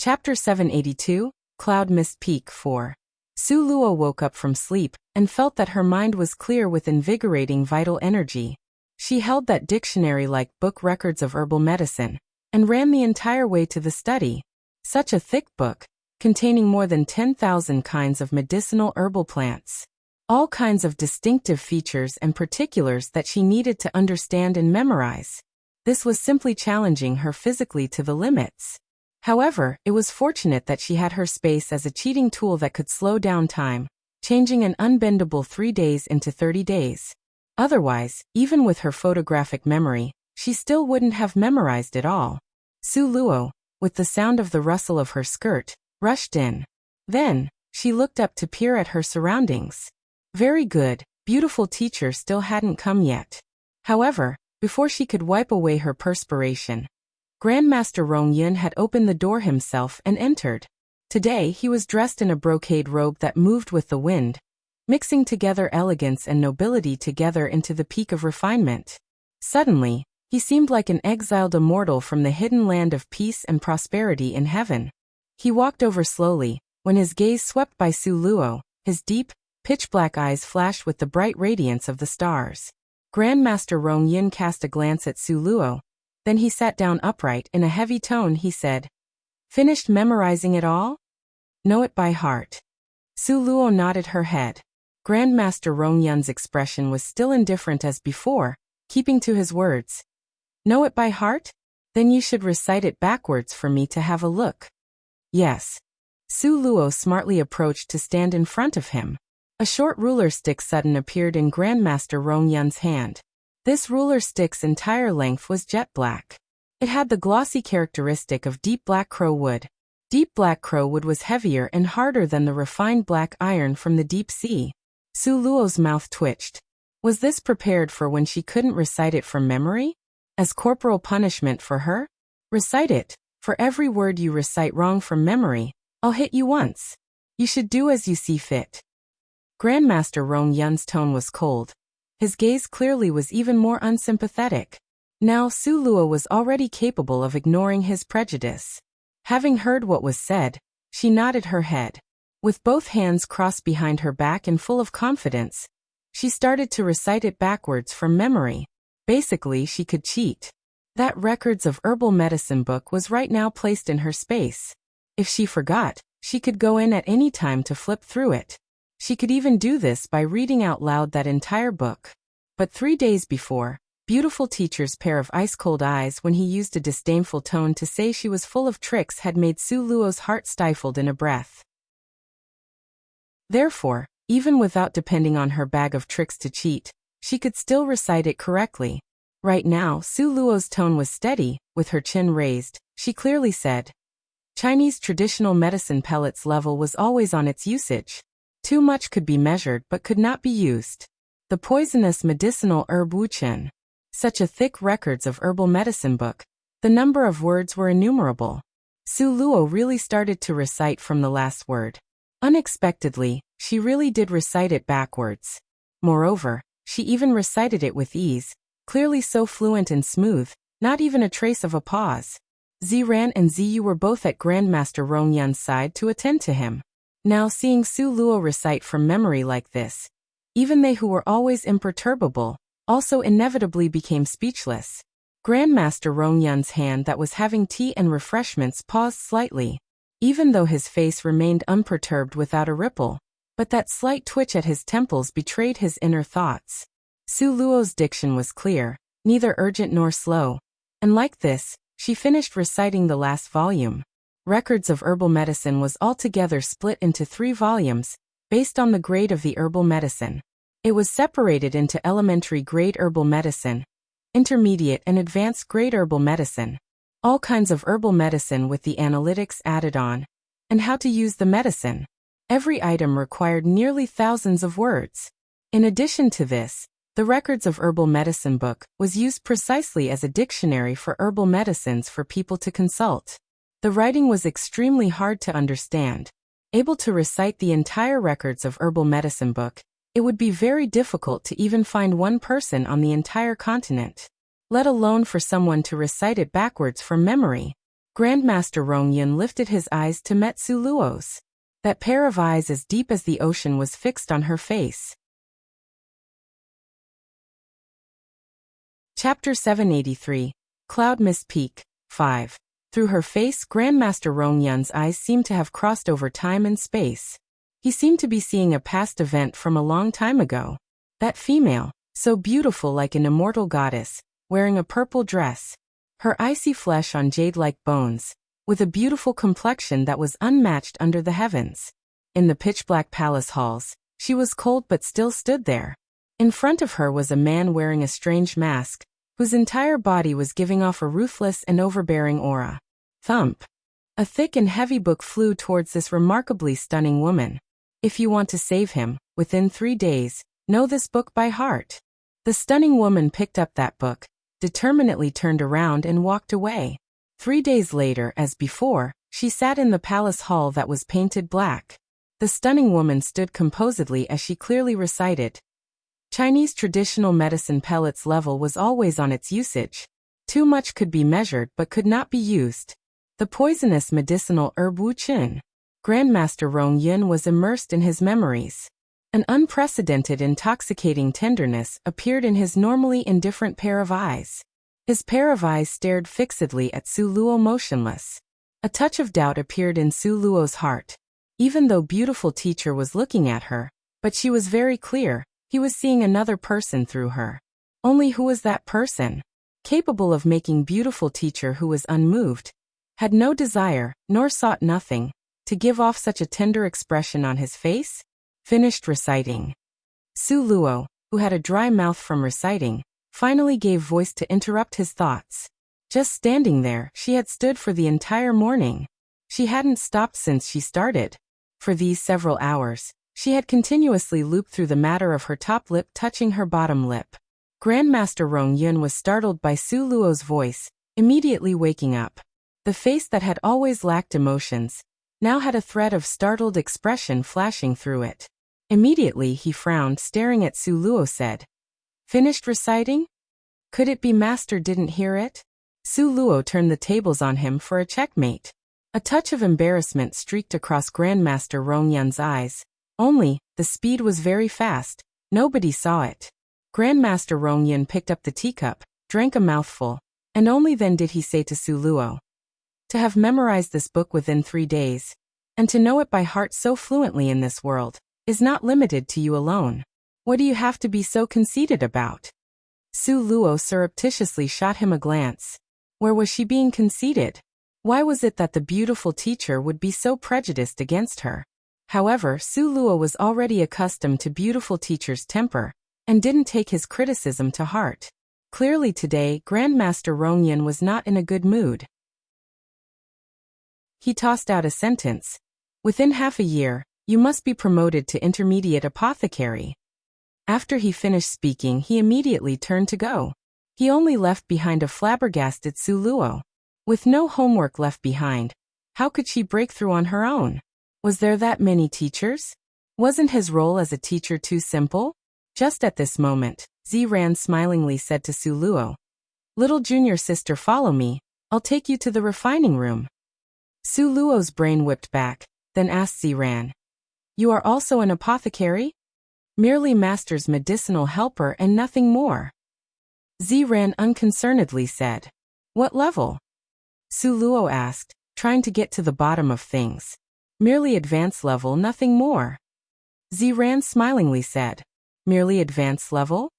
Chapter 782, Cloud Mist Peak 4. Su Luo woke up from sleep and felt that her mind was clear with invigorating vital energy. She held that dictionary-like book Records of Herbal Medicine and ran the entire way to the study. Such a thick book, containing more than 10,000 kinds of medicinal herbal plants. All kinds of distinctive features and particulars that she needed to understand and memorize. This was simply challenging her physically to the limits. However, it was fortunate that she had her space as a cheating tool that could slow down time, changing an unbendable 3 days into 30 days. Otherwise, even with her photographic memory, she still wouldn't have memorized it all. Su Luo, with the sound of the rustle of her skirt, rushed in. Then, she looked up to peer at her surroundings. Very good, beautiful teacher still hadn't come yet. However, before she could wipe away her perspiration, Grandmaster Rong Yun had opened the door himself and entered. Today he was dressed in a brocade robe that moved with the wind, mixing together elegance and nobility together into the peak of refinement. Suddenly, he seemed like an exiled immortal from the hidden land of peace and prosperity in heaven. He walked over slowly. When his gaze swept by Su Luo, his deep, pitch-black eyes flashed with the bright radiance of the stars. Grandmaster Rong Yun cast a glance at Su Luo. Then he sat down upright. In a heavy tone he said, "Finished memorizing it all? Know it by heart." Su Luo nodded her head. Grandmaster Rong Yun's expression was still indifferent as before, keeping to his words. "Know it by heart? Then you should recite it backwards for me to have a look." "Yes." Su Luo smartly approached to stand in front of him. A short ruler stick suddenly appeared in Grandmaster Rong Yun's hand. This ruler stick's entire length was jet black. It had the glossy characteristic of deep black crow wood. Deep black crow wood was heavier and harder than the refined black iron from the deep sea. Su Luo's mouth twitched. Was this prepared for when she couldn't recite it from memory? As corporal punishment for her? Recite it. For every word you recite wrong from memory, I'll hit you once. You should do as you see fit. Grandmaster Rong Yun's tone was cold. His gaze clearly was even more unsympathetic. Now Su Luo was already capable of ignoring his prejudice. Having heard what was said, she nodded her head. With both hands crossed behind her back and full of confidence, she started to recite it backwards from memory. Basically, she could cheat. That Records of Herbal Medicine book was right now placed in her space. If she forgot, she could go in at any time to flip through it. She could even do this by reading out loud that entire book. But 3 days before, beautiful teacher's pair of ice-cold eyes when he used a disdainful tone to say she was full of tricks had made Su Luo's heart stifled in a breath. Therefore, even without depending on her bag of tricks to cheat, she could still recite it correctly. Right now, Su Luo's tone was steady. With her chin raised, she clearly said, "Chinese traditional medicine pellets level was always on its usage. Too much could be measured but could not be used. The poisonous medicinal herb Wuxia. Such a thick Records of Herbal Medicine book. The number of words were innumerable." Su Luo really started to recite from the last word. Unexpectedly, she really did recite it backwards. Moreover, she even recited it with ease, clearly so fluent and smooth, not even a trace of a pause. Ziran and Ziyu were both at Grandmaster Rong Yun's side to attend to him. Now seeing Su Luo recite from memory like this, even they who were always imperturbable, also inevitably became speechless. Grandmaster Rong Yun's hand that was having tea and refreshments paused slightly, even though his face remained unperturbed without a ripple, but that slight twitch at his temples betrayed his inner thoughts. Su Luo's diction was clear, neither urgent nor slow, and like this, she finished reciting the last volume. Records of Herbal Medicine was altogether split into 3 volumes, based on the grade of the herbal medicine. It was separated into elementary grade herbal medicine, intermediate and advanced grade herbal medicine, all kinds of herbal medicine with the analytics added on, and how to use the medicine. Every item required nearly thousands of words. In addition to this, the Records of Herbal Medicine book was used precisely as a dictionary for herbal medicines for people to consult. The writing was extremely hard to understand. Able to recite the entire Records of Herbal Medicine book, it would be very difficult to even find one person on the entire continent, let alone for someone to recite it backwards from memory. Grandmaster Rongyun lifted his eyes to meet Su Luo's. That pair of eyes as deep as the ocean was fixed on her face. Chapter 783, Cloud Mist Peak, 5. Through her face, Grandmaster Rongyun's eyes seemed to have crossed over time and space. He seemed to be seeing a past event from a long time ago. That female, so beautiful like an immortal goddess, wearing a purple dress. Her icy flesh on jade-like bones, with a beautiful complexion that was unmatched under the heavens. In the pitch-black palace halls, she was cold but still stood there. In front of her was a man wearing a strange mask, whose entire body was giving off a ruthless and overbearing aura. Thump. A thick and heavy book flew towards this remarkably stunning woman. If you want to save him, within 3 days, know this book by heart. The stunning woman picked up that book, determinedly turned around and walked away. 3 days later, as before, she sat in the palace hall that was painted black. The stunning woman stood composedly as she clearly recited. Chinese traditional medicine pellets level was always on its usage. Too much could be measured but could not be used. The poisonous medicinal herb Wuxia. Grandmaster Rongyun was immersed in his memories. An unprecedented intoxicating tenderness appeared in his normally indifferent pair of eyes. His pair of eyes stared fixedly at Su Luo motionless. A touch of doubt appeared in Su Luo's heart. Even though beautiful teacher was looking at her, but she was very clear, he was seeing another person through her. Only who was that person? Capable of making beautiful teacher who was unmoved, had no desire, nor sought nothing, to give off such a tender expression on his face? Finished reciting. Su Luo, who had a dry mouth from reciting, finally gave voice to interrupt his thoughts. Just standing there, she had stood for the entire morning. She hadn't stopped since she started. For these several hours, she had continuously looped through the matter of her top lip touching her bottom lip. Grandmaster Rongyun was startled by Su Luo's voice, immediately waking up. The face that had always lacked emotions now had a thread of startled expression flashing through it. Immediately he frowned, staring at Su Luo, said, "Finished reciting? Could it be master didn't hear it?" Su Luo turned the tables on him for a checkmate. A touch of embarrassment streaked across Grandmaster Rongyun's eyes. Only, the speed was very fast. Nobody saw it. Grandmaster Rongyun picked up the teacup, drank a mouthful, and only then did he say to Su Luo, "To have memorized this book within 3 days, and to know it by heart so fluently in this world, is not limited to you alone. What do you have to be so conceited about?" Su Luo surreptitiously shot him a glance. Where was she being conceited? Why was it that the beautiful teacher would be so prejudiced against her? However, Su Luo was already accustomed to beautiful teacher's temper, and didn't take his criticism to heart. Clearly today, Grandmaster Rongyun was not in a good mood. He tossed out a sentence. "Within half a year, you must be promoted to intermediate apothecary." After he finished speaking, he immediately turned to go. He only left behind a flabbergasted Su Luo. With no homework left behind, how could she break through on her own? Was there that many teachers? Wasn't his role as a teacher too simple? Just at this moment, Ziran smilingly said to Su Luo, "Little junior sister, follow me. I'll take you to the refining room." Su Luo's brain whipped back, then asked Ziran, "You are also an apothecary?" "Merely master's medicinal helper and nothing more." Ziran unconcernedly said, "What level?" Su Luo asked, trying to get to the bottom of things. "Merely advanced level, nothing more." Ziran smilingly said, "Merely advanced level?"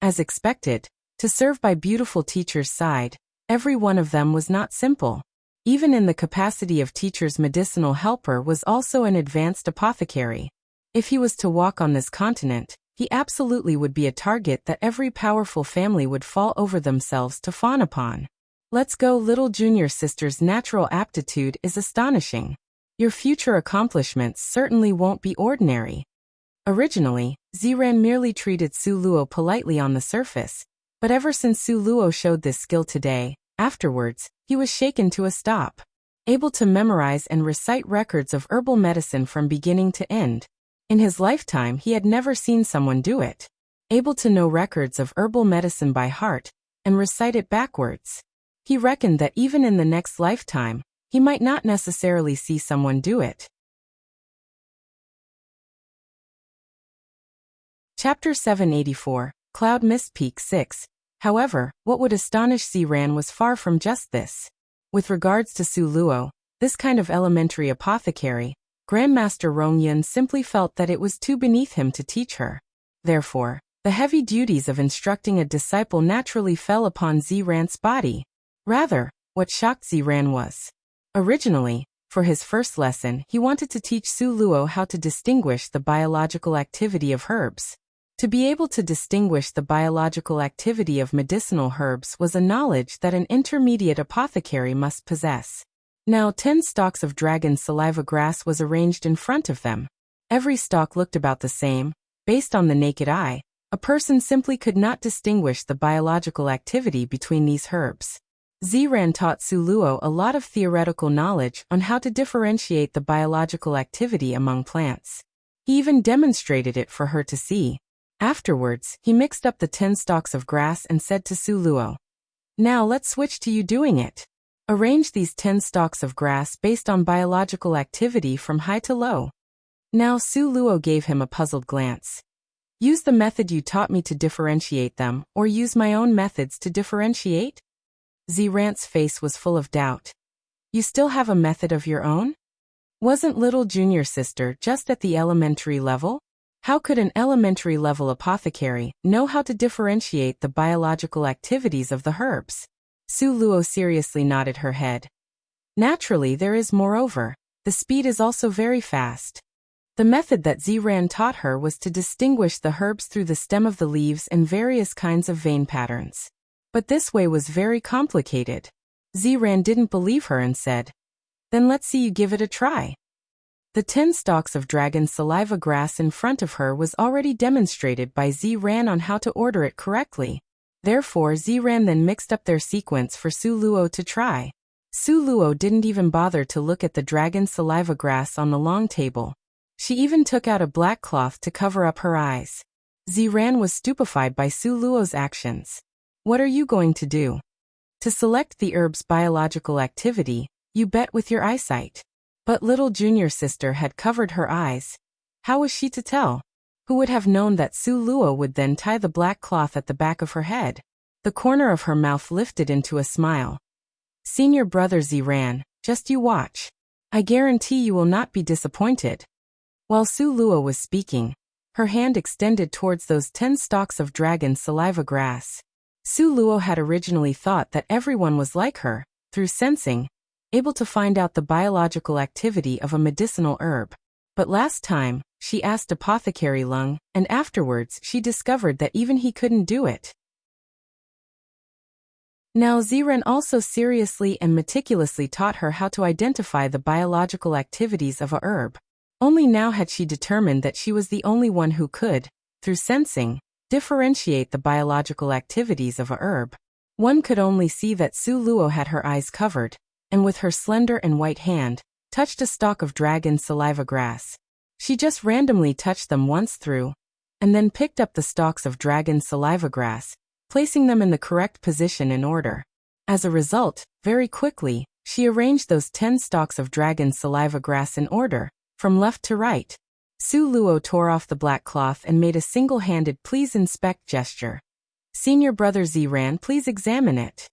As expected, to serve by beautiful teacher's side, every one of them was not simple. Even in the capacity of teacher's medicinal helper was also an advanced apothecary. If he was to walk on this continent, he absolutely would be a target that every powerful family would fall over themselves to fawn upon. "Let's go, little junior sister's natural aptitude is astonishing. Your future accomplishments certainly won't be ordinary." Originally, Ziran merely treated Su Luo politely on the surface, but ever since Su Luo showed this skill today, afterwards, he was shaken to a stop. Able to memorize and recite records of herbal medicine from beginning to end. In his lifetime, he had never seen someone do it. Able to know records of herbal medicine by heart, and recite it backwards. He reckoned that even in the next lifetime, he might not necessarily see someone do it. Chapter 784, Cloud Mist Peak 6. However, what would astonish Ziran was far from just this. With regards to Su Luo, this kind of elementary apothecary, Grandmaster Rongyun simply felt that it was too beneath him to teach her. Therefore, the heavy duties of instructing a disciple naturally fell upon Ziran's body. Rather, what shocked Ziran was, originally, for his first lesson, he wanted to teach Su Luo how to distinguish the biological activity of herbs. To be able to distinguish the biological activity of medicinal herbs was a knowledge that an intermediate apothecary must possess. Now 10 stalks of dragon saliva grass was arranged in front of them. Every stalk looked about the same. Based on the naked eye, a person simply could not distinguish the biological activity between these herbs. Ziran taught Su Luo a lot of theoretical knowledge on how to differentiate the biological activity among plants. He even demonstrated it for her to see. Afterwards, he mixed up the 10 stalks of grass and said to Su Luo, "Now let's switch to you doing it. Arrange these 10 stalks of grass based on biological activity from high to low." Now Su Luo gave him a puzzled glance. "Use the method you taught me to differentiate them, or use my own methods to differentiate?" Ziran's face was full of doubt. "You still have a method of your own? Wasn't little junior sister just at the elementary level? How could an elementary level apothecary know how to differentiate the biological activities of the herbs?" Su Luo seriously nodded her head. "Naturally there is, moreover, the speed is also very fast. The method that Ziran taught her was to distinguish the herbs through the stem of the leaves and various kinds of vein patterns. But this way was very complicated." Ziran didn't believe her and said, "Then let's see you give it a try." The 10 stalks of dragon saliva grass in front of her was already demonstrated by Ziran on how to order it correctly. Therefore Ziran then mixed up their sequence for Su Luo to try. Su Luo didn't even bother to look at the dragon saliva grass on the long table. She even took out a black cloth to cover up her eyes. Ziran was stupefied by Su Luo's actions. "What are you going to do? To select the herb's biological activity, you bet with your eyesight." But little junior sister had covered her eyes. How was she to tell? Who would have known that Su Luo would then tie the black cloth at the back of her head? The corner of her mouth lifted into a smile. "Senior brother Ziran, just you watch. I guarantee you will not be disappointed." While Su Luo was speaking, her hand extended towards those 10 stalks of dragon saliva grass. Su Luo had originally thought that everyone was like her, through sensing, able to find out the biological activity of a medicinal herb. But last time, she asked Apothecary Lung, and afterwards she discovered that even he couldn't do it. Now Ziran also seriously and meticulously taught her how to identify the biological activities of a herb. Only now had she determined that she was the only one who could, through sensing, differentiate the biological activities of a herb. One could only see that Su Luo had her eyes covered, and with her slender and white hand, touched a stalk of dragon saliva grass. She just randomly touched them once through, and then picked up the stalks of dragon saliva grass, placing them in the correct position in order. As a result, very quickly, she arranged those 10 stalks of dragon saliva grass in order, from left to right. Su Luo tore off the black cloth and made a single-handed "please inspect" gesture. "Senior brother Ziran, please examine it."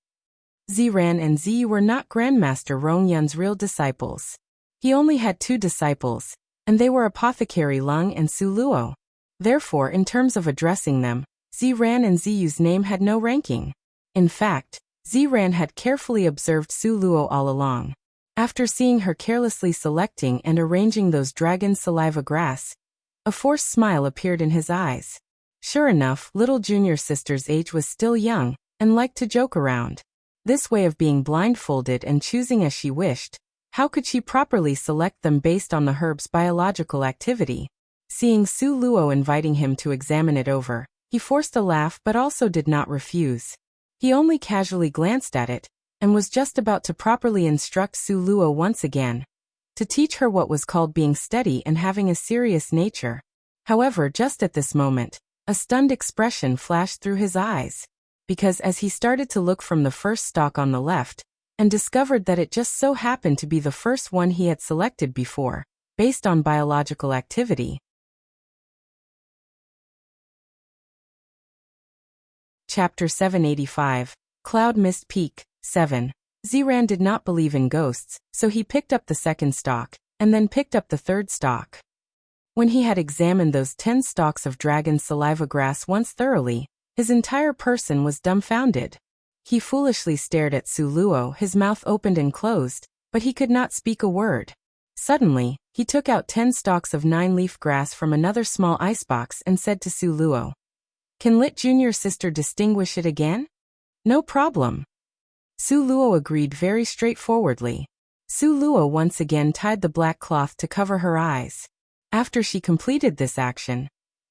Ziran and Ziyu were not Grandmaster Rongyun's real disciples. He only had 2 disciples, and they were Apothecary Lung and Su Luo. Therefore, in terms of addressing them, Ziran and Ziyu's name had no ranking. In fact, Ziran had carefully observed Su Luo all along. After seeing her carelessly selecting and arranging those dragon saliva grass, a forced smile appeared in his eyes. Sure enough, little junior sister's age was still young, and liked to joke around. This way of being blindfolded and choosing as she wished, how could she properly select them based on the herb's biological activity? Seeing Su Luo inviting him to examine it over, he forced a laugh but also did not refuse. He only casually glanced at it, and was just about to properly instruct Su Luo once again, to teach her what was called being steady and having a serious nature. However, just at this moment, a stunned expression flashed through his eyes. because as he started to look from the first stock on the left, and discovered that it just so happened to be the first one he had selected before, based on biological activity. Chapter 785, Cloud Mist Peak, 7. Ziran did not believe in ghosts, so he picked up the second stalk, and then picked up the third stalk. When he had examined those 10 stalks of dragon saliva grass once thoroughly, his entire person was dumbfounded. He foolishly stared at Su Luo, his mouth opened and closed, but he could not speak a word. Suddenly, he took out 10 stalks of 9-leaf grass from another small icebox and said to Su Luo, "Can Lit Junior Sister distinguish it again?" "No problem." Su Luo agreed very straightforwardly. Su Luo once again tied the black cloth to cover her eyes. After she completed this action,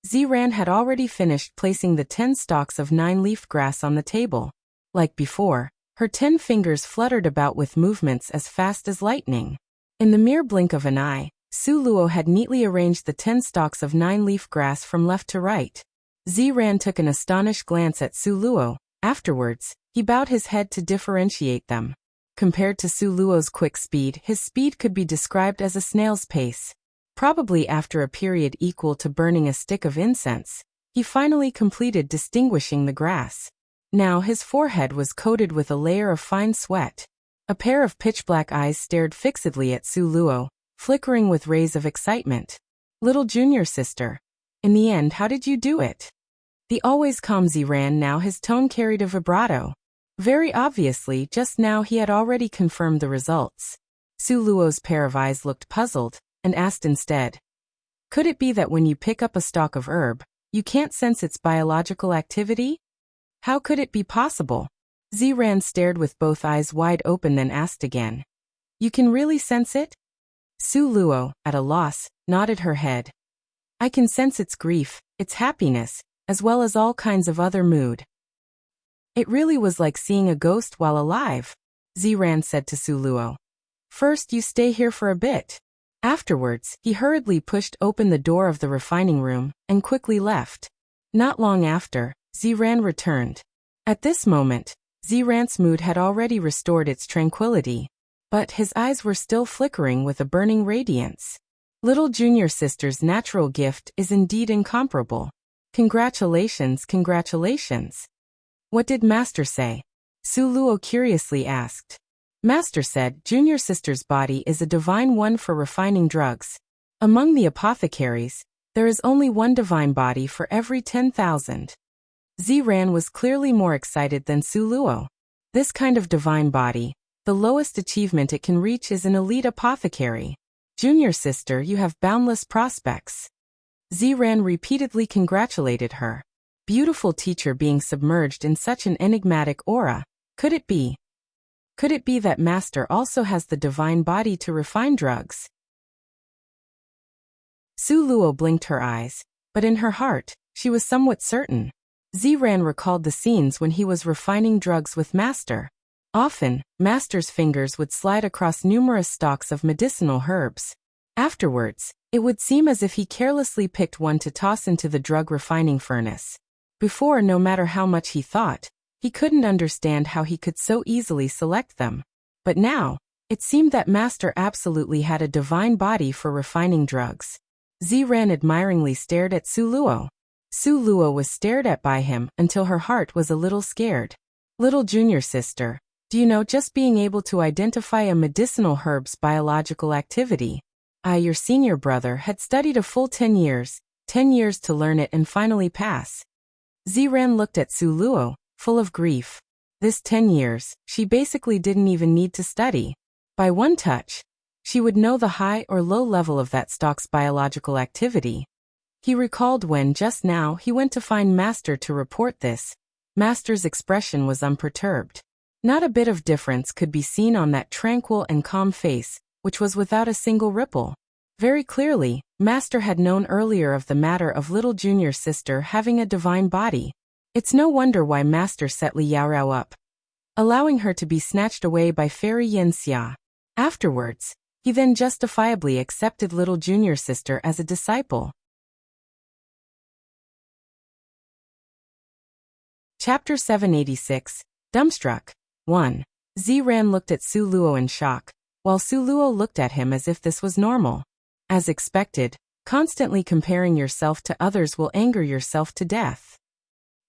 Ziran had already finished placing the 10 stalks of 9-leaf grass on the table. Like before, her 10 fingers fluttered about with movements as fast as lightning. In the mere blink of an eye, Su Luo had neatly arranged the 10 stalks of 9-leaf grass from left to right. Ziran took an astonished glance at Su Luo. Afterwards, he bowed his head to differentiate them. Compared to Su Luo's quick speed, his speed could be described as a snail's pace. Probably after a period equal to burning a stick of incense, he finally completed distinguishing the grass. Now his forehead was coated with a layer of fine sweat. A pair of pitch-black eyes stared fixedly at Su Luo, flickering with rays of excitement. "Little Junior Sister, in the end, how did you do it?" The always calm Ziran, now his tone carried a vibrato. Very obviously, just now he had already confirmed the results. Su Luo's pair of eyes looked puzzled, and asked instead, "Could it be that when you pick up a stalk of herb, you can't sense its biological activity? How could it be possible?" Ziran stared with both eyes wide open, then asked again, "You can really sense it?" Su Luo, at a loss, nodded her head. "I can sense its grief, its happiness, as well as all kinds of other mood." "It really was like seeing a ghost while alive," Ziran said to Su Luo. "First you stay here for a bit." Afterwards, he hurriedly pushed open the door of the refining room, and quickly left. Not long after, Ziran returned. At this moment, Ziran's mood had already restored its tranquility, but his eyes were still flickering with a burning radiance. Little Junior Sister's natural gift is indeed incomparable. Congratulations, congratulations. What did Master say? Su Luo curiously asked. Master said, Junior Sister's body is a divine one for refining drugs. Among the apothecaries, there is only one divine body for every 10,000. Ziran was clearly more excited than Su Luo. This kind of divine body, the lowest achievement it can reach is an elite apothecary. Junior Sister, you have boundless prospects. Ziran repeatedly congratulated her. Beautiful teacher being submerged in such an enigmatic aura. Could it be? Could it be that Master also has the divine body to refine drugs? Su Luo blinked her eyes, but in her heart, she was somewhat certain. Ziran recalled the scenes when he was refining drugs with Master. Often, Master's fingers would slide across numerous stalks of medicinal herbs. Afterwards, it would seem as if he carelessly picked one to toss into the drug refining furnace. Before, no matter how much he thought, he couldn't understand how he could so easily select them. But now, it seemed that Master absolutely had a divine body for refining drugs. Ziran admiringly stared at Su Luo. Su Luo was stared at by him until her heart was a little scared. Little Junior Sister, do you know just being able to identify a medicinal herb's biological activity? I, your senior brother, had studied a full 10 years to learn it and finally pass. Ziran looked at Su Luo, full of grief. This 10 years, she basically didn't even need to study. By one touch, she would know the high or low level of that stalk's biological activity. He recalled when, just now, he went to find Master to report this. Master's expression was unperturbed. Not a bit of difference could be seen on that tranquil and calm face, which was without a single ripple. Very clearly, Master had known earlier of the matter of little Junior Sister having a divine body. It's no wonder why Master set Li Yaorao up, allowing her to be snatched away by Fairy Yin Xia. Afterwards, he then justifiably accepted little Junior Sister as a disciple. Chapter 786, Dumbstruck. 1. Ziran looked at Su Luo in shock, while Su Luo looked at him as if this was normal. As expected, constantly comparing yourself to others will anger yourself to death.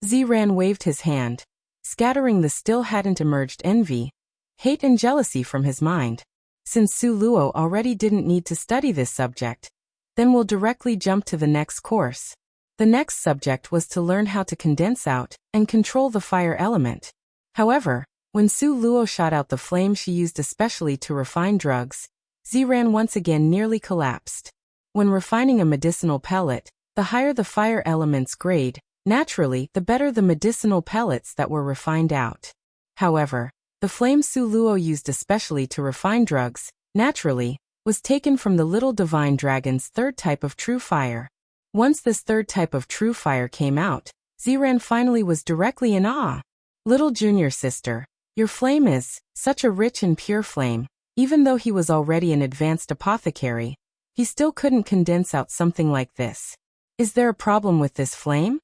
Ziran waved his hand, scattering the still hadn't emerged envy, hate and jealousy from his mind. Since Su Luo already didn't need to study this subject, then we'll directly jump to the next course. The next subject was to learn how to condense out and control the fire element. However, when Su Luo shot out the flame she used especially to refine drugs, Ziran once again nearly collapsed. When refining a medicinal pellet, the higher the fire element's grade, naturally, the better the medicinal pellets that were refined out. However, the flame Su Luo used especially to refine drugs, naturally, was taken from the little divine dragon's third type of true fire. Once this third type of true fire came out, Ziran finally was directly in awe. Little junior sister, your flame is such a rich and pure flame. Even though he was already an advanced apothecary, he still couldn't condense out something like this. Is there a problem with this flame?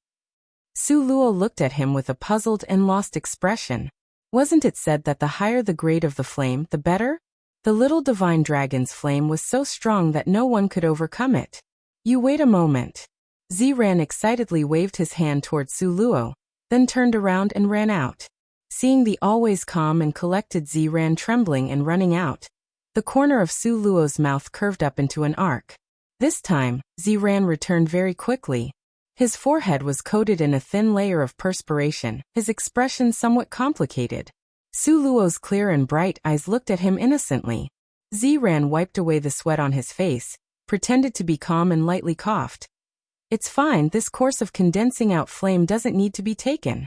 Su Luo looked at him with a puzzled and lost expression. Wasn't it said that the higher the grade of the flame, the better? The little divine dragon's flame was so strong that no one could overcome it. You wait a moment. Ziran excitedly waved his hand toward Su Luo, then turned around and ran out. Seeing the always calm and collected Ziran trembling and running out, the corner of Su Luo's mouth curved up into an arc. This time, Ziran returned very quickly. His forehead was coated in a thin layer of perspiration, his expression somewhat complicated. Su Luo's clear and bright eyes looked at him innocently. Ziran wiped away the sweat on his face, pretended to be calm and lightly coughed. It's fine, this course of condensing out flame doesn't need to be taken.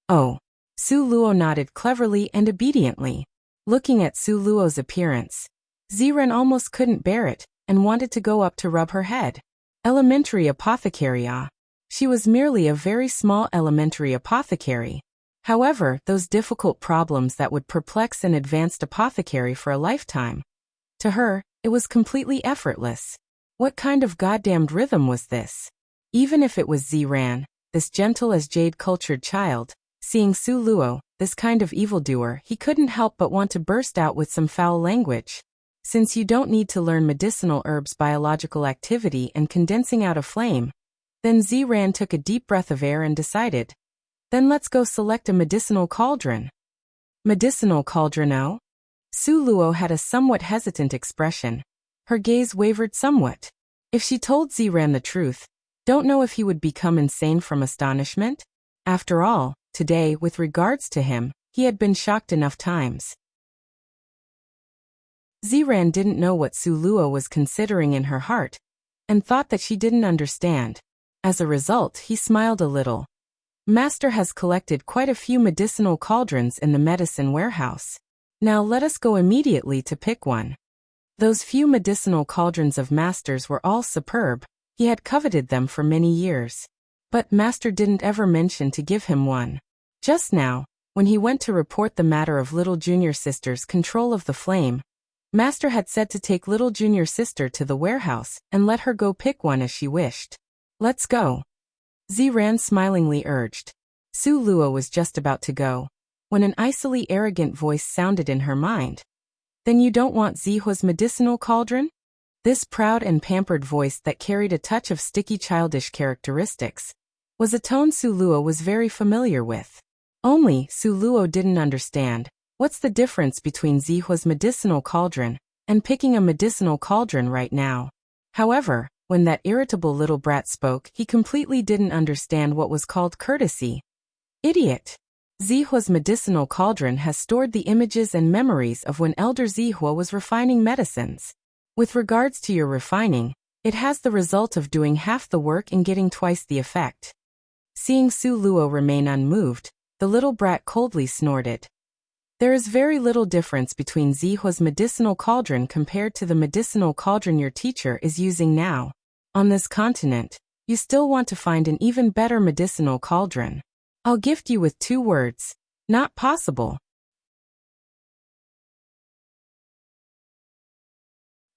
Oh. Su Luo nodded cleverly and obediently. Looking at Su Luo's appearance, Ziran almost couldn't bear it, and wanted to go up to rub her head. Elementary apothecary, ah. She was merely a very small elementary apothecary. However, those difficult problems that would perplex an advanced apothecary for a lifetime. To her, it was completely effortless. What kind of goddamned rhythm was this? Even if it was Ziran, this gentle as jade cultured child, seeing Su Luo, this kind of evildoer, he couldn't help but want to burst out with some foul language. Since you don't need to learn medicinal herbs' biological activity and condensing out a flame, then Ziran took a deep breath of air and decided. Then let's go select a medicinal cauldron. Medicinal cauldron, oh? Su Luo had a somewhat hesitant expression. Her gaze wavered somewhat. If she told Ziran the truth, don't know if he would become insane from astonishment? After all, today, with regards to him, he had been shocked enough times. Ziran didn't know what Su Luo was considering in her heart, and thought that she didn't understand. As a result, he smiled a little. Master has collected quite a few medicinal cauldrons in the medicine warehouse. Now let us go immediately to pick one. Those few medicinal cauldrons of Master's were all superb. He had coveted them for many years. But Master didn't ever mention to give him one. Just now, when he went to report the matter of little junior sister's control of the flame, Master had said to take little junior sister to the warehouse and let her go pick one as she wished. Let's go. Ziran smilingly urged. Su Luo was just about to go, when an icily arrogant voice sounded in her mind. Then you don't want Zihua's medicinal cauldron? This proud and pampered voice that carried a touch of sticky childish characteristics was a tone Su Luo was very familiar with. Only, Su Luo didn't understand, what's the difference between Zihua's medicinal cauldron and picking a medicinal cauldron right now? However, when that irritable little brat spoke, he completely didn't understand what was called courtesy. Idiot! Zihua's medicinal cauldron has stored the images and memories of when Elder Zihua was refining medicines. With regards to your refining, it has the result of doing half the work and getting twice the effect. Seeing Su Luo remain unmoved, the little brat coldly snorted. There is very little difference between Zihua's medicinal cauldron compared to the medicinal cauldron your teacher is using now. On this continent, you still want to find an even better medicinal cauldron. I'll gift you with 2 words. Not possible.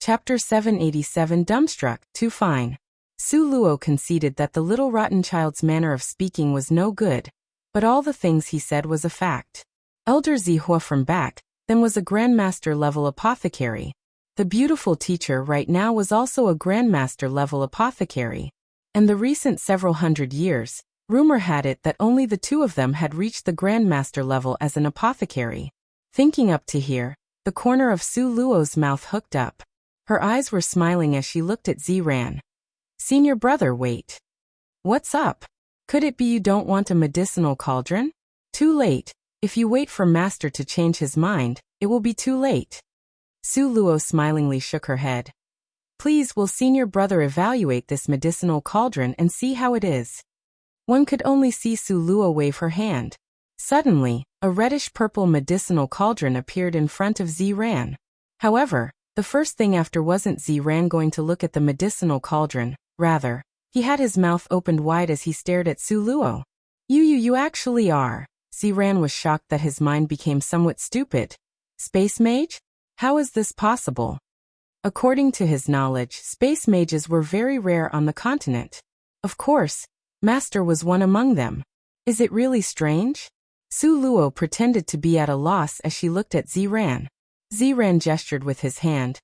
Chapter 787 Dumbstruck, too fine. Su Luo conceded that the little rotten child's manner of speaking was no good, But all the things he said was a fact. Elder Zihua from back then was a grandmaster-level apothecary. The beautiful teacher right now was also a grandmaster-level apothecary. And the recent several hundred years, rumor had it that only the two of them had reached the grandmaster level as an apothecary. Thinking up to here, the corner of Su Luo's mouth hooked up. Her eyes were smiling as she looked at Ziran. Senior brother, wait. What's up? Could it be you don't want a medicinal cauldron? Too late. If you wait for master to change his mind, it will be too late. Su Luo smilingly shook her head. Please, will senior brother evaluate this medicinal cauldron and see how it is? One could only see Su Luo wave her hand. Suddenly, a reddish-purple medicinal cauldron appeared in front of Ziran. However, the first thing after wasn't Ziran going to look at the medicinal cauldron, rather, he had his mouth opened wide as he stared at Su Luo. You actually are. Ziran was shocked that his mind became somewhat stupid. Space mage? How is this possible? According to his knowledge, space mages were very rare on the continent. Of course, Master was one among them. Is it really strange? Su Luo pretended to be at a loss as she looked at Ziran. Ziran gestured with his hand.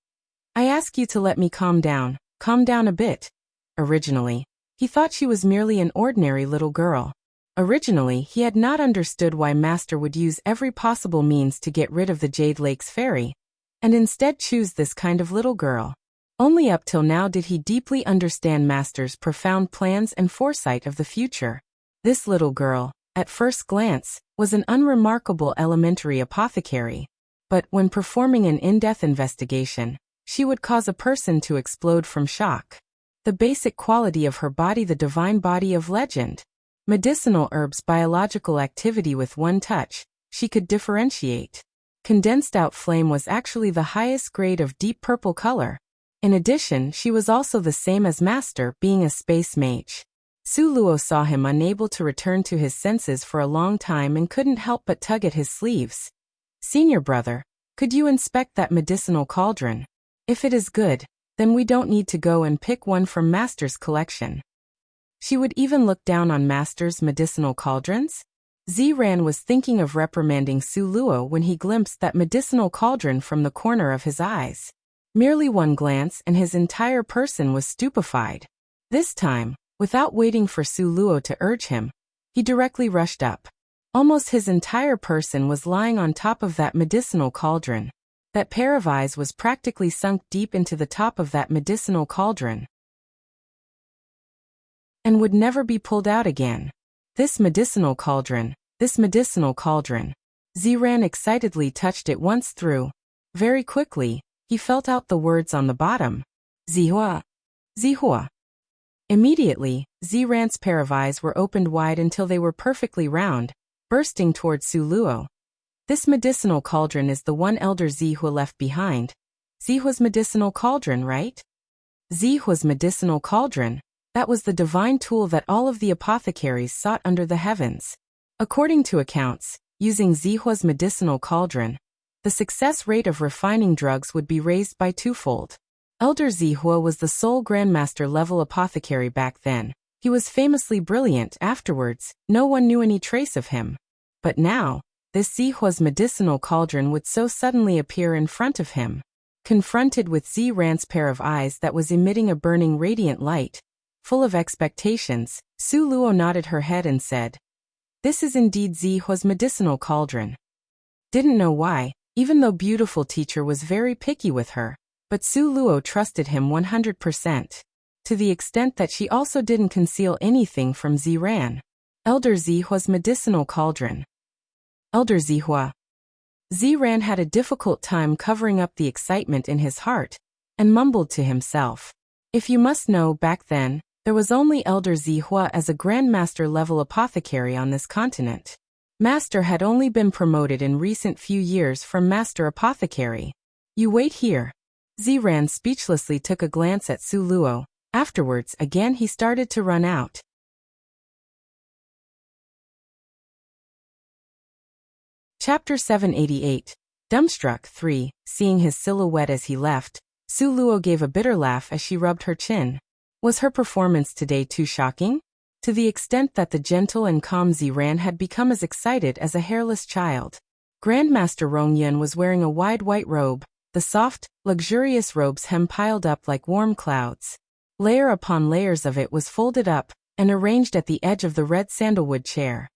I ask you to let me calm down a bit. Originally, he thought she was merely an ordinary little girl. Originally, he had not understood why Master would use every possible means to get rid of the Jade Lake's fairy, and instead choose this kind of little girl. Only up till now did he deeply understand Master's profound plans and foresight of the future. This little girl, at first glance, was an unremarkable elementary apothecary. But when performing an in-depth investigation, she would cause a person to explode from shock. The basic quality of her body, the divine body of legend. Medicinal herbs, biological activity with one touch, she could differentiate. Condensed out flame was actually the highest grade of deep purple color. In addition, she was also the same as Master, being a space mage. Su Luo saw him unable to return to his senses for a long time and couldn't help but tug at his sleeves. Senior brother, could you inspect that medicinal cauldron? If it is good, then we don't need to go and pick one from Master's collection. She would even look down on Master's medicinal cauldrons? Ziran was thinking of reprimanding Su Luo when he glimpsed that medicinal cauldron from the corner of his eyes. Merely one glance and his entire person was stupefied. This time, without waiting for Su Luo to urge him, he directly rushed up. Almost his entire person was lying on top of that medicinal cauldron. That pair of eyes was practically sunk deep into the top of that medicinal cauldron, and would never be pulled out again. This medicinal cauldron. Ziran excitedly touched it once through. Very quickly, he felt out the words on the bottom. Zihua. Zihua. Immediately, Ziran's pair of eyes were opened wide until they were perfectly round, bursting towards Su Luo. This medicinal cauldron is the one Elder Zihua left behind. Zihua's medicinal cauldron, right? Zihua's medicinal cauldron. That was the divine tool that all of the apothecaries sought under the heavens. According to accounts, using Zihua's medicinal cauldron, the success rate of refining drugs would be raised by twofold. Elder Zihua was the sole grandmaster-level apothecary back then. He was famously brilliant. Afterwards, no one knew any trace of him. But now, this Zihua's medicinal cauldron would so suddenly appear in front of him. Confronted with Ziran's pair of eyes that was emitting a burning radiant light, full of expectations, Su Luo nodded her head and said, "This is indeed Zihua's medicinal cauldron." Didn't know why, even though beautiful teacher was very picky with her, but Su Luo trusted him 100%. To the extent that she also didn't conceal anything from Ziran. Elder Zihua's medicinal cauldron. Elder Zihua. Ziran had a difficult time covering up the excitement in his heart, and mumbled to himself. If you must know, back then, there was only Elder Zihua as a Grandmaster-level apothecary on this continent. Master had only been promoted in recent few years from Master Apothecary. You wait here. Ziran speechlessly took a glance at Su Luo. Afterwards, again he started to run out. Chapter 788. Dumbstruck 3. Seeing his silhouette as he left, Su Luo gave a bitter laugh as she rubbed her chin. Was her performance today too shocking? to the extent that the gentle and calm Ziran had become as excited as a hairless child. Grandmaster Rongyun was wearing a wide white robe, the soft, luxurious robe's hem piled up like warm clouds. Layer upon layers of it was folded up and arranged at the edge of the red sandalwood chair.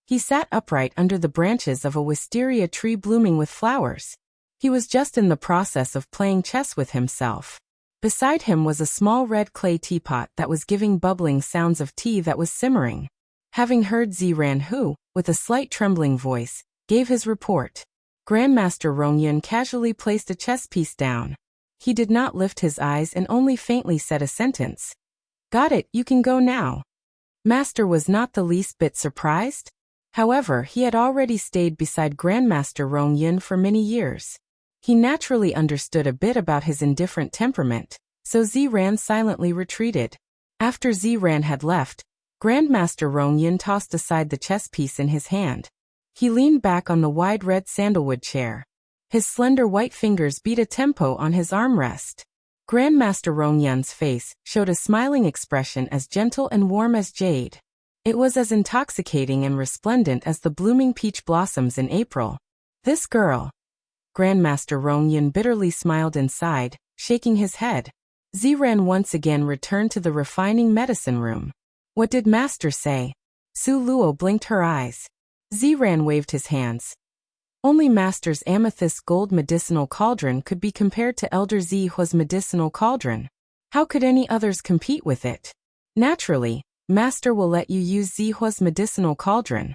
He sat upright under the branches of a wisteria tree blooming with flowers. He was just in the process of playing chess with himself. Beside him was a small red clay teapot that was giving bubbling sounds of tea that was simmering. Having heard Ziran who, with a slight trembling voice, gave his report, Grandmaster Rongyun casually placed a chess piece down. He did not lift his eyes and only faintly said a sentence. "Got it, you can go now." Master was not the least bit surprised. However, he had already stayed beside Grandmaster Rongyun for many years. He naturally understood a bit about his indifferent temperament, so Ziran silently retreated. After Ziran had left, Grandmaster Rongyun tossed aside the chess piece in his hand. He leaned back on the wide red sandalwood chair. His slender white fingers beat a tempo on his armrest. Grandmaster Rongyun's face showed a smiling expression as gentle and warm as jade. It was as intoxicating and resplendent as the blooming peach blossoms in April. This girl. Grandmaster Rongyun bitterly smiled inside, shaking his head. Ziran once again returned to the refining medicine room. What did Master say? Su Luo blinked her eyes. Ziran waved his hands. Only Master's amethyst gold medicinal cauldron could be compared to Elder Zihua's medicinal cauldron. How could any others compete with it? Naturally, Master will let you use Zihua's medicinal cauldron.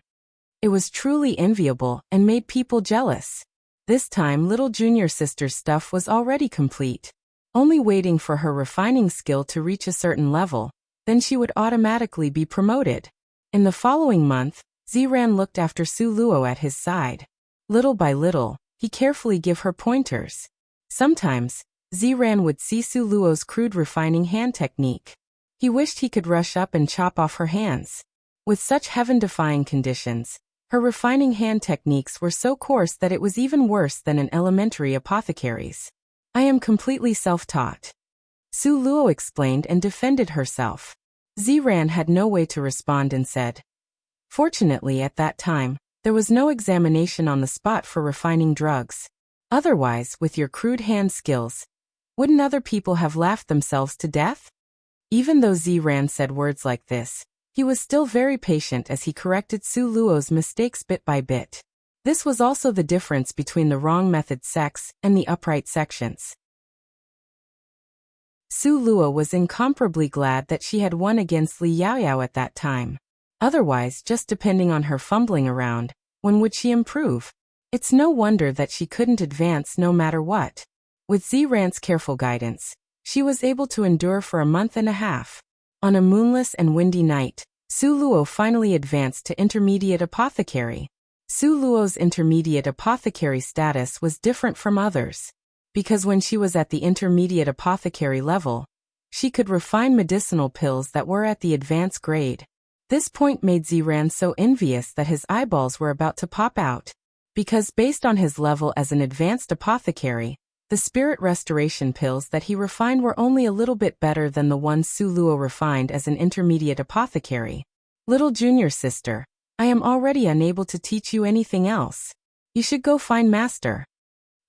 It was truly enviable and made people jealous. This time little junior sister's stuff was already complete. Only waiting for her refining skill to reach a certain level, then she would automatically be promoted. In the following month, Ziran looked after Su Luo at his side. Little by little, he carefully gave her pointers. Sometimes, Ziran would see Su Luo's crude refining hand technique. He wished he could rush up and chop off her hands. With such heaven-defying conditions, her refining hand techniques were so coarse that it was even worse than an elementary apothecary's. I am completely self-taught. Su Luo explained and defended herself. Ziran had no way to respond and said. Fortunately at that time, there was no examination on the spot for refining drugs. Otherwise, with your crude hand skills, wouldn't other people have laughed themselves to death? Even though Ziran said words like this, he was still very patient as he corrected Su Luo's mistakes bit by bit. This was also the difference between the wrong method sects and the upright sections. Su Luo was incomparably glad that she had won against Li Yaoyao at that time. Otherwise, just depending on her fumbling around, when would she improve? It's no wonder that she couldn't advance no matter what. With Ziran's careful guidance, she was able to endure for a month and a half. On a moonless and windy night, Su Luo finally advanced to intermediate apothecary. Su Luo's intermediate apothecary status was different from others, because when she was at the intermediate apothecary level, she could refine medicinal pills that were at the advanced grade. This point made Ziran so envious that his eyeballs were about to pop out, because based on his level as an advanced apothecary, the spirit restoration pills that he refined were only a little bit better than the ones Su Luo refined as an intermediate apothecary. Little junior sister, I am already unable to teach you anything else. You should go find Master.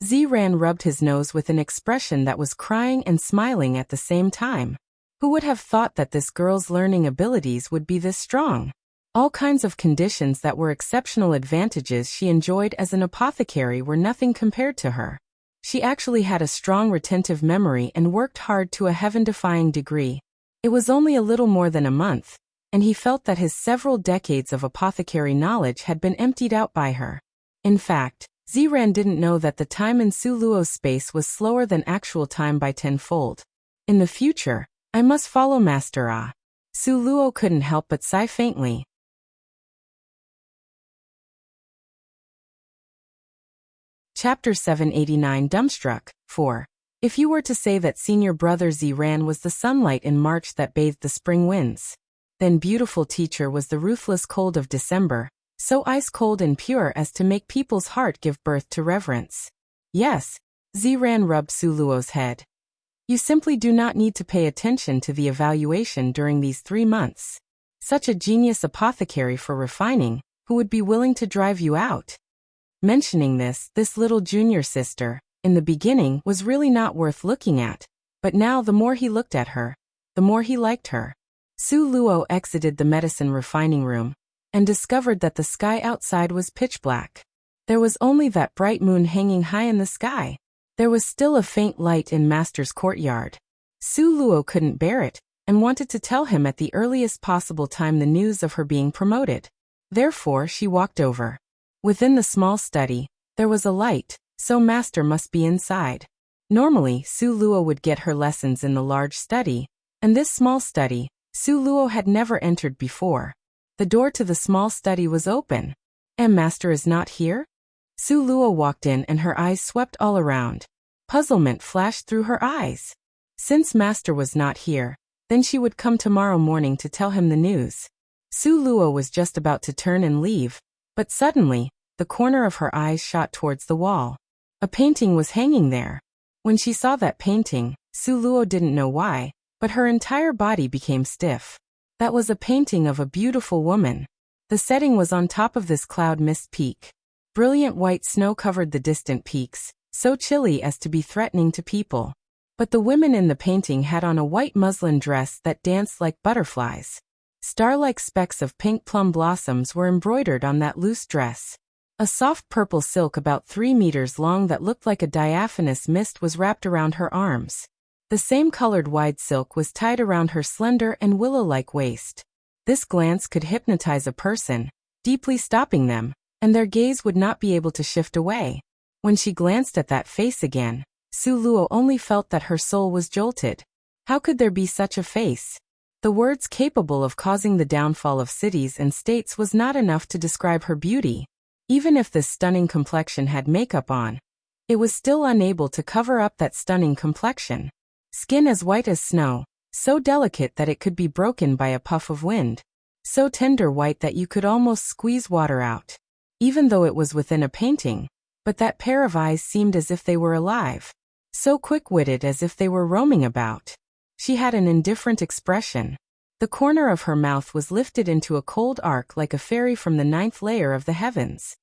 Ziran rubbed his nose with an expression that was crying and smiling at the same time. Who would have thought that this girl's learning abilities would be this strong? All kinds of conditions that were exceptional advantages she enjoyed as an apothecary were nothing compared to her. She actually had a strong retentive memory and worked hard to a heaven-defying degree. It was only a little more than a month, and he felt that his several decades of apothecary knowledge had been emptied out by her. In fact, Ziran didn't know that the time in Su Luo's space was slower than actual time by tenfold. In the future, I must follow Master Ah. Su Luo couldn't help but sigh faintly. Chapter 789 Dumbstruck 4. If you were to say that senior brother Ziran was the sunlight in March that bathed the spring winds, then beautiful teacher was the ruthless cold of December, so ice-cold and pure as to make people's heart give birth to reverence. Yes, Ziran rubbed Su Luo's head. You simply do not need to pay attention to the evaluation during these 3 months. Such a genius apothecary for refining, who would be willing to drive you out. Mentioning this little junior sister, in the beginning, was really not worth looking at, but now the more he looked at her, the more he liked her. Su Luo exited the medicine refining room and discovered that the sky outside was pitch black. There was only that bright moon hanging high in the sky. There was still a faint light in Master's courtyard. Su Luo couldn't bear it and wanted to tell him at the earliest possible time the news of her being promoted. Therefore, she walked over. Within the small study, there was a light, so Master must be inside. Normally, Su Luo would get her lessons in the large study, and this small study, Su Luo had never entered before. The door to the small study was open. And Master is not here? Su Luo walked in and her eyes swept all around. Puzzlement flashed through her eyes. Since Master was not here, then she would come tomorrow morning to tell him the news. Su Luo was just about to turn and leave, but suddenly, the corner of her eyes shot towards the wall. A painting was hanging there. When she saw that painting, Su Luo didn't know why, but her entire body became stiff. That was a painting of a beautiful woman. The setting was on top of this cloud mist peak. Brilliant white snow covered the distant peaks, so chilly as to be threatening to people. But the women in the painting had on a white muslin dress that danced like butterflies. Star-like specks of pink plum blossoms were embroidered on that loose dress. A soft purple silk about 3 meters long that looked like a diaphanous mist was wrapped around her arms. The same colored wide silk was tied around her slender and willow-like waist. This glance could hypnotize a person, deeply stopping them, and their gaze would not be able to shift away. When she glanced at that face again, Su Luo only felt that her soul was jolted. How could there be such a face? The words capable of causing the downfall of cities and states was not enough to describe her beauty. Even if this stunning complexion had makeup on, it was still unable to cover up that stunning complexion. Skin as white as snow, so delicate that it could be broken by a puff of wind. So tender white that you could almost squeeze water out. Even though it was within a painting, but that pair of eyes seemed as if they were alive. So quick-witted as if they were roaming about. She had an indifferent expression. The corner of her mouth was lifted into a cold arc like a fairy from the 9th layer of the heavens.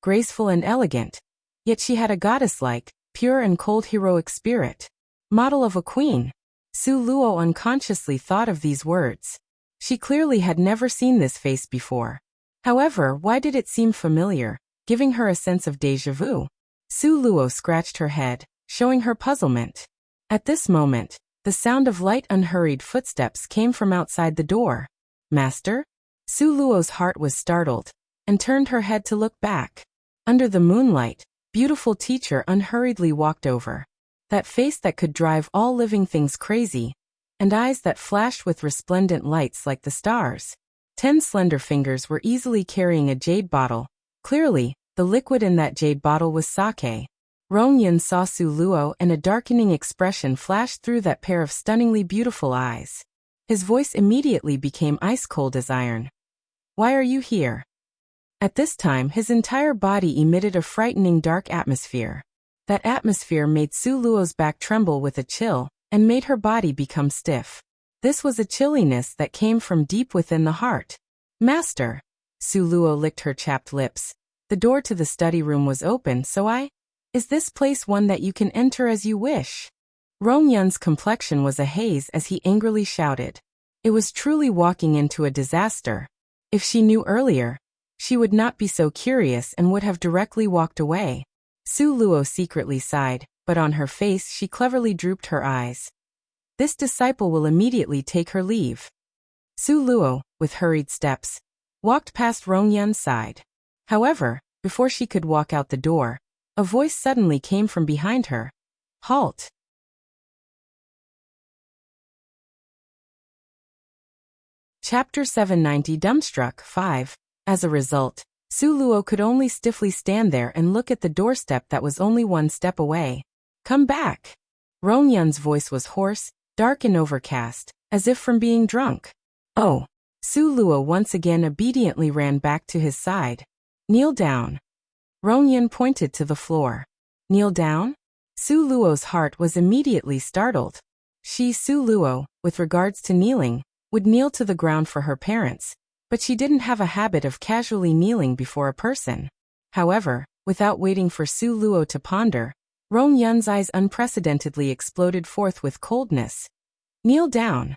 Graceful and elegant, yet she had a goddess-like, pure and cold heroic spirit. Model of a queen. Su Luo unconsciously thought of these words. She clearly had never seen this face before. However, why did it seem familiar, giving her a sense of déjà vu? Su Luo scratched her head, showing her puzzlement. At this moment, the sound of light unhurried footsteps came from outside the door. Master? Su Luo's heart was startled, and turned her head to look back. Under the moonlight, beautiful teacher unhurriedly walked over. That face that could drive all living things crazy, and eyes that flashed with resplendent lights like the stars. 10 slender fingers were easily carrying a jade bottle. Clearly, the liquid in that jade bottle was sake. Rongyun saw Su Luo and a darkening expression flashed through that pair of stunningly beautiful eyes. His voice immediately became ice-cold as iron. Why are you here? At this time his entire body emitted a frightening dark atmosphere. That atmosphere made Su Luo's back tremble with a chill, and made her body become stiff. This was a chilliness that came from deep within the heart. Master! Su Luo licked her chapped lips. The door to the study room was open, so Is this place one that you can enter as you wish? Rongyun's complexion was a haze as he angrily shouted. It was truly walking into a disaster. If she knew earlier, she would not be so curious and would have directly walked away. Su Luo secretly sighed, but on her face she cleverly drooped her eyes. This disciple will immediately take her leave. Su Luo, with hurried steps, walked past Rongyun's side. However, before she could walk out the door, a voice suddenly came from behind her. Halt! Chapter 790 Dumbstruck 5. As a result, Su Luo could only stiffly stand there and look at the doorstep that was only 1 step away. Come back! Rongyun's voice was hoarse, dark and overcast, as if from being drunk. Oh! Su Luo once again obediently ran back to his side. Kneel down. Rongyun pointed to the floor. Kneel down? Su Luo's heart was immediately startled. Su Luo, with regards to kneeling, would kneel to the ground for her parents, but she didn't have a habit of casually kneeling before a person. However, without waiting for Su Luo to ponder, Rong Yun's eyes unprecedentedly exploded forth with coldness. Kneel down.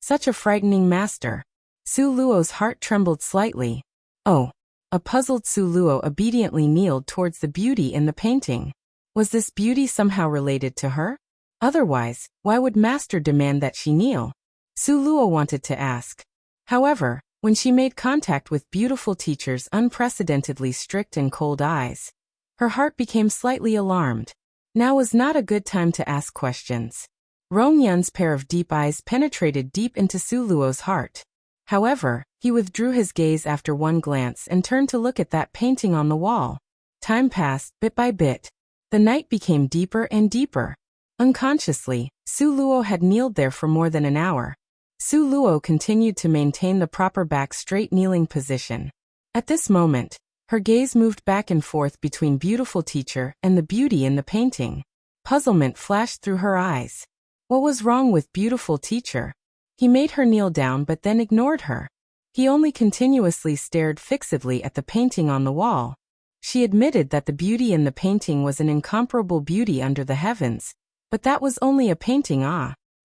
Such a frightening master. Su Luo's heart trembled slightly. Oh. A puzzled Su Luo obediently kneeled towards the beauty in the painting. Was this beauty somehow related to her? Otherwise, why would master demand that she kneel? Su Luo wanted to ask. However, when she made contact with beautiful teacher's unprecedentedly strict and cold eyes, her heart became slightly alarmed. Now was not a good time to ask questions. Rong Yun's pair of deep eyes penetrated deep into Su Luo's heart. However, he withdrew his gaze after one glance and turned to look at that painting on the wall. Time passed, bit by bit. The night became deeper and deeper. Unconsciously, Su Luo had kneeled there for more than an hour. Su Luo continued to maintain the proper back straight kneeling position. At this moment, her gaze moved back and forth between beautiful teacher and the beauty in the painting. Puzzlement flashed through her eyes. What was wrong with beautiful teacher? He made her kneel down but then ignored her. He only continuously stared fixedly at the painting on the wall. She admitted that the beauty in the painting was an incomparable beauty under the heavens, but that was only a painting.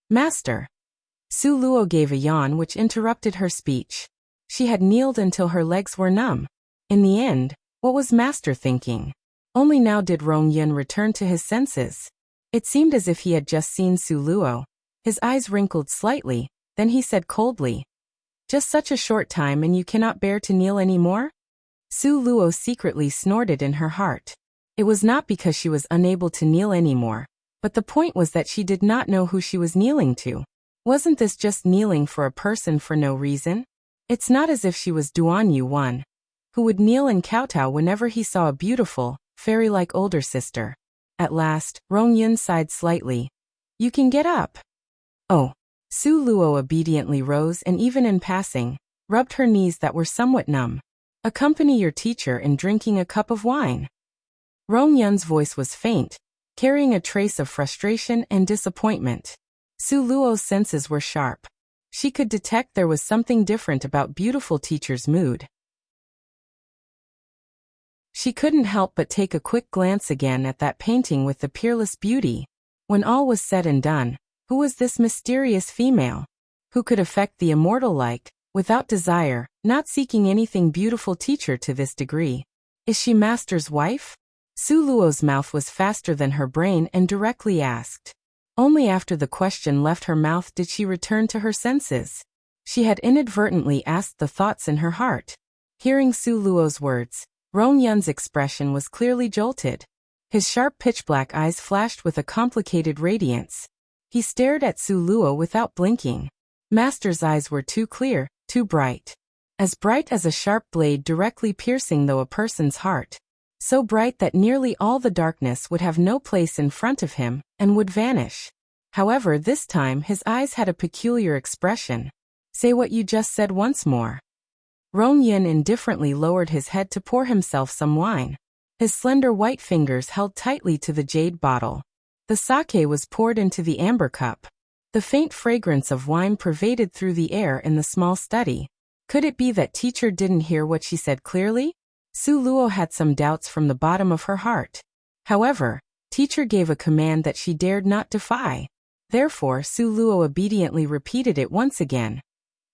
Master. Su Luo gave a yawn which interrupted her speech. She had kneeled until her legs were numb. In the end, what was master thinking? Only now did Rong Yun return to his senses. It seemed as if he had just seen Su Luo. His eyes wrinkled slightly. Then he said coldly, "Just such a short time and you cannot bear to kneel any more?" Su Luo secretly snorted in her heart. It was not because she was unable to kneel anymore, but the point was that she did not know who she was kneeling to. Wasn't this just kneeling for a person for no reason? It's not as if she was Duan Yu one, who would kneel and kowtow whenever he saw a beautiful, fairy-like older sister. At last, Rong Yun sighed slightly. "You can get up." "Oh." Su Luo obediently rose and even in passing, rubbed her knees that were somewhat numb. "Accompany your teacher in drinking a cup of wine." Rong Yun's voice was faint, carrying a trace of frustration and disappointment. Su Luo's senses were sharp. She could detect there was something different about beautiful teacher's mood. She couldn't help but take a quick glance again at that painting with the peerless beauty. When all was said and done, who was this mysterious female? Who could affect the immortal like, without desire, not seeking anything beautiful teacher to this degree? Is she master's wife? Su Luo's mouth was faster than her brain and directly asked. Only after the question left her mouth did she return to her senses. She had inadvertently asked the thoughts in her heart. Hearing Su Luo's words, Rong Yun's expression was clearly jolted. His sharp pitch-black eyes flashed with a complicated radiance. He stared at Su Luo without blinking. Master's eyes were too clear, too bright. As bright as a sharp blade directly piercing though a person's heart. So bright that nearly all the darkness would have no place in front of him, and would vanish. However, this time his eyes had a peculiar expression. "Say what you just said once more." Rong Yun indifferently lowered his head to pour himself some wine. His slender white fingers held tightly to the jade bottle. The sake was poured into the amber cup. The faint fragrance of wine pervaded through the air in the small study. Could it be that teacher didn't hear what she said clearly? Su Luo had some doubts from the bottom of her heart. However, teacher gave a command that she dared not defy. Therefore, Su Luo obediently repeated it once again.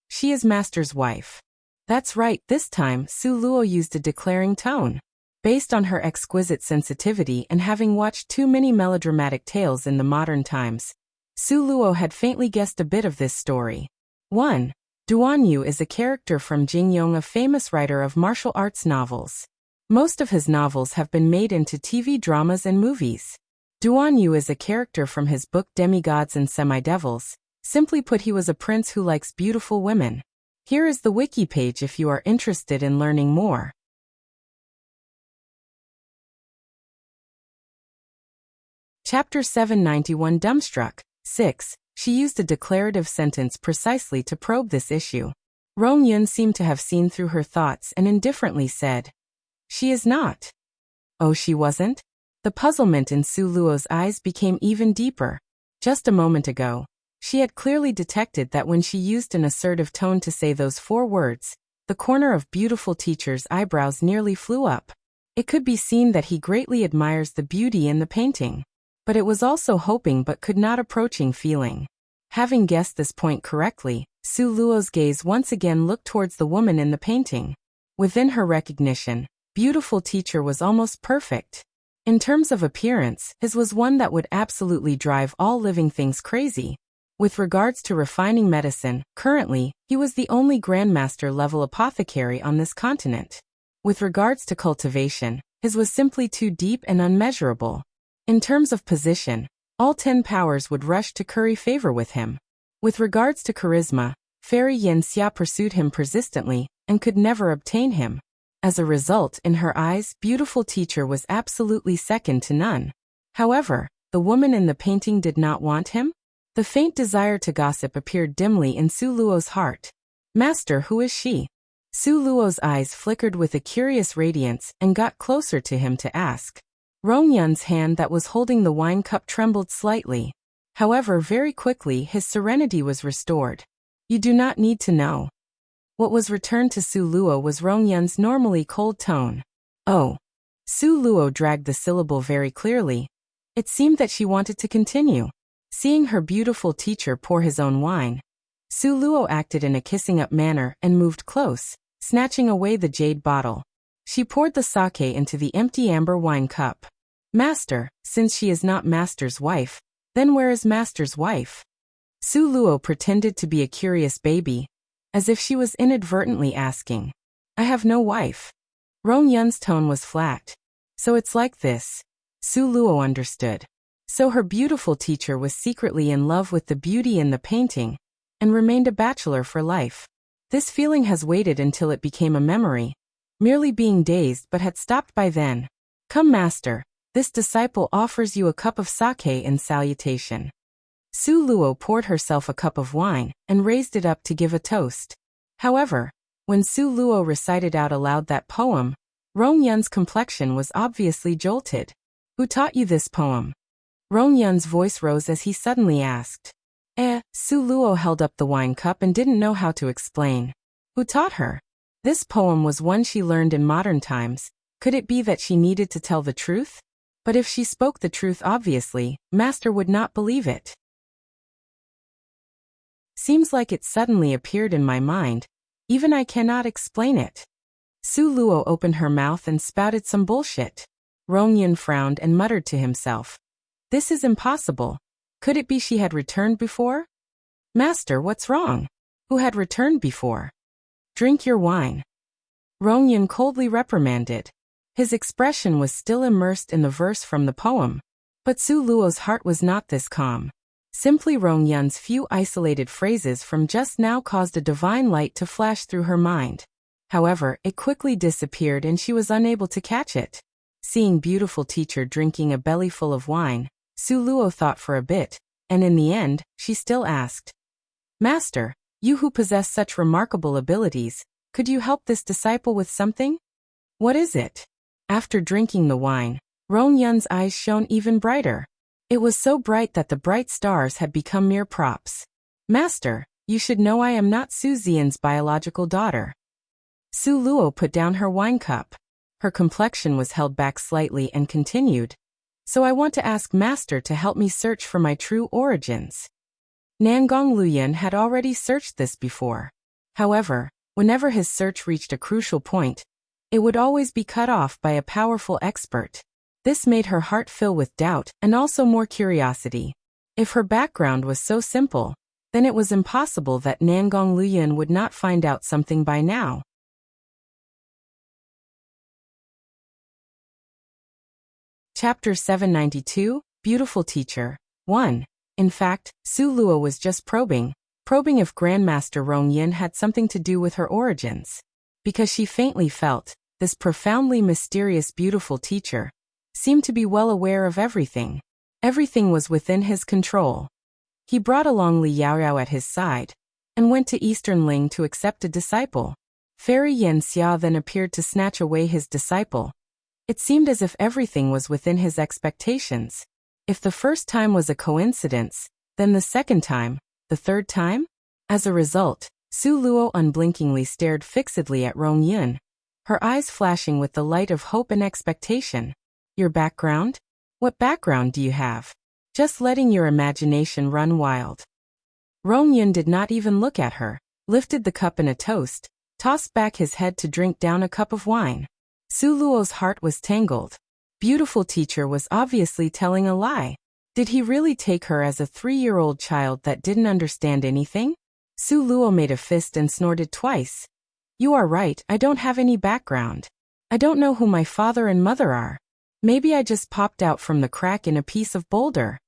"She is master's wife." That's right, this time Su Luo used a declaring tone. Based on her exquisite sensitivity and having watched too many melodramatic tales in the modern times, Su Luo had faintly guessed a bit of this story. 1. Duan Yu is a character from Jing Yong, a famous writer of martial arts novels. Most of his novels have been made into TV dramas and movies. Duan Yu is a character from his book Demigods and Semi-Devils. Simply put, he was a prince who likes beautiful women. Here is the wiki page if you are interested in learning more. Chapter 791 Dumbstruck. 6. She used a declarative sentence precisely to probe this issue. Rong Yun seemed to have seen through her thoughts and indifferently said, "She is not." Oh, she wasn't? The puzzlement in Su Luo's eyes became even deeper. Just a moment ago, She had clearly detected that when she used an assertive tone to say those 4 words, the corner of beautiful teacher's eyebrows nearly flew up. It could be seen that he greatly admires the beauty in the painting. But it was also hoping but could not approaching feeling. Having guessed this point correctly, Su Luo's gaze once again looked towards the woman in the painting. Within her recognition, beautiful teacher was almost perfect. In terms of appearance, his was one that would absolutely drive all living things crazy. With regards to refining medicine, currently, he was the only grandmaster-level apothecary on this continent. With regards to cultivation, his was simply too deep and unmeasurable. In terms of position, all 10 powers would rush to curry favor with him. With regards to charisma, Fairy Yen Xia pursued him persistently and could never obtain him. As a result, in her eyes, beautiful teacher was absolutely second to none. However, the woman in the painting did not want him? The faint desire to gossip appeared dimly in Su Luo's heart. Master, who is she? Su Luo's eyes flickered with a curious radiance and got closer to him to ask. Rong Yun's hand that was holding the wine cup trembled slightly. However, very quickly his serenity was restored. You do not need to know. What was returned to Su Luo was Rong Yun's normally cold tone. Oh. Su Luo dragged the syllable very clearly. It seemed that she wanted to continue. Seeing her beautiful teacher pour his own wine, Su Luo acted in a kissing-up manner and moved close, snatching away the jade bottle. She poured the sake into the empty amber wine cup. Master, since she is not Master's wife, then where is Master's wife? Su Luo pretended to be a curious baby, as if she was inadvertently asking. I have no wife. Rong Yun's tone was flat. So it's like this. Su Luo understood. So her beautiful teacher was secretly in love with the beauty in the painting, and remained a bachelor for life. This feeling has waited until it became a memory, merely being dazed but had stopped by then. Come master, this disciple offers you a cup of sake in salutation. Su Luo poured herself a cup of wine and raised it up to give a toast. However, when Su Luo recited out aloud that poem, Rong Yun's complexion was obviously jolted. Who taught you this poem? Rong Yun's voice rose as he suddenly asked. Su Luo held up the wine cup and didn't know how to explain. Who taught her? This poem was one she learned in modern times. Could it be that she needed to tell the truth? But if she spoke the truth obviously, Master would not believe it. Seems like it suddenly appeared in my mind. Even I cannot explain it. Su Luo opened her mouth and spouted some bullshit. Rong Yun frowned and muttered to himself. This is impossible. Could it be she had returned before? Master, what's wrong? Who had returned before? Drink your wine. Rong Yun coldly reprimanded. His expression was still immersed in the verse from the poem. But Su Luo's heart was not this calm. Simply Rong Yun's few isolated phrases from just now caused a divine light to flash through her mind. However, it quickly disappeared and she was unable to catch it. Seeing beautiful teacher drinking a bellyful of wine, Su Luo thought for a bit, and in the end, she still asked. Master, you who possess such remarkable abilities, could you help this disciple with something? What is it? After drinking the wine, Rong Yun's eyes shone even brighter. It was so bright that the bright stars had become mere props. Master, you should know I am not Su Xian's biological daughter. Su Luo put down her wine cup. Her complexion was held back slightly and continued. So I want to ask Master to help me search for my true origins. Nangong Luyan had already searched this before. However, whenever his search reached a crucial point, it would always be cut off by a powerful expert. This made her heart fill with doubt and also more curiosity. If her background was so simple, then it was impossible that Nangong Luyan would not find out something by now. Chapter 792, Beautiful Teacher. 1. In fact, Su Luo was just probing if Grandmaster Rong Yin had something to do with her origins. Because she faintly felt, this profoundly mysterious beautiful teacher seemed to be well aware of everything. Everything was within his control. He brought along Li Yaoyao at his side, and went to Eastern Ling to accept a disciple. Fairy Yen Xia then appeared to snatch away his disciple. It seemed as if everything was within his expectations. If the first time was a coincidence, then the second time, The third time? As a result, Su Luo unblinkingly stared fixedly at Rong Yun, her eyes flashing with the light of hope and expectation. Your background? What background do you have? Just letting your imagination run wild. Rong Yun did not even look at her, lifted the cup in a toast, tossed back his head to drink down a cup of wine. Su Luo's heart was tangled. Beautiful teacher was obviously telling a lie. Did he really take her as a 3-year-old child that didn't understand anything? Su Luo made a fist and snorted twice. You are right, I don't have any background. I don't know who my father and mother are. Maybe I just popped out from the crack in a piece of boulder.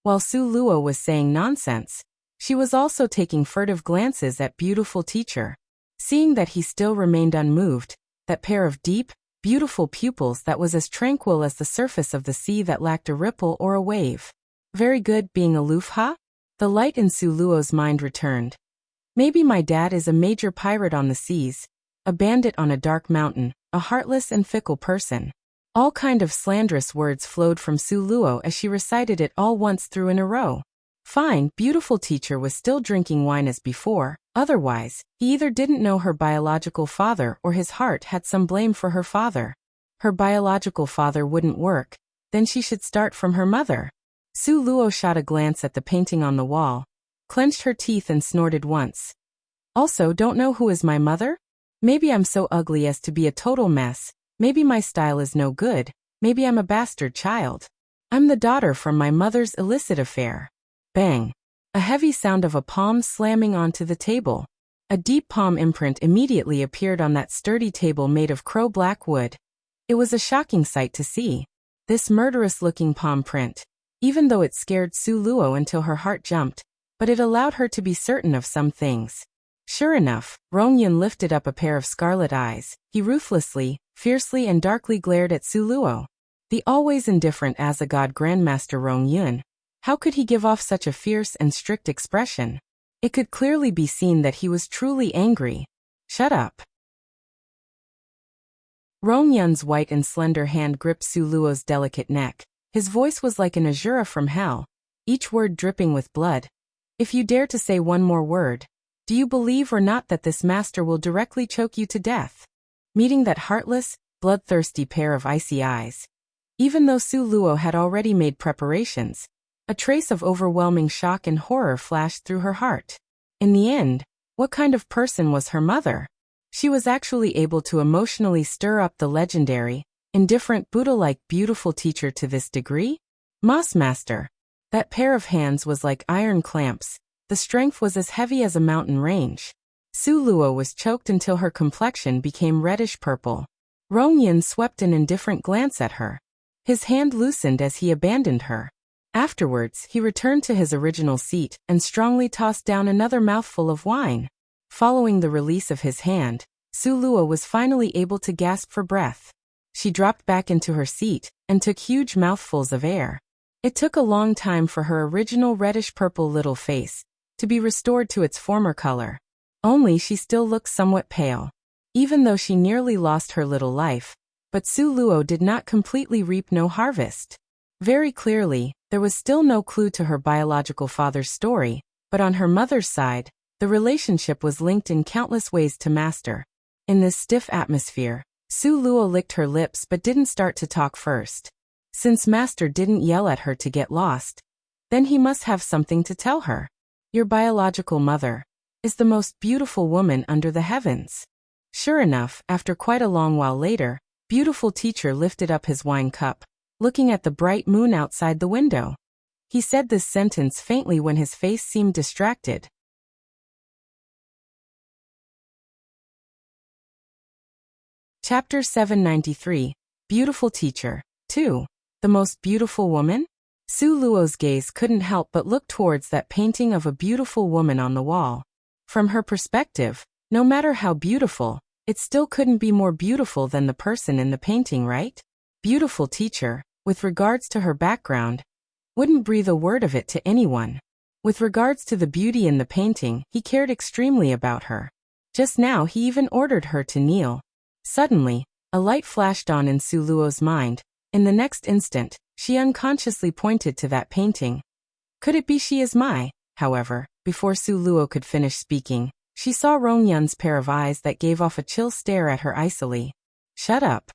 While Su Luo was saying nonsense, she was also taking furtive glances at beautiful teacher. Seeing that he still remained unmoved, that pair of deep, beautiful pupils that was as tranquil as the surface of the sea that lacked a ripple or a wave. Very good being aloof, huh? The light in Su Luo's mind returned. Maybe my dad is a major pirate on the seas, a bandit on a dark mountain, a heartless and fickle person. All kind of slanderous words flowed from Su Luo as she recited it all once through in a row. Fine, beautiful teacher was still drinking wine as before, otherwise, he either didn't know her biological father or his heart had some blame for her father. Her biological father wouldn't work, then she should start from her mother. Su Luo shot a glance at the painting on the wall, clenched her teeth and snorted once. Also, don't know who is my mother? Maybe I'm so ugly as to be a total mess, maybe my style is no good, maybe I'm a bastard child. I'm the daughter from my mother's illicit affair. Bang! A heavy sound of a palm slamming onto the table. A deep palm imprint immediately appeared on that sturdy table made of crow-black wood. It was a shocking sight to see. This murderous-looking palm print. Even though it scared Su Luo until her heart jumped, but it allowed her to be certain of some things. Sure enough, Rong Yun lifted up a pair of scarlet eyes. He ruthlessly, fiercely and darkly glared at Su Luo. The always indifferent Azagod Grandmaster Rong Yun. How could he give off such a fierce and strict expression? It could clearly be seen that he was truly angry. Shut up. Rong Yun's white and slender hand gripped Su Luo's delicate neck. His voice was like an azura from hell, each word dripping with blood. If you dare to say one more word, do you believe or not that this master will directly choke you to death? Meeting that heartless, bloodthirsty pair of icy eyes. Even though Su Luo had already made preparations, a trace of overwhelming shock and horror flashed through her heart. In the end, what kind of person was her mother? She was actually able to emotionally stir up the legendary, indifferent Buddha-like beautiful teacher to this degree? Moss Master. That pair of hands was like iron clamps. The strength was as heavy as a mountain range. Su Luo was choked until her complexion became reddish-purple. Rong Yun swept an indifferent glance at her. His hand loosened as he abandoned her. Afterwards, he returned to his original seat and strongly tossed down another mouthful of wine. Following the release of his hand, Su Luo was finally able to gasp for breath. She dropped back into her seat and took huge mouthfuls of air. It took a long time for her original reddish-purple little face to be restored to its former color. Only she still looked somewhat pale. Even though she nearly lost her little life, but Su Luo did not completely reap no harvest. Very clearly, there was still no clue to her biological father's story, but on her mother's side, the relationship was linked in countless ways to Master. In this stiff atmosphere, Su Luo licked her lips but didn't start to talk first. Since Master didn't yell at her to get lost, then he must have something to tell her. Your biological mother is the most beautiful woman under the heavens. Sure enough, after quite a long while later, beautiful teacher lifted up his wine cup, looking at the bright moon outside the window. He said this sentence faintly when his face seemed distracted. Chapter 793, Beautiful Teacher. 2. The Most Beautiful Woman? Su Luo's gaze couldn't help but look towards that painting of a beautiful woman on the wall. From her perspective, no matter how beautiful, it still couldn't be more beautiful than the person in the painting, right? Beautiful teacher, with regards to her background, wouldn't breathe a word of it to anyone. With regards to the beauty in the painting, he cared extremely about her. Just now he even ordered her to kneel. Suddenly, a light flashed on in Su Luo's mind. In the next instant, she unconsciously pointed to that painting. Could it be she is Mai, however, Before Su Luo could finish speaking, she saw Rong Yun's pair of eyes that gave off a chill stare at her icily. Shut up.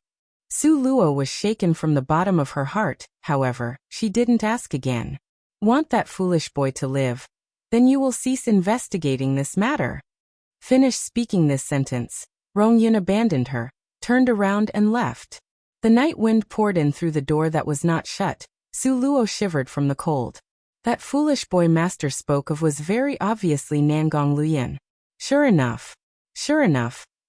Su Luo was shaken from the bottom of her heart, however, she didn't ask again. Want that foolish boy to live? Then you will cease investigating this matter. Finish speaking this sentence. Rong Yun abandoned her, turned around and left. The night wind poured in through the door that was not shut. Su Luo shivered from the cold. That foolish boy master spoke of was very obviously Nangong Luyin. Sure enough,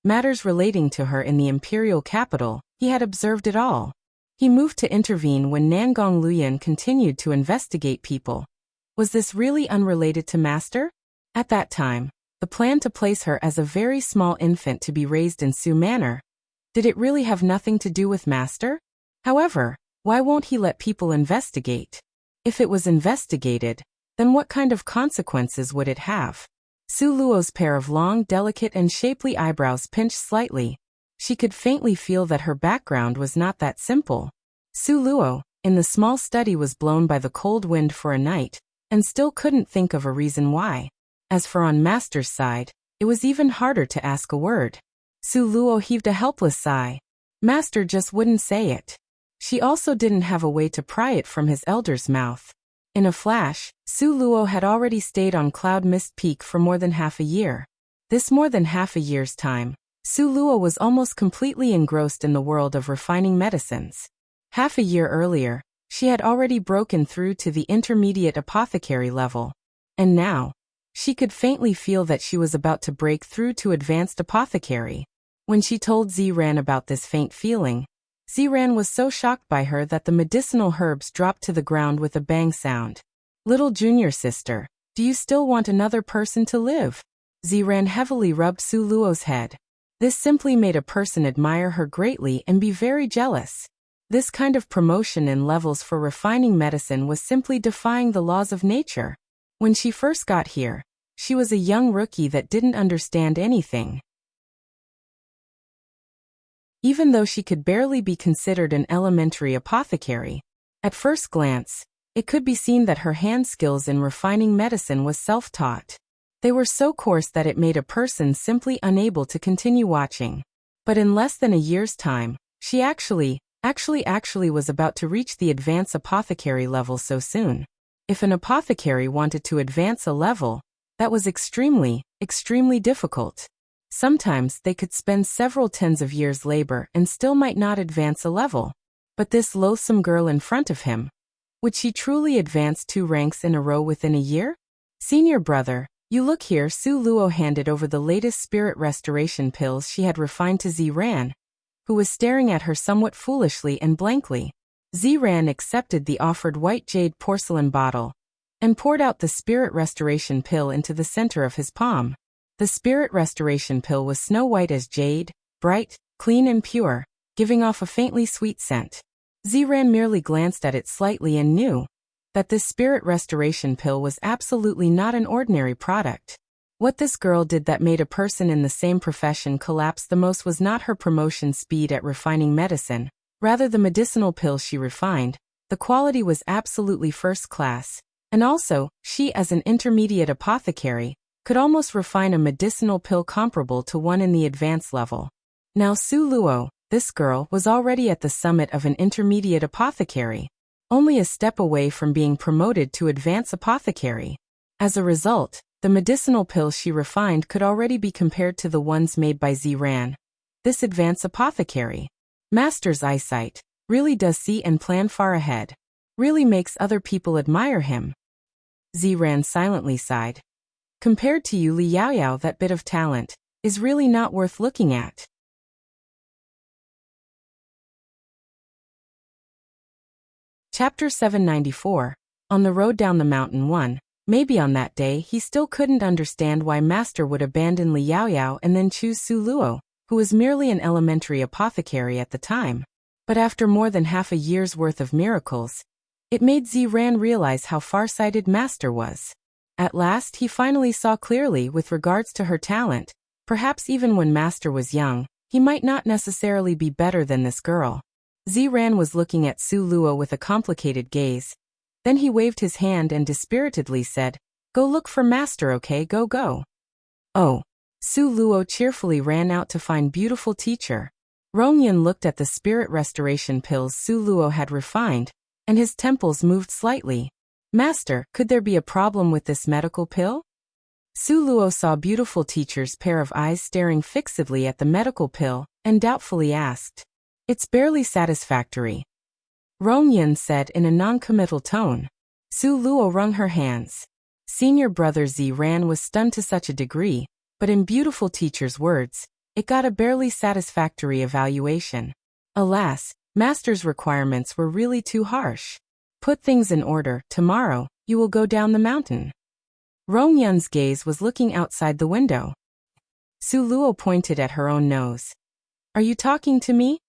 matters relating to her in the imperial capital, he had observed it all. He moved to intervene when Nangong Luyin continued to investigate people. Was this really unrelated to master? At that time, the plan to place her as a very small infant to be raised in Su Manor, did it really have nothing to do with master? However, why won't he let people investigate? If it was investigated, then what kind of consequences would it have? Su Luo's pair of long, delicate and shapely eyebrows pinched slightly. She could faintly feel that her background was not that simple. Su Luo, in the small study, was blown by the cold wind for a night, and still couldn't think of a reason why. As for on master's side, it was even harder to ask a word. Su Luo heaved a helpless sigh. Master just wouldn't say it. She also didn't have a way to pry it from his elder's mouth. In a flash, Su Luo had already stayed on Cloud Mist Peak for more than half a year. This more than half a year's time, Su Luo was almost completely engrossed in the world of refining medicines. Half a year earlier, she had already broken through to the intermediate apothecary level. And now, she could faintly feel that she was about to break through to advanced apothecary. When she told Ziran about this faint feeling, Ziran was so shocked by her that the medicinal herbs dropped to the ground with a bang sound. Little junior sister, do you still want another person to live? Ziran heavily rubbed Su Luo's head. This simply made a person admire her greatly and be very jealous. This kind of promotion in levels for refining medicine was simply defying the laws of nature. When she first got here, she was a young rookie that didn't understand anything. Even though she could barely be considered an elementary apothecary, at first glance, it could be seen that her hand skills in refining medicine was self-taught. They were so coarse that it made a person simply unable to continue watching. But in less than a year's time, she actually was about to reach the advanced apothecary level so soon. If an apothecary wanted to advance a level, that was extremely difficult. Sometimes they could spend several tens of years' labor and still might not advance a level. But this loathsome girl in front of him, would she truly advance 2 ranks in a row within a year? Senior brother, you look here. Su Luo handed over the latest spirit restoration pills she had refined to Ziran, who was staring at her somewhat foolishly and blankly. Ziran accepted the offered white jade porcelain bottle and poured out the spirit restoration pill into the center of his palm. The spirit restoration pill was snow white as jade, bright, clean and pure, giving off a faintly sweet scent. Ziran merely glanced at it slightly and knew that this spirit restoration pill was absolutely not an ordinary product. What this girl did that made a person in the same profession collapse the most was not her promotion speed at refining medicine, rather the medicinal pill she refined. The quality was absolutely first class, and also, she as an intermediate apothecary, could almost refine a medicinal pill comparable to one in the advanced level. Now Su Luo, this girl, was already at the summit of an intermediate apothecary, only a step away from being promoted to advanced apothecary. As a result, the medicinal pills she refined could already be compared to the ones made by Ziran. This advanced apothecary, master's eyesight, really does see and plan far ahead. Really makes other people admire him. Ziran silently sighed. Compared to you, Li Yaoyao, that bit of talent is really not worth looking at. Chapter 794. On the road down the mountain 1. Maybe on that day he still couldn't understand why master would abandon Li Yaoyao and then choose Su Luo, who was merely an elementary apothecary at the time. But after more than half a year's worth of miracles, it made Ziran realize how far-sighted master was. At last he finally saw clearly with regards to her talent. Perhaps even when master was young, he might not necessarily be better than this girl. Ziran was looking at Su Luo with a complicated gaze. Then he waved his hand and dispiritedly said, Go look for master, okay? Go, go. Oh. Su Luo cheerfully ran out to find beautiful teacher. Rongyun looked at the spirit restoration pills Su Luo had refined, and his temples moved slightly. Master, could there be a problem with this medical pill? Su Luo saw beautiful teacher's pair of eyes staring fixedly at the medical pill, and doubtfully asked. It's barely satisfactory. Rongyun said in a non-committal tone. Su Luo wrung her hands. Senior brother Ziran was stunned to such a degree, but in beautiful teacher's words, it got a barely satisfactory evaluation. Alas, master's requirements were really too harsh. Put things in order, tomorrow, you will go down the mountain. Rongyun's gaze was looking outside the window. Su Luo pointed at her own nose. Are you talking to me?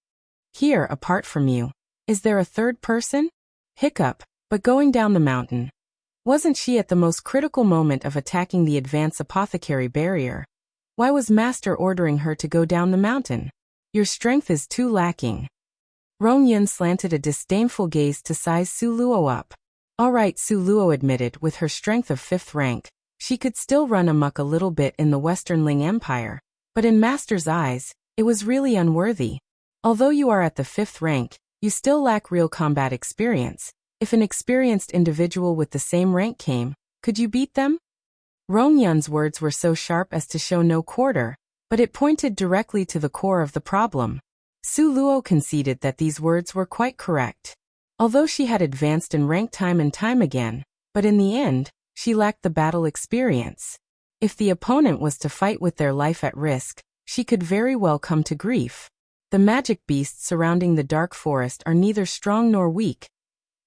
Here, apart from you. Is there a third person? Hiccup, but going down the mountain. Wasn't she at the most critical moment of attacking the advanced apothecary barrier? Why was master ordering her to go down the mountain? Your strength is too lacking. Rongyun slanted a disdainful gaze to size Su Luo up. All right, Su Luo admitted, with her strength of 5th rank, she could still run amok a little bit in the Western Ling Empire, but in master's eyes, it was really unworthy. Although you are at the 5th rank, you still lack real combat experience. If an experienced individual with the same rank came, could you beat them? Rongyun's words were so sharp as to show no quarter, but it pointed directly to the core of the problem. Su Luo conceded that these words were quite correct. Although she had advanced in rank time and time again, but in the end, she lacked the battle experience. If the opponent was to fight with their life at risk, she could very well come to grief. The magic beasts surrounding the dark forest are neither strong nor weak.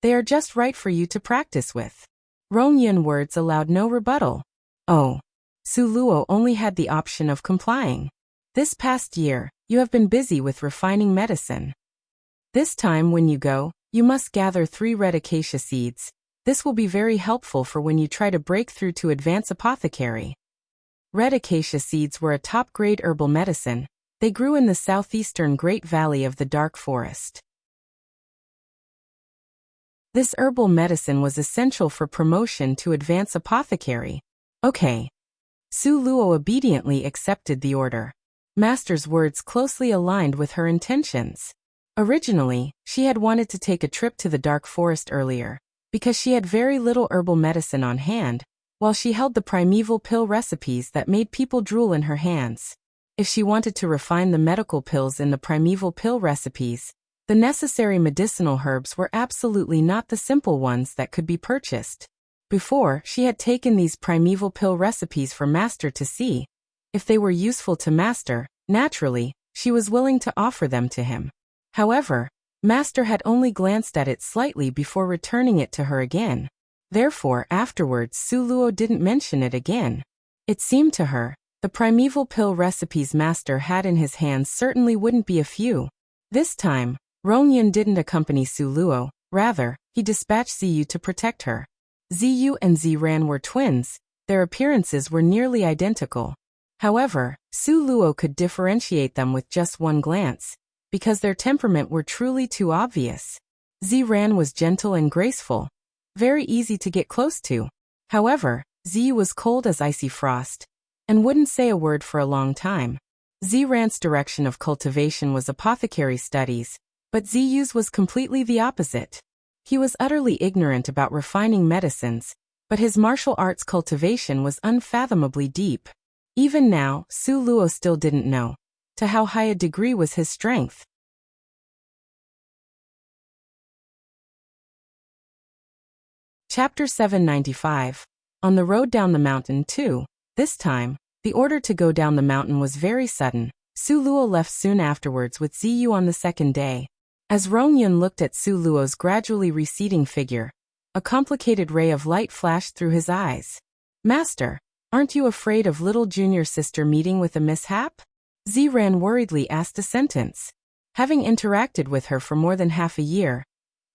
They are just right for you to practice with. Rongyun words allowed no rebuttal. Oh. Su Luo only had the option of complying. This past year, you have been busy with refining medicine. This time when you go, you must gather 3 red acacia seeds. This will be very helpful for when you try to break through to advance apothecary. Red acacia seeds were a top-grade herbal medicine. They grew in the southeastern Great Valley of the Dark Forest. This herbal medicine was essential for promotion to advance apothecary. Okay. Su Luo obediently accepted the order. Master's words closely aligned with her intentions. Originally, she had wanted to take a trip to the Dark Forest earlier, because she had very little herbal medicine on hand, while she held the primeval pill recipes that made people drool in her hands. If she wanted to refine the medical pills in the primeval pill recipes, the necessary medicinal herbs were absolutely not the simple ones that could be purchased. Before, she had taken these primeval pill recipes for Master to see. If they were useful to Master, naturally, she was willing to offer them to him. However, Master had only glanced at it slightly before returning it to her again. Therefore, afterwards Su Luo didn't mention it again. It seemed to her, the primeval pill recipes Master had in his hands certainly wouldn't be a few. This time, Rongyun didn't accompany Su Luo, rather, he dispatched Ziyu to protect her. Ziyu and Ziran were twins, their appearances were nearly identical. However, Su Luo could differentiate them with just one glance, because their temperament were truly too obvious. Ziran was gentle and graceful, very easy to get close to. However, Ziyu was cold as icy frost, and wouldn't say a word for a long time. Ziran's direction of cultivation was apothecary studies, but Ziyu's was completely the opposite. He was utterly ignorant about refining medicines, but his martial arts cultivation was unfathomably deep. Even now, Su Luo still didn't know to how high a degree was his strength. Chapter 795. On the road down the mountain too. This time, the order to go down the mountain was very sudden. Su Luo left soon afterwards with Ziyu on the second day. As Rongyun looked at Su Luo's gradually receding figure, a complicated ray of light flashed through his eyes. Master, aren't you afraid of little junior sister meeting with a mishap? Ziran worriedly asked a sentence. Having interacted with her for more than half a year,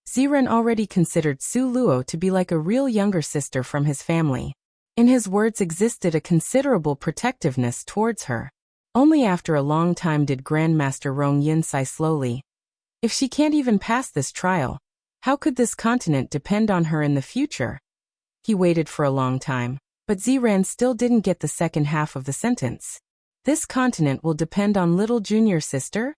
Ziran already considered Su Luo to be like a real younger sister from his family. In his words existed a considerable protectiveness towards her. Only after a long time did Grandmaster Rongyun sigh slowly. If she can't even pass this trial, how could this continent depend on her in the future? He waited for a long time. But Ziran still didn't get the second half of the sentence. This continent will depend on little junior sister?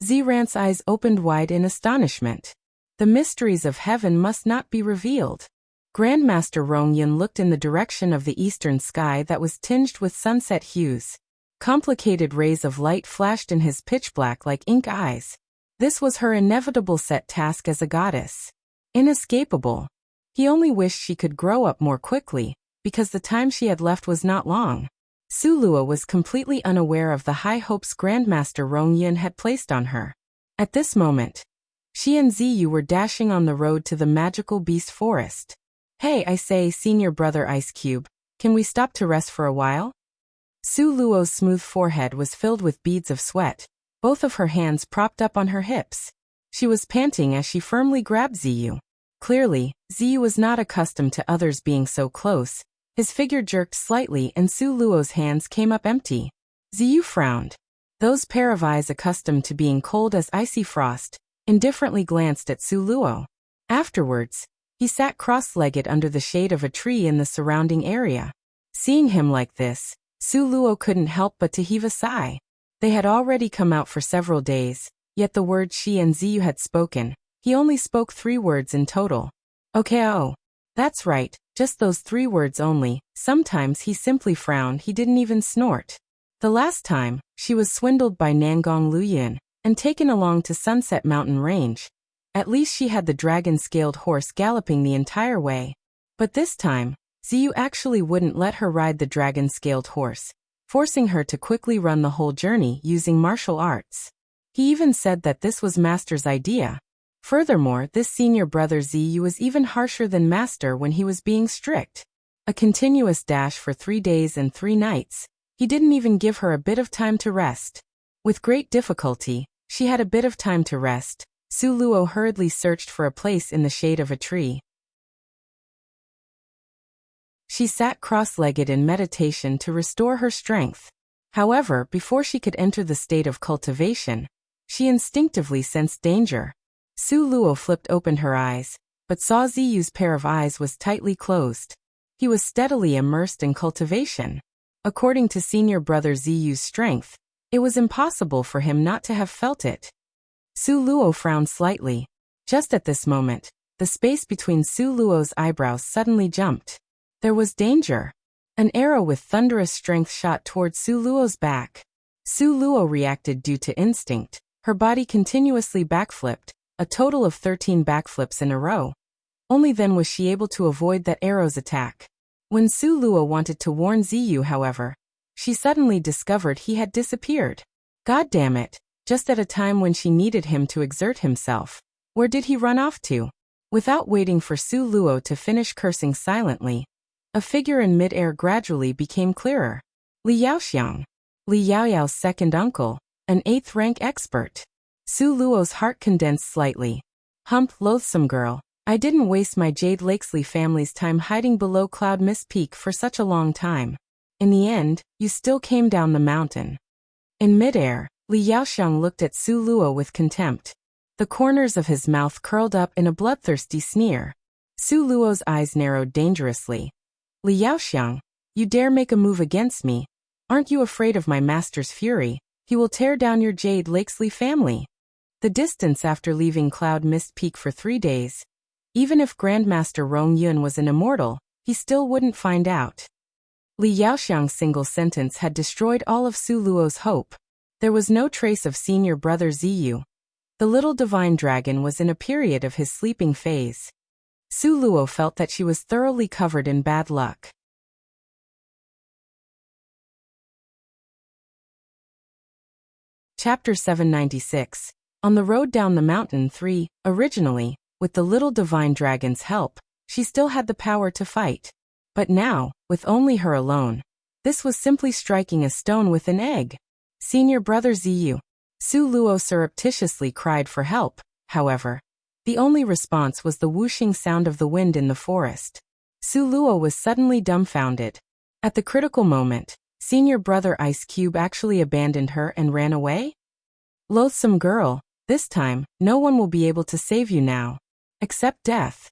Ziran's eyes opened wide in astonishment. The mysteries of heaven must not be revealed. Grandmaster Rongyun looked in the direction of the eastern sky that was tinged with sunset hues. Complicated rays of light flashed in his pitch-black like ink eyes. This was her inevitable set task as a goddess. Inescapable. He only wished she could grow up more quickly, because the time she had left was not long. Sulua was completely unaware of the high hopes Grandmaster Rongyun had placed on her. At this moment, she and Ziyu were dashing on the road to the magical beast forest. "Hey, I say, senior brother Ice Cube, can we stop to rest for a while?" Suluo's smooth forehead was filled with beads of sweat, both of her hands propped up on her hips. She was panting as she firmly grabbed Ziyu. Clearly, Ziyu was not accustomed to others being so close. His figure jerked slightly and Suluo's hands came up empty. Ziyu frowned. Those pair of eyes accustomed to being cold as icy frost, indifferently glanced at Suluo. Afterwards, he sat cross-legged under the shade of a tree in the surrounding area. Seeing him like this, Suluo couldn't help but to heave a sigh. They had already come out for several days, yet the words she and Ziyu had spoken, he only spoke 3 words in total. Okay, oh. That's right, just those 3 words only. Sometimes he simply frowned, he didn't even snort. The last time, she was swindled by Nangong Luyin and taken along to Sunset Mountain Range. At least she had the dragon-scaled horse galloping the entire way. But this time, Ziyu actually wouldn't let her ride the dragon-scaled horse, forcing her to quickly run the whole journey using martial arts. He even said that this was Master's idea. Furthermore, this senior brother Ziyu was even harsher than Master when he was being strict. A continuous dash for 3 days and 3 nights. He didn't even give her a bit of time to rest. With great difficulty, she had a bit of time to rest. Suluo hurriedly searched for a place in the shade of a tree. She sat cross-legged in meditation to restore her strength. However, before she could enter the state of cultivation, she instinctively sensed danger. Suluo flipped open her eyes, but saw Ziyu's pair of eyes was tightly closed. He was steadily immersed in cultivation. According to senior brother Ziyu's strength, it was impossible for him not to have felt it. Suluo frowned slightly. Just at this moment, the space between Suluo's eyebrows suddenly jumped. There was danger. An arrow with thunderous strength shot towards Suluo's back. Suluo reacted due to instinct. Her body continuously backflipped, a total of 13 backflips in a row. Only then was she able to avoid that arrow's attack. When Suluo wanted to warn Ziyu, however, she suddenly discovered he had disappeared. God damn it, just at a time when she needed him to exert himself. Where did he run off to? Without waiting for Suluo to finish cursing silently, a figure in mid-air gradually became clearer. Li Yaoxiang, Li Yaoyao's second uncle, an 8th-rank expert. Suluo's heart condensed slightly. Hump, loathsome girl. I didn't waste my Jade Lakesley family's time hiding below Cloud Mist Peak for such a long time. In the end, you still came down the mountain. In midair, Li Yaoxiang looked at Suluo with contempt. The corners of his mouth curled up in a bloodthirsty sneer. Suluo's eyes narrowed dangerously. Li Yaoxiang, you dare make a move against me? Aren't you afraid of my master's fury? He will tear down your Jade Lakesley family. The distance after leaving Cloud Mist Peak for 3 days. Even if Grandmaster Rongyun was an immortal, he still wouldn't find out. Li Yaoxiang's single sentence had destroyed all of Suluo's hope. There was no trace of senior brother Ziyu. The little divine dragon was in a period of his sleeping phase. Suluo felt that she was thoroughly covered in bad luck. Chapter 796. On the road down the mountain 3, originally, with the little divine dragon's help, she still had the power to fight. But now, with only her alone, this was simply striking a stone with an egg. Senior brother Ziyu. Suluo surreptitiously cried for help, however. The only response was the whooshing sound of the wind in the forest. Suluo was suddenly dumbfounded. At the critical moment, senior brother Ice Cube actually abandoned her and ran away? Loathsome girl, this time, no one will be able to save you now. Except death.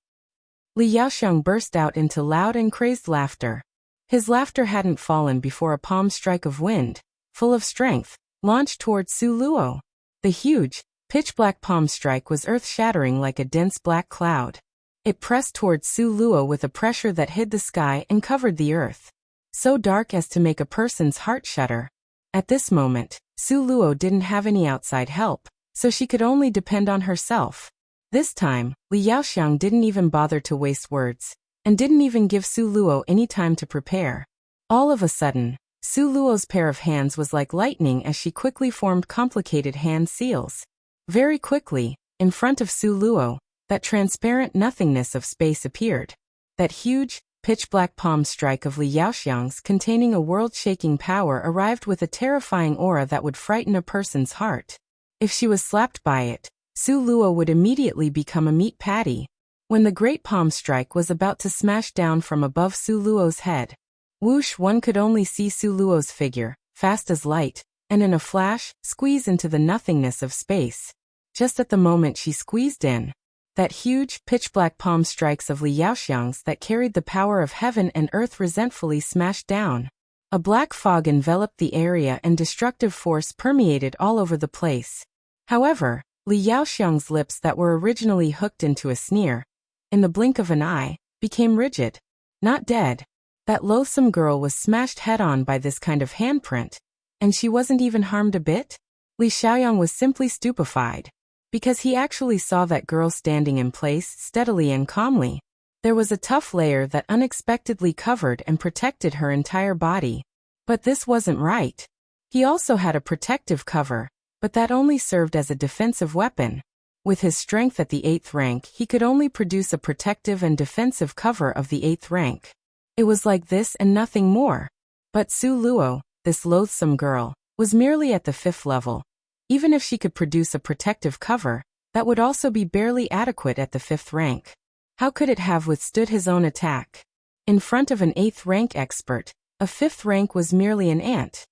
Li Yaoxiang burst out into loud and crazed laughter. His laughter hadn't fallen before a palm strike of wind, full of strength, launched towards Su Luo. The huge, pitch-black palm strike was earth-shattering like a dense black cloud. It pressed towards Su Luo with a pressure that hid the sky and covered the earth, so dark as to make a person's heart shudder. At this moment, Su Luo didn't have any outside help, so she could only depend on herself. This time, Li Yaoxiang didn't even bother to waste words, and didn't even give Su Luo any time to prepare. All of a sudden, Su Luo's pair of hands was like lightning as she quickly formed complicated hand seals. Very quickly, in front of Su Luo, that transparent nothingness of space appeared. That huge, pitch-black palm strike of Li Yaoxiang's containing a world-shaking power arrived with a terrifying aura that would frighten a person's heart. If she was slapped by it, Su Luo would immediately become a meat patty. When the great palm strike was about to smash down from above Su Luo's head, whoosh, one could only see Su Luo's figure, fast as light, and in a flash, squeeze into the nothingness of space. Just at the moment she squeezed in, that huge, pitch-black palm strikes of Li Yaoxiang's that carried the power of heaven and earth resentfully smashed down. A black fog enveloped the area and destructive force permeated all over the place. However, Li Yaoxiang's lips that were originally hooked into a sneer, in the blink of an eye, became rigid. Not dead. That loathsome girl was smashed head-on by this kind of handprint, and she wasn't even harmed a bit? Li Xiaoyang was simply stupefied, because he actually saw that girl standing in place steadily and calmly. There was a tough layer that unexpectedly covered and protected her entire body. But this wasn't right. He also had a protective cover, but that only served as a defensive weapon. With his strength at the 8th rank, he could only produce a protective and defensive cover of the 8th rank. It was like this and nothing more. But Su Luo, this loathsome girl, was merely at the 5th level. Even if she could produce a protective cover, that would also be barely adequate at the 5th rank. How could it have withstood his own attack? In front of an 8th rank expert, a 5th rank was merely an ant.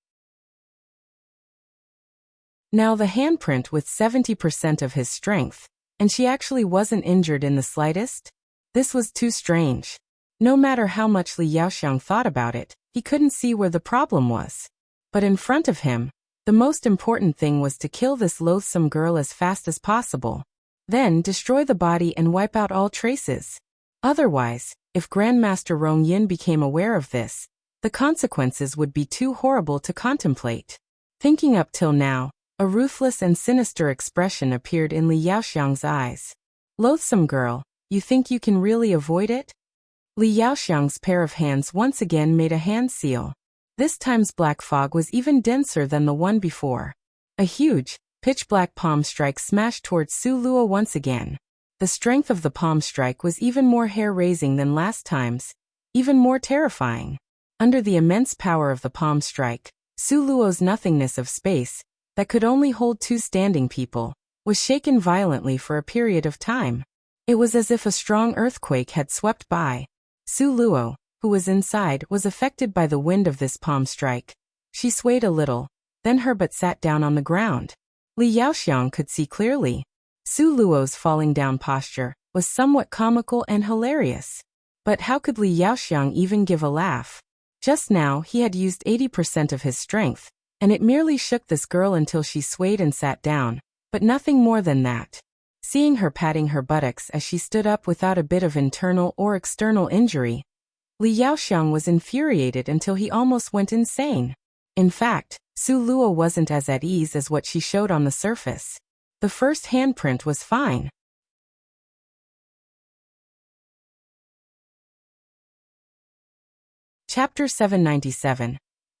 Now the handprint with 70% of his strength, and she actually wasn't injured in the slightest? This was too strange. No matter how much Li Yaoxiang thought about it, he couldn't see where the problem was. But in front of him, the most important thing was to kill this loathsome girl as fast as possible. Then destroy the body and wipe out all traces. Otherwise, if Grandmaster Rong Yin became aware of this, the consequences would be too horrible to contemplate. Thinking up till now, a ruthless and sinister expression appeared in Li Yaoxiang's eyes. Loathsome girl, you think you can really avoid it? Li Yaoxiang's pair of hands once again made a hand seal. This time's black fog was even denser than the one before. A huge, pitch-black palm strike smashed towards Su Luo once again. The strength of the palm strike was even more hair-raising than last time's, even more terrifying. Under the immense power of the palm strike, Su Luo's nothingness of space, that could only hold 2 standing people, was shaken violently for a period of time. It was as if a strong earthquake had swept by. Su Luo, who was inside, was affected by the wind of this palm strike. She swayed a little, then her butt sat down on the ground. Li Yaoxiang could see clearly. Su Luo's falling down posture was somewhat comical and hilarious. But how could Li Yaoxiang even give a laugh? Just now he had used 80% of his strength, and it merely shook this girl until she swayed and sat down, but nothing more than that. Seeing her patting her buttocks as she stood up without a bit of internal or external injury, Li Yaoxiang was infuriated until he almost went insane. In fact, Su Luo wasn't as at ease as what she showed on the surface. The first handprint was fine. Chapter 797.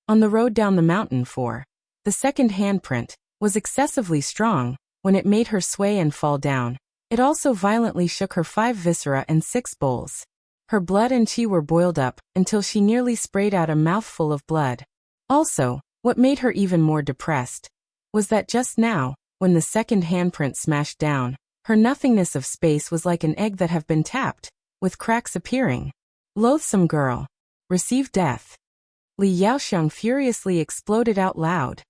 On the road down the mountain 4. The second handprint was excessively strong. When it made her sway and fall down, it also violently shook her 5 viscera and 6 bowls. Her blood and qi were boiled up until she nearly sprayed out a mouthful of blood. Also, what made her even more depressed was that just now, when the second handprint smashed down, her nothingness of space was like an egg that have been tapped, with cracks appearing. Loathsome girl. Receive death. Li Yaoxiang furiously exploded out loud.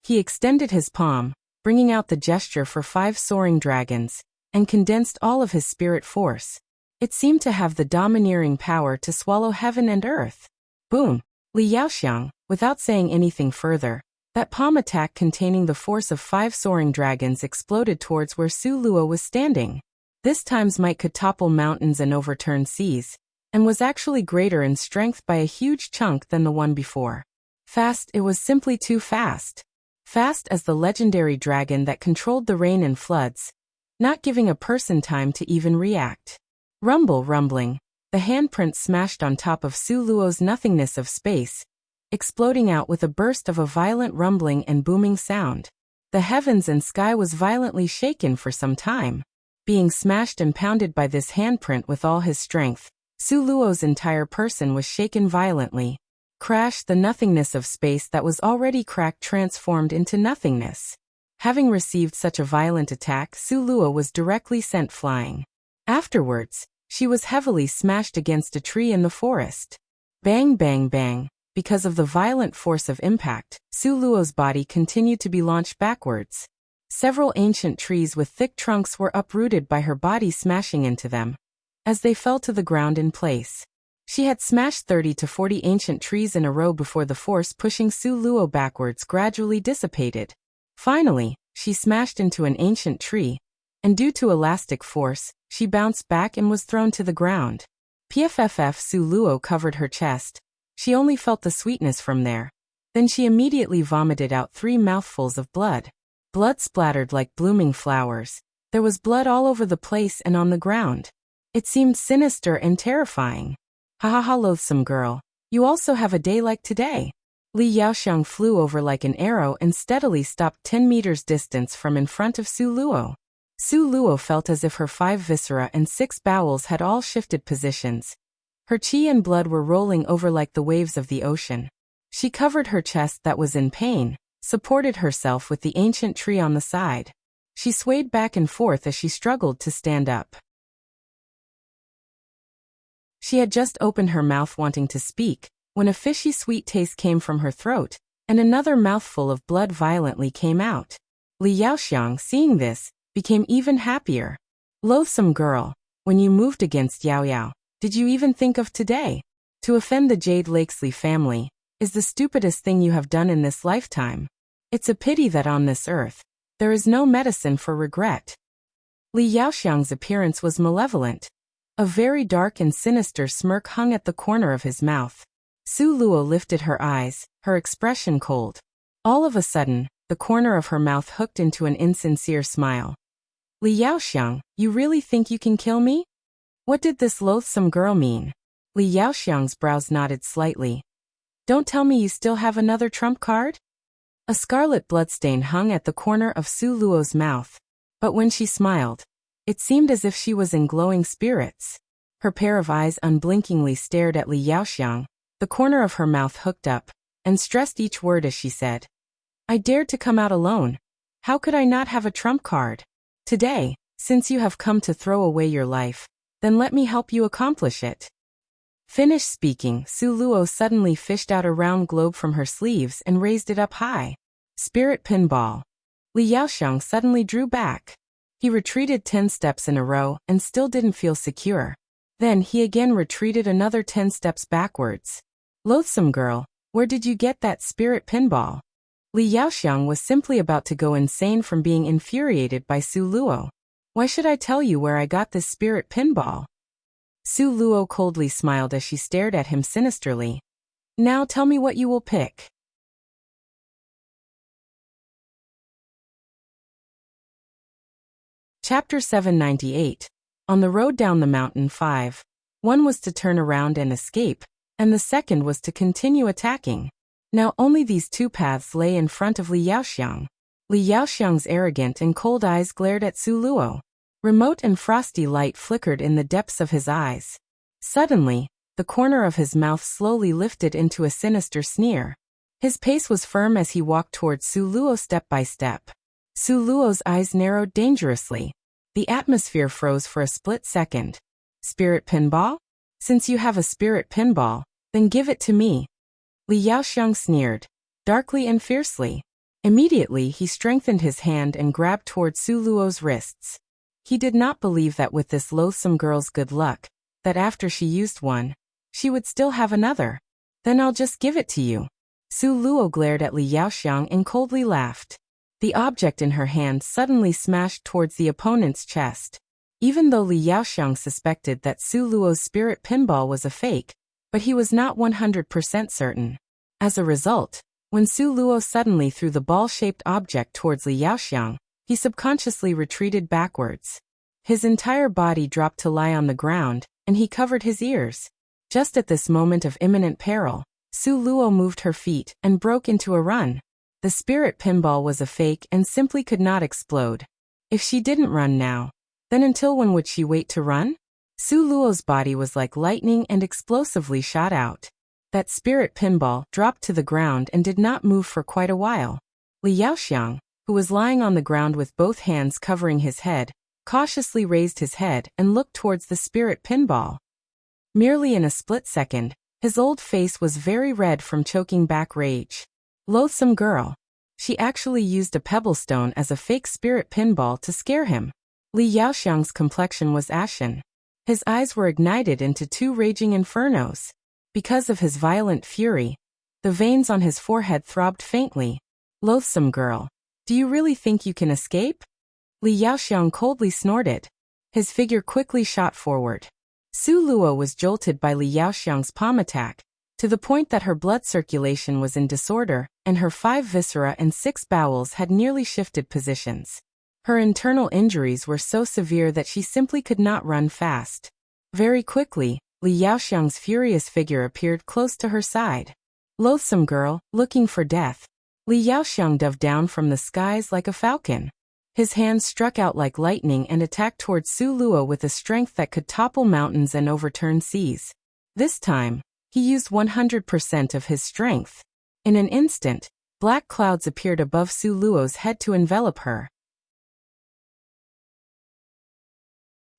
He extended his palm, bringing out the gesture for 5 soaring dragons, and condensed all of his spirit force. It seemed to have the domineering power to swallow heaven and earth. Boom! Li Yaoxiang, without saying anything further, that palm attack containing the force of 5 soaring dragons exploded towards where Su Luo was standing. This time's might could topple mountains and overturn seas, and was actually greater in strength by a huge chunk than the one before. Fast, it was simply too fast. Fast as the legendary dragon that controlled the rain and floods, not giving a person time to even react. Rumble, rumbling, the handprint smashed on top of Su Luo's nothingness of space, exploding out with a burst of a violent rumbling and booming sound. The heavens and sky was violently shaken for some time. Being smashed and pounded by this handprint with all his strength, Su Luo's entire person was shaken violently. Crash! The nothingness of space that was already cracked transformed into nothingness. Having received such a violent attack, Su Luo was directly sent flying. Afterwards, she was heavily smashed against a tree in the forest. Bang, bang, bang. Because of the violent force of impact, Su Luo's body continued to be launched backwards. Several ancient trees with thick trunks were uprooted by her body smashing into them, as they fell to the ground in place. She had smashed 30 to 40 ancient trees in a row before the force pushing Su Luo backwards gradually dissipated. Finally, she smashed into an ancient tree, and due to elastic force, she bounced back and was thrown to the ground. Pfff. Su Luo covered her chest. She only felt the sweetness from there. Then she immediately vomited out 3 mouthfuls of blood. Blood splattered like blooming flowers. There was blood all over the place and on the ground. It seemed sinister and terrifying. Ha ha ha, loathsome girl. You also have a day like today. Li Yaoxiang flew over like an arrow and steadily stopped 10 meters distance from in front of Su Luo. Su Luo felt as if her 5 viscera and 6 bowels had all shifted positions. Her qi and blood were rolling over like the waves of the ocean. She covered her chest that was in pain, supported herself with the ancient tree on the side. She swayed back and forth as she struggled to stand up. She had just opened her mouth wanting to speak, when a fishy sweet taste came from her throat, and another mouthful of blood violently came out. Li Yaoxiang, seeing this, became even happier. Loathsome girl, when you moved against Yao Yao, did you even think of today? To offend the Jade Lakesley family is the stupidest thing you have done in this lifetime. It's a pity that on this earth, there is no medicine for regret. Li Yaoxiang's appearance was malevolent. A very dark and sinister smirk hung at the corner of his mouth. Su Luo lifted her eyes, her expression cold. All of a sudden, the corner of her mouth hooked into an insincere smile. Li Yaoxiang, you really think you can kill me? What did this loathsome girl mean? Li Yaoxiang's brows nodded slightly. Don't tell me you still have another trump card? A scarlet bloodstain hung at the corner of Su Luo's mouth, but when she smiled, it seemed as if she was in glowing spirits. Her pair of eyes unblinkingly stared at Li Yaoxiang, the corner of her mouth hooked up, and stressed each word as she said, I dared to come out alone. How could I not have a trump card? Today, since you have come to throw away your life, then let me help you accomplish it. Finished speaking, Su Luo suddenly fished out a round globe from her sleeves and raised it up high. Spirit pinball. Li Yaoxiang suddenly drew back. He retreated 10 steps in a row and still didn't feel secure. Then he again retreated another 10 steps backwards. Loathsome girl, where did you get that spirit pinball? Li Yaoxiang was simply about to go insane from being infuriated by Su Luo. Why should I tell you where I got this spirit pinball? Su Luo coldly smiled as she stared at him sinisterly. Now tell me what you will pick. Chapter 798. On the road down the mountain 5. One was to turn around and escape, and the second was to continue attacking. Now only these 2 paths lay in front of Li Yaoxiang. Li Yaoxiang's arrogant and cold eyes glared at Su Luo. Remote and frosty light flickered in the depths of his eyes. Suddenly, the corner of his mouth slowly lifted into a sinister sneer. His pace was firm as he walked towards Su Luo step by step. Su Luo's eyes narrowed dangerously. The atmosphere froze for a split second. Spirit pinball? Since you have a spirit pinball, then give it to me. Li Yaoxiang sneered, darkly and fiercely. Immediately he strengthened his hand and grabbed towards Su Luo's wrists. He did not believe that with this loathsome girl's good luck, that after she used one, she would still have another. Then I'll just give it to you. Su Luo glared at Li Yaoxiang and coldly laughed. The object in her hand suddenly smashed towards the opponent's chest. Even though Li Yaoxiang suspected that Su Luo's spirit pinball was a fake, but he was not 100% certain. As a result, when Su Luo suddenly threw the ball-shaped object towards Li Yaoxiang, he subconsciously retreated backwards. His entire body dropped to lie on the ground, and he covered his ears. Just at this moment of imminent peril, Su Luo moved her feet and broke into a run. The spirit pinball was a fake and simply could not explode. If she didn't run now, then until when would she wait to run? Su Luo's body was like lightning and explosively shot out. That spirit pinball dropped to the ground and did not move for quite a while. Li Yaoxiang, who was lying on the ground with both hands covering his head, cautiously raised his head and looked towards the spirit pinball. Merely in a split second, his old face was very red from choking back rage. Loathsome girl. She actually used a pebble stone as a fake spirit pinball to scare him. Li Yaoxiang's complexion was ashen. His eyes were ignited into two raging infernos. Because of his violent fury, the veins on his forehead throbbed faintly. Loathsome girl. Do you really think you can escape? Li Yaoxiang coldly snorted. His figure quickly shot forward. Su Luo was jolted by Li Yaoxiang's palm attack, to the point that her blood circulation was in disorder, and her 5 viscera and 6 bowels had nearly shifted positions. Her internal injuries were so severe that she simply could not run fast. Very quickly, Li Yaoxiang's furious figure appeared close to her side. Loathsome girl, looking for death. Li Yaoxiang dove down from the skies like a falcon. His hands struck out like lightning and attacked towards Su Luo with a strength that could topple mountains and overturn seas. This time, he used 100% of his strength. In an instant, black clouds appeared above Su Luo's head to envelop her.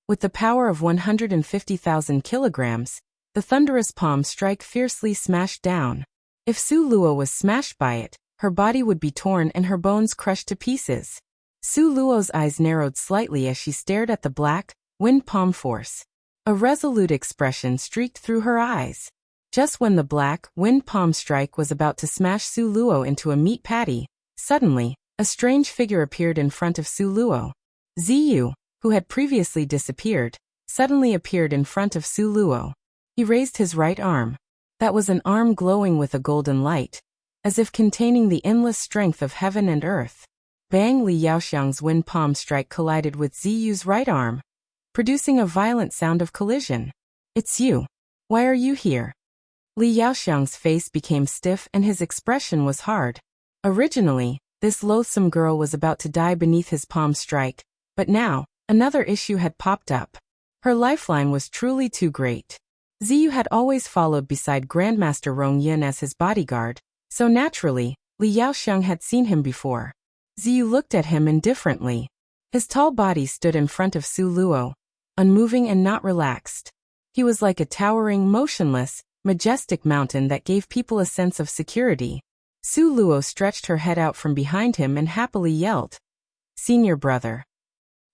With the power of 150,000 kilograms, the thunderous palm strike fiercely smashed down. If Su Luo was smashed by it, her body would be torn and her bones crushed to pieces. Su Luo's eyes narrowed slightly as she stared at the black, wind palm force. A resolute expression streaked through her eyes. Just when the black, wind palm strike was about to smash Su Luo into a meat patty, suddenly, a strange figure appeared in front of Su Luo. Ziyu, who had previously disappeared, suddenly appeared in front of Su Luo. He raised his right arm. That was an arm glowing with a golden light, as if containing the endless strength of heaven and earth. Bang! Li Yaoxiang's wind palm strike collided with Ziyu's right arm, producing a violent sound of collision. It's you. Why are you here? Li Yaoxiang's face became stiff and his expression was hard. Originally, this loathsome girl was about to die beneath his palm strike, but now, another issue had popped up. Her lifeline was truly too great. Ziyu had always followed beside Grandmaster Rong Yin as his bodyguard, so naturally, Li Yaoxiang had seen him before. Ziyu looked at him indifferently. His tall body stood in front of Su Luo, unmoving and not relaxed. He was like a towering, motionless, majestic mountain that gave people a sense of security. Su Luo stretched her head out from behind him and happily yelled, "Senior brother."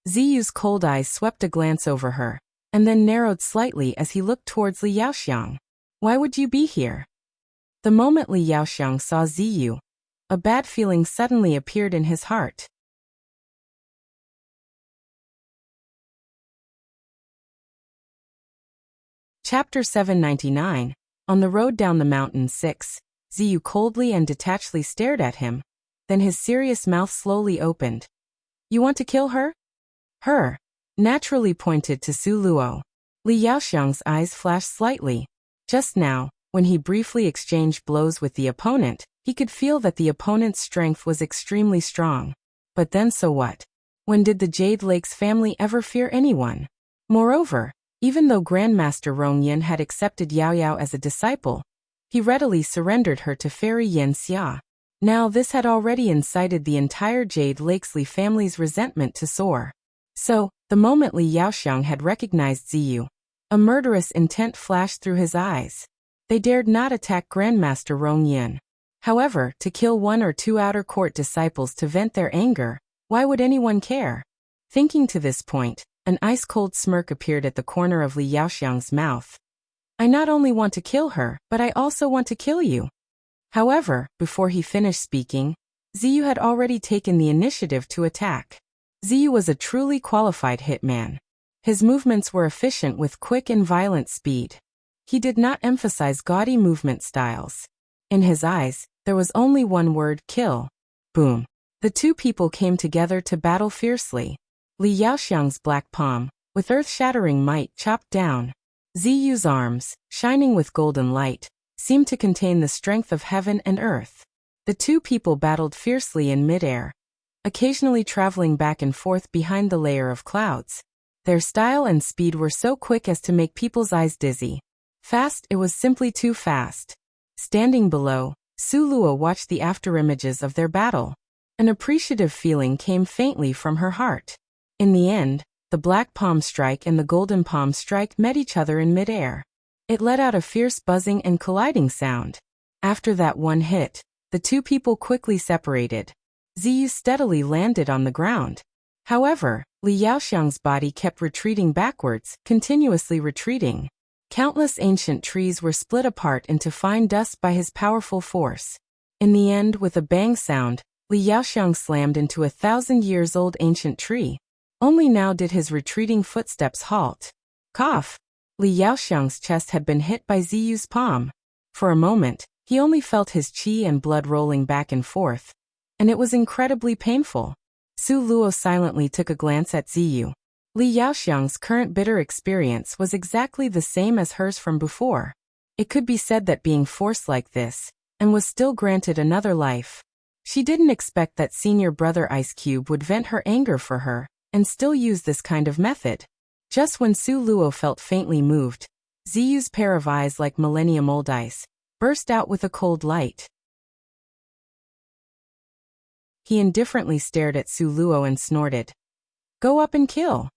Ziyu's cold eyes swept a glance over her, and then narrowed slightly as he looked towards Li Yaoxiang. Why would you be here? The moment Li Yaoxiang saw Ziyu, a bad feeling suddenly appeared in his heart. Chapter 799, On the Road Down the Mountain 6, Ziyu coldly and detachedly stared at him, then his serious mouth slowly opened. You want to kill her? Her, naturally pointed to Su Luo. Li Yaoxiang's eyes flashed slightly. Just now, when he briefly exchanged blows with the opponent, he could feel that the opponent's strength was extremely strong. But then so what? When did the Jade Lakes family ever fear anyone? Moreover, even though Grandmaster Rong Yin had accepted Yao Yao as a disciple, he readily surrendered her to Fairy Yin Xia. Now this had already incited the entire Jade Lakesley family's resentment to soar. So, the moment Li Yaoxiang had recognized Ziyu, a murderous intent flashed through his eyes. They dared not attack Grandmaster Rong Yin. However, to kill 1 or 2 outer court disciples to vent their anger, why would anyone care? Thinking to this point, an ice-cold smirk appeared at the corner of Li Yaoxiang's mouth. I not only want to kill her, but I also want to kill you. However, before he finished speaking, Ziyu had already taken the initiative to attack. Ziyu was a truly qualified hitman. His movements were efficient with quick and violent speed. He did not emphasize gaudy movement styles. In his eyes, there was only one word: kill. Boom. The two people came together to battle fiercely. Li Yaoxiang's black palm, with earth-shattering might, chopped down. Ziyu's arms, shining with golden light, seemed to contain the strength of heaven and earth. The two people battled fiercely in midair, occasionally traveling back and forth behind the layer of clouds. Their style and speed were so quick as to make people's eyes dizzy. Fast, it was simply too fast. Standing below, Su Luo watched the afterimages of their battle. An appreciative feeling came faintly from her heart. In the end, the black palm strike and the golden palm strike met each other in midair. It let out a fierce buzzing and colliding sound. After that one hit, the two people quickly separated. Ziyu steadily landed on the ground. However, Li Yaoxiang's body kept retreating backwards, continuously retreating. Countless ancient trees were split apart into fine dust by his powerful force. In the end, with a bang sound, Li Yaoxiang slammed into a 1,000-years-old ancient tree. Only now did his retreating footsteps halt. Cough! Li Yaoxiang's chest had been hit by Ziyu's palm. For a moment, he only felt his qi and blood rolling back and forth, and it was incredibly painful. Su Luo silently took a glance at Ziyu. Li Yaoxiang's current bitter experience was exactly the same as hers from before. It could be said that being forced like this, and was still granted another life. She didn't expect that senior brother Ice Cube would vent her anger for her, and still use this kind of method. Just when Su Luo felt faintly moved, Ziyu's pair of eyes like millennium-old ice burst out with a cold light. He indifferently stared at Su Luo and snorted. Go up and kill.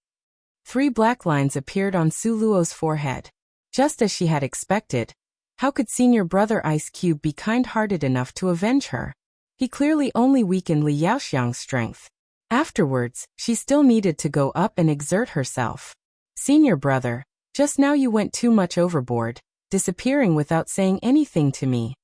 3 black lines appeared on Su Luo's forehead. Just as she had expected, how could senior brother Ice Cube be kind-hearted enough to avenge her? He clearly only weakened Li Yaoxiang's strength. Afterwards, she still needed to go up and exert herself. Senior brother, just now you went too much overboard, disappearing without saying anything to me.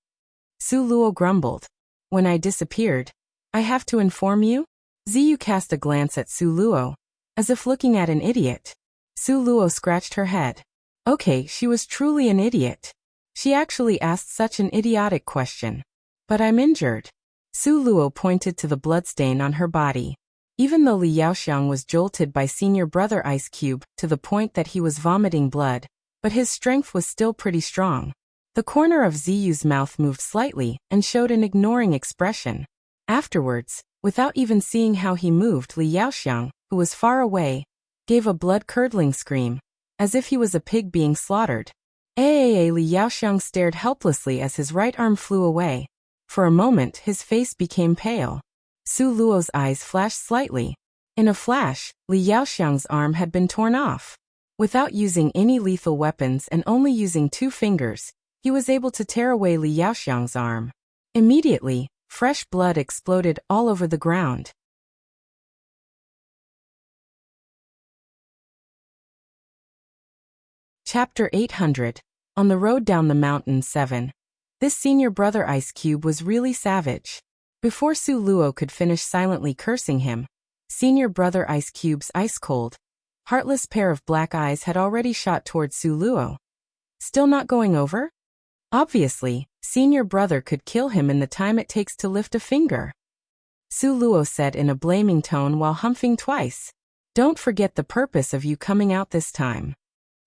Su Luo grumbled. When I disappeared, I have to inform you? Ziyu cast a glance at Su Luo, as if looking at an idiot. Su Luo scratched her head. Okay, she was truly an idiot. She actually asked such an idiotic question. But I'm injured. Su Luo pointed to the bloodstain on her body. Even though Li Yaoxiang was jolted by senior brother Ice Cube to the point that he was vomiting blood, but his strength was still pretty strong. The corner of Ziyu's mouth moved slightly and showed an ignoring expression. Afterwards, without even seeing how he moved, Li Yaoxiang, who was far away, gave a blood-curdling scream, as if he was a pig being slaughtered. Li Yaoxiang stared helplessly as his right arm flew away. For a moment, his face became pale. Su Luo's eyes flashed slightly. In a flash, Li Yaoxiang's arm had been torn off. Without using any lethal weapons and only using 2 fingers, he was able to tear away Li Yaoxiang's arm. Immediately, fresh blood exploded all over the ground. Chapter 800. On the Road Down the Mountain 7. This senior brother Ice Cube was really savage. Before Su Luo could finish silently cursing him, senior brother Ice Cube's ice-cold, heartless pair of black eyes had already shot towards Su Luo. Still not going over? Obviously, senior brother could kill him in the time it takes to lift a finger. Su Luo said in a blaming tone while humping twice. Don't forget the purpose of you coming out this time.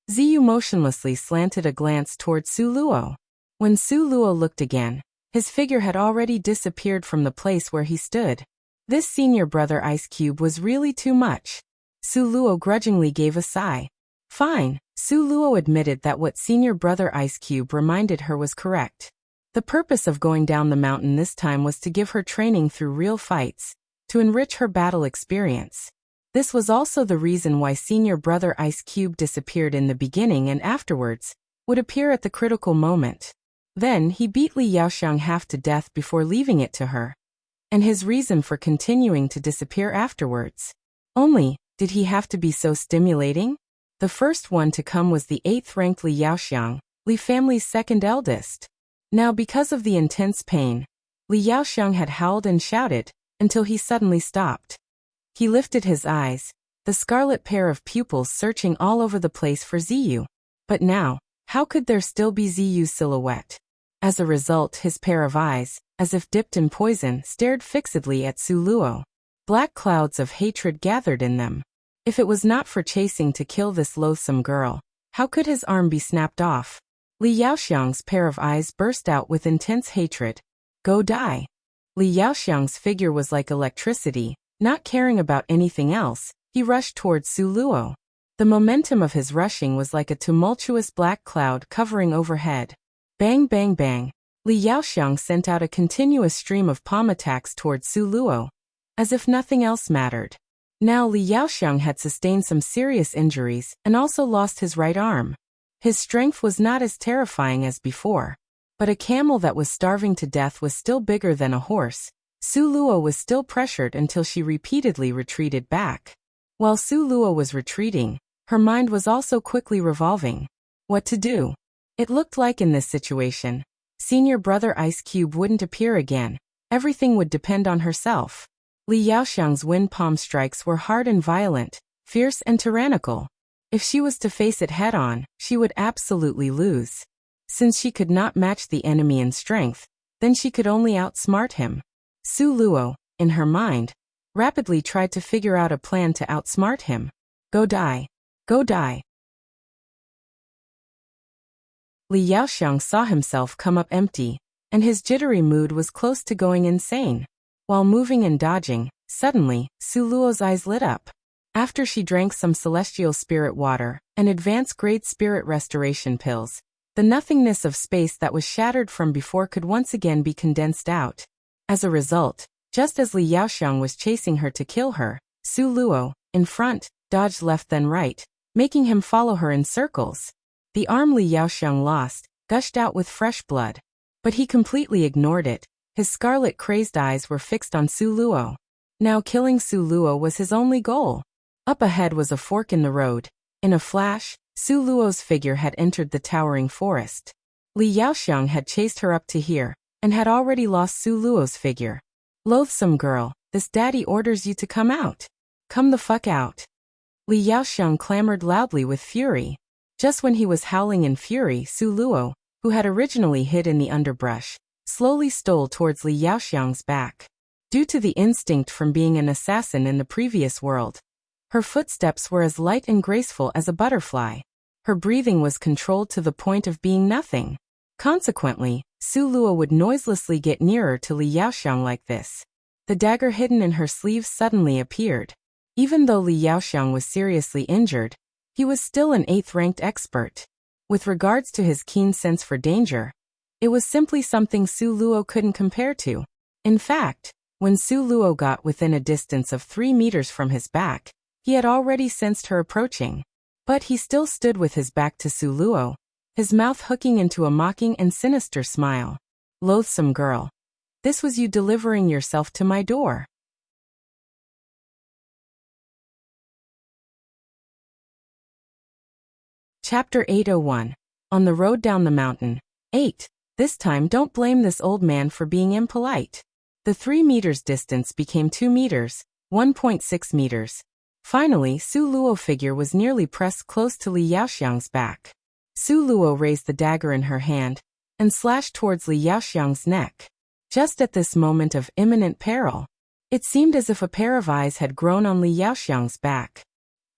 Ziyu motionlessly slanted a glance towards Su Luo. When Su Luo looked again, his figure had already disappeared from the place where he stood. This senior brother Ice Cube was really too much. Su Luo grudgingly gave a sigh. Fine, Su Luo admitted that what senior brother Ice Cube reminded her was correct. The purpose of going down the mountain this time was to give her training through real fights, to enrich her battle experience. This was also the reason why senior brother Ice Cube disappeared in the beginning and afterwards would appear at the critical moment. Then he beat Li Yaoxiang half to death before leaving it to her. And his reason for continuing to disappear afterwards. Only, did he have to be so stimulating? The first one to come was the 8th-ranked Li Yaoxiang. Li family's second eldest. Now because of the intense pain, Li Yaoxiang had howled and shouted, until he suddenly stopped. He lifted his eyes, the scarlet pair of pupils searching all over the place for Ziyu. But now, how could there still be Ziyu's silhouette? As a result, his pair of eyes, as if dipped in poison, stared fixedly at Su Luo. Black clouds of hatred gathered in them. If it was not for chasing to kill this loathsome girl, how could his arm be snapped off? Li Yaoxiang's pair of eyes burst out with intense hatred. Go die. Li Yaoxiang's figure was like electricity. Not caring about anything else, he rushed towards Su Luo. The momentum of his rushing was like a tumultuous black cloud covering overhead. Bang bang bang. Li Yaoxiang sent out a continuous stream of palm attacks towards Su Luo, as if nothing else mattered. Now Li Yaoxiang had sustained some serious injuries and also lost his right arm. His strength was not as terrifying as before, but a camel that was starving to death was still bigger than a horse. Su Luo was still pressured until she repeatedly retreated back. While Su Luo was retreating, her mind was also quickly revolving. What to do? It looked like in this situation, senior brother Ice Cube wouldn't appear again. Everything would depend on herself. Li Yaoxiang's wind palm strikes were hard and violent, fierce and tyrannical. If she was to face it head-on, she would absolutely lose. Since she could not match the enemy in strength, then she could only outsmart him. Su Luo, in her mind, rapidly tried to figure out a plan to outsmart him. Go die. Go die. Li Yaoxiang saw himself come up empty, and his jittery mood was close to going insane. While moving and dodging, suddenly, Su Luo's eyes lit up. After she drank some celestial spirit water and advanced-grade spirit restoration pills, the nothingness of space that was shattered from before could once again be condensed out. As a result, just as Li Yaoxiang was chasing her to kill her, Su Luo, in front, dodged left then right, making him follow her in circles. The arm Li Yaoxiang lost gushed out with fresh blood, but he completely ignored it. His scarlet crazed eyes were fixed on Su Luo. Now killing Su Luo was his only goal. Up ahead was a fork in the road. In a flash, Su Luo's figure had entered the towering forest. Li Yaoxiang had chased her up to here, and had already lost Su Luo's figure. Loathsome girl, this daddy orders you to come out. Come the fuck out. Li Yaoxiang clamored loudly with fury. Just when he was howling in fury, Su Luo, who had originally hid in the underbrush, slowly stole towards Li Yaoxiang's back. Due to the instinct from being an assassin in the previous world, her footsteps were as light and graceful as a butterfly. Her breathing was controlled to the point of being nothing. Consequently, Su Luo would noiselessly get nearer to Li Yaoxiang like this. The dagger hidden in her sleeve suddenly appeared. Even though Li Yaoxiang was seriously injured, he was still an 8th-ranked expert. With regards to his keen sense for danger, it was simply something Su Luo couldn't compare to. In fact, when Su Luo got within a distance of 3 meters from his back, he had already sensed her approaching. But he still stood with his back to Su Luo, his mouth hooking into a mocking and sinister smile. Loathsome girl. This was you delivering yourself to my door. Chapter 801. On the road down the mountain. 8. This time don't blame this old man for being impolite. The 3 meters distance became 2 meters, 1.6 meters. Finally, Su Luo's figure was nearly pressed close to Li Yaoxiang's back. Su Luo raised the dagger in her hand and slashed towards Li Yaoxiang's neck. Just at this moment of imminent peril, it seemed as if a pair of eyes had grown on Li Yaoxiang's back.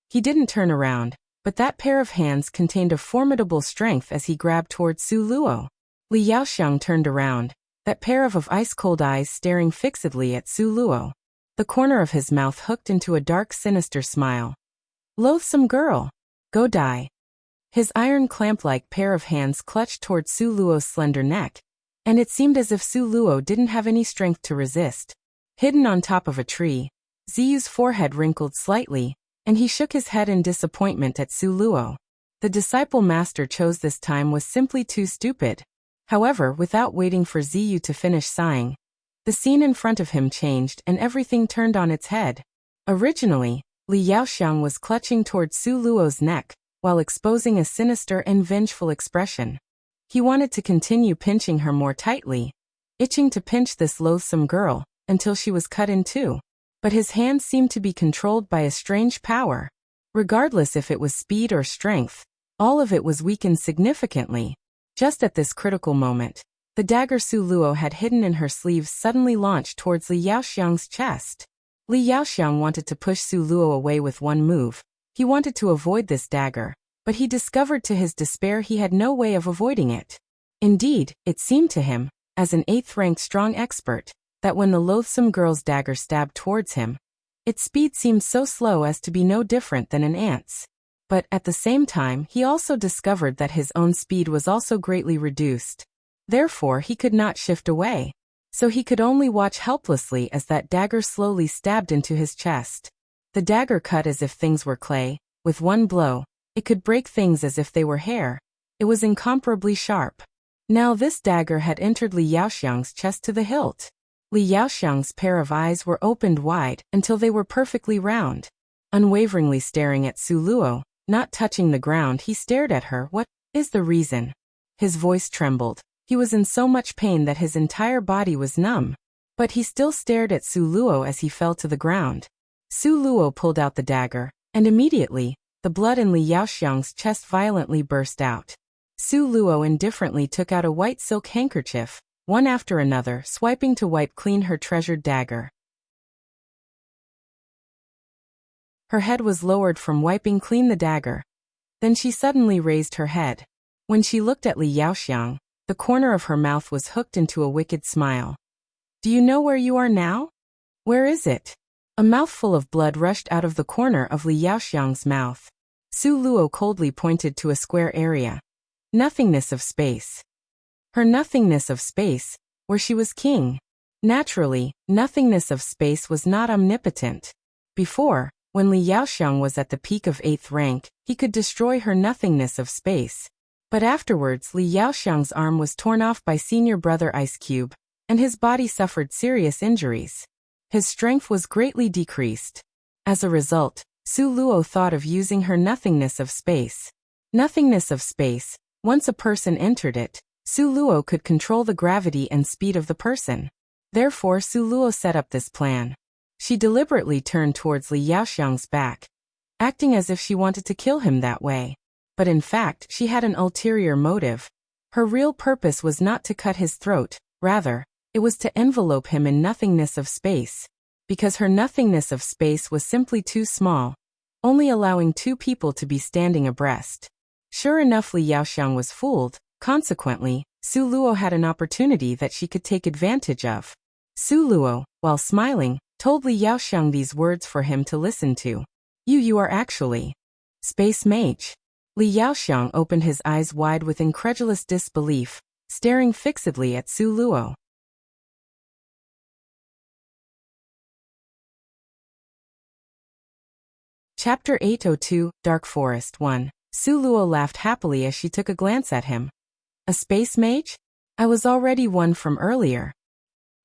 He didn't turn around, but that pair of hands contained a formidable strength as he grabbed towards Su Luo. Li Yaoxiang turned around, that pair of ice-cold eyes staring fixedly at Su Luo. The corner of his mouth hooked into a dark, sinister smile. Loathsome girl. Go die. His iron clamp-like pair of hands clutched towards Su Luo's slender neck, and it seemed as if Su Luo didn't have any strength to resist. Hidden on top of a tree, Ziyu's forehead wrinkled slightly, and he shook his head in disappointment at Su Luo. The disciple master chose this time was simply too stupid. However, without waiting for Ziyu to finish sighing, the scene in front of him changed and everything turned on its head. Originally, Li Yaoxiang was clutching towards Su Luo's neck, while exposing a sinister and vengeful expression. He wanted to continue pinching her more tightly, itching to pinch this loathsome girl, until she was cut in two. But his hands seemed to be controlled by a strange power. Regardless if it was speed or strength, all of it was weakened significantly. Just at this critical moment, the dagger Su Luo had hidden in her sleeves suddenly launched towards Li Yaoxiang's chest. Li Yaoxiang wanted to push Su Luo away with one move. He wanted to avoid this dagger, but he discovered to his despair he had no way of avoiding it. Indeed, it seemed to him, as an 8th-ranked strong expert, that when the loathsome girl's dagger stabbed towards him, its speed seemed so slow as to be no different than an ant's. But at the same time, he also discovered that his own speed was also greatly reduced. Therefore, he could not shift away. So he could only watch helplessly as that dagger slowly stabbed into his chest. The dagger cut as if things were clay. With one blow, it could break things as if they were hair. It was incomparably sharp. Now this dagger had entered Li Yaoxiang's chest to the hilt. Li Yaoxiang's pair of eyes were opened wide until they were perfectly round. Unwaveringly staring at Su Luo, not touching the ground, he stared at her. What is the reason? His voice trembled. He was in so much pain that his entire body was numb. But he still stared at Su Luo as he fell to the ground. Su Luo pulled out the dagger, and immediately, the blood in Li Yaoxiang's chest violently burst out. Su Luo indifferently took out a white silk handkerchief, one after another, swiping to wipe clean her treasured dagger. Her head was lowered from wiping clean the dagger. Then she suddenly raised her head. When she looked at Li Yaoxiang, the corner of her mouth was hooked into a wicked smile. Do you know where you are now? Where is it? A mouthful of blood rushed out of the corner of Li Yaoxiang's mouth. Su Luo coldly pointed to a square area. Nothingness of space. Her nothingness of space, where she was king. Naturally, nothingness of space was not omnipotent. Before, when Li Yaoxiang was at the peak of 8th rank, he could destroy her nothingness of space. But afterwards Li Yaoxiang's arm was torn off by senior brother Ice Cube, and his body suffered serious injuries. His strength was greatly decreased. As a result, Su Luo thought of using her nothingness of space. Nothingness of space, once a person entered it, Su Luo could control the gravity and speed of the person. Therefore Su Luo set up this plan. She deliberately turned towards Li Yaoxiang's back, acting as if she wanted to kill him that way. But in fact, she had an ulterior motive. Her real purpose was not to cut his throat, rather, it was to envelope him in nothingness of space. Because her nothingness of space was simply too small, only allowing two people to be standing abreast. Sure enough, Li Yaoxiang was fooled. Consequently, Su Luo had an opportunity that she could take advantage of. Su Luo, while smiling, told Li Yaoxiang these words for him to listen to. You are actually Space Mage. Li Yaoxiang opened his eyes wide with incredulous disbelief, staring fixedly at Su Luo. Chapter 802, Dark Forest 1. Su Luo laughed happily as she took a glance at him. A space mage? I was already one from earlier.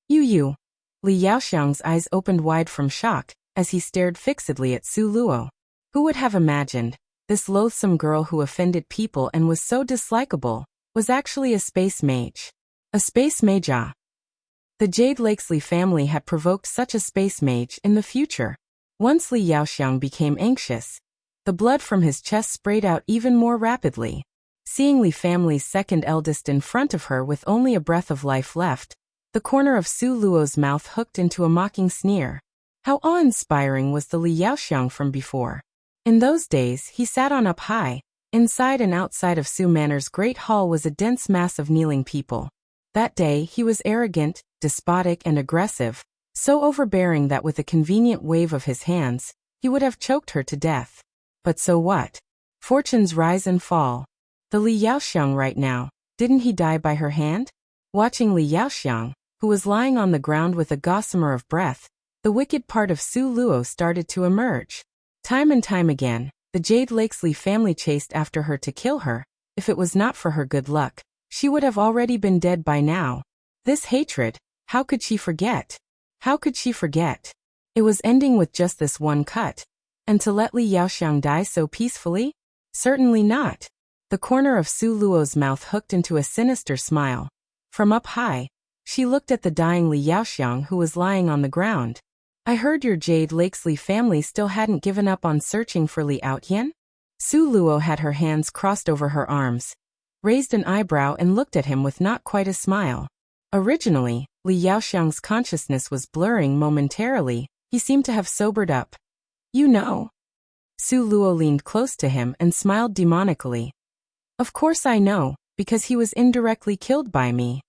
You. Li Yaoxiang's eyes opened wide from shock, as he stared fixedly at Su Luo. Who would have imagined, this loathsome girl who offended people and was so dislikable, was actually a space mage. A space mage, ah. The Jade Lakesley family had provoked such a space mage in the future. Once Li Yaoxiang became anxious, the blood from his chest sprayed out even more rapidly. Seeing Li family's second eldest in front of her with only a breath of life left, the corner of Su Luo's mouth hooked into a mocking sneer. How awe-inspiring was the Li Yaoxiang from before. In those days, he sat on up high. Inside and outside of Su Manor's great hall was a dense mass of kneeling people. That day, he was arrogant, despotic and aggressive, so overbearing that with a convenient wave of his hands, he would have choked her to death. But so what? Fortunes rise and fall. The Li Yaoxiang right now, didn't he die by her hand? Watching Li Yaoxiang, who was lying on the ground with a gossamer of breath, the wicked part of Su Luo started to emerge. Time and time again, the Jade Lakesley family chased after her to kill her. If it was not for her good luck, she would have already been dead by now. This hatred, how could she forget? How could she forget? It was ending with just this one cut. And to let Li Yaoxiang die so peacefully? Certainly not. The corner of Su Luo's mouth hooked into a sinister smile. From up high, she looked at the dying Li Yaoxiang who was lying on the ground. I heard your Jade Lakesley family still hadn't given up on searching for Li Outyan? Su Luo had her hands crossed over her arms, raised an eyebrow and looked at him with not quite a smile. Originally, Li Yaoxiang's consciousness was blurring momentarily. He seemed to have sobered up. You know. Su Luo leaned close to him and smiled demonically. Of course I know, because he was indirectly killed by me.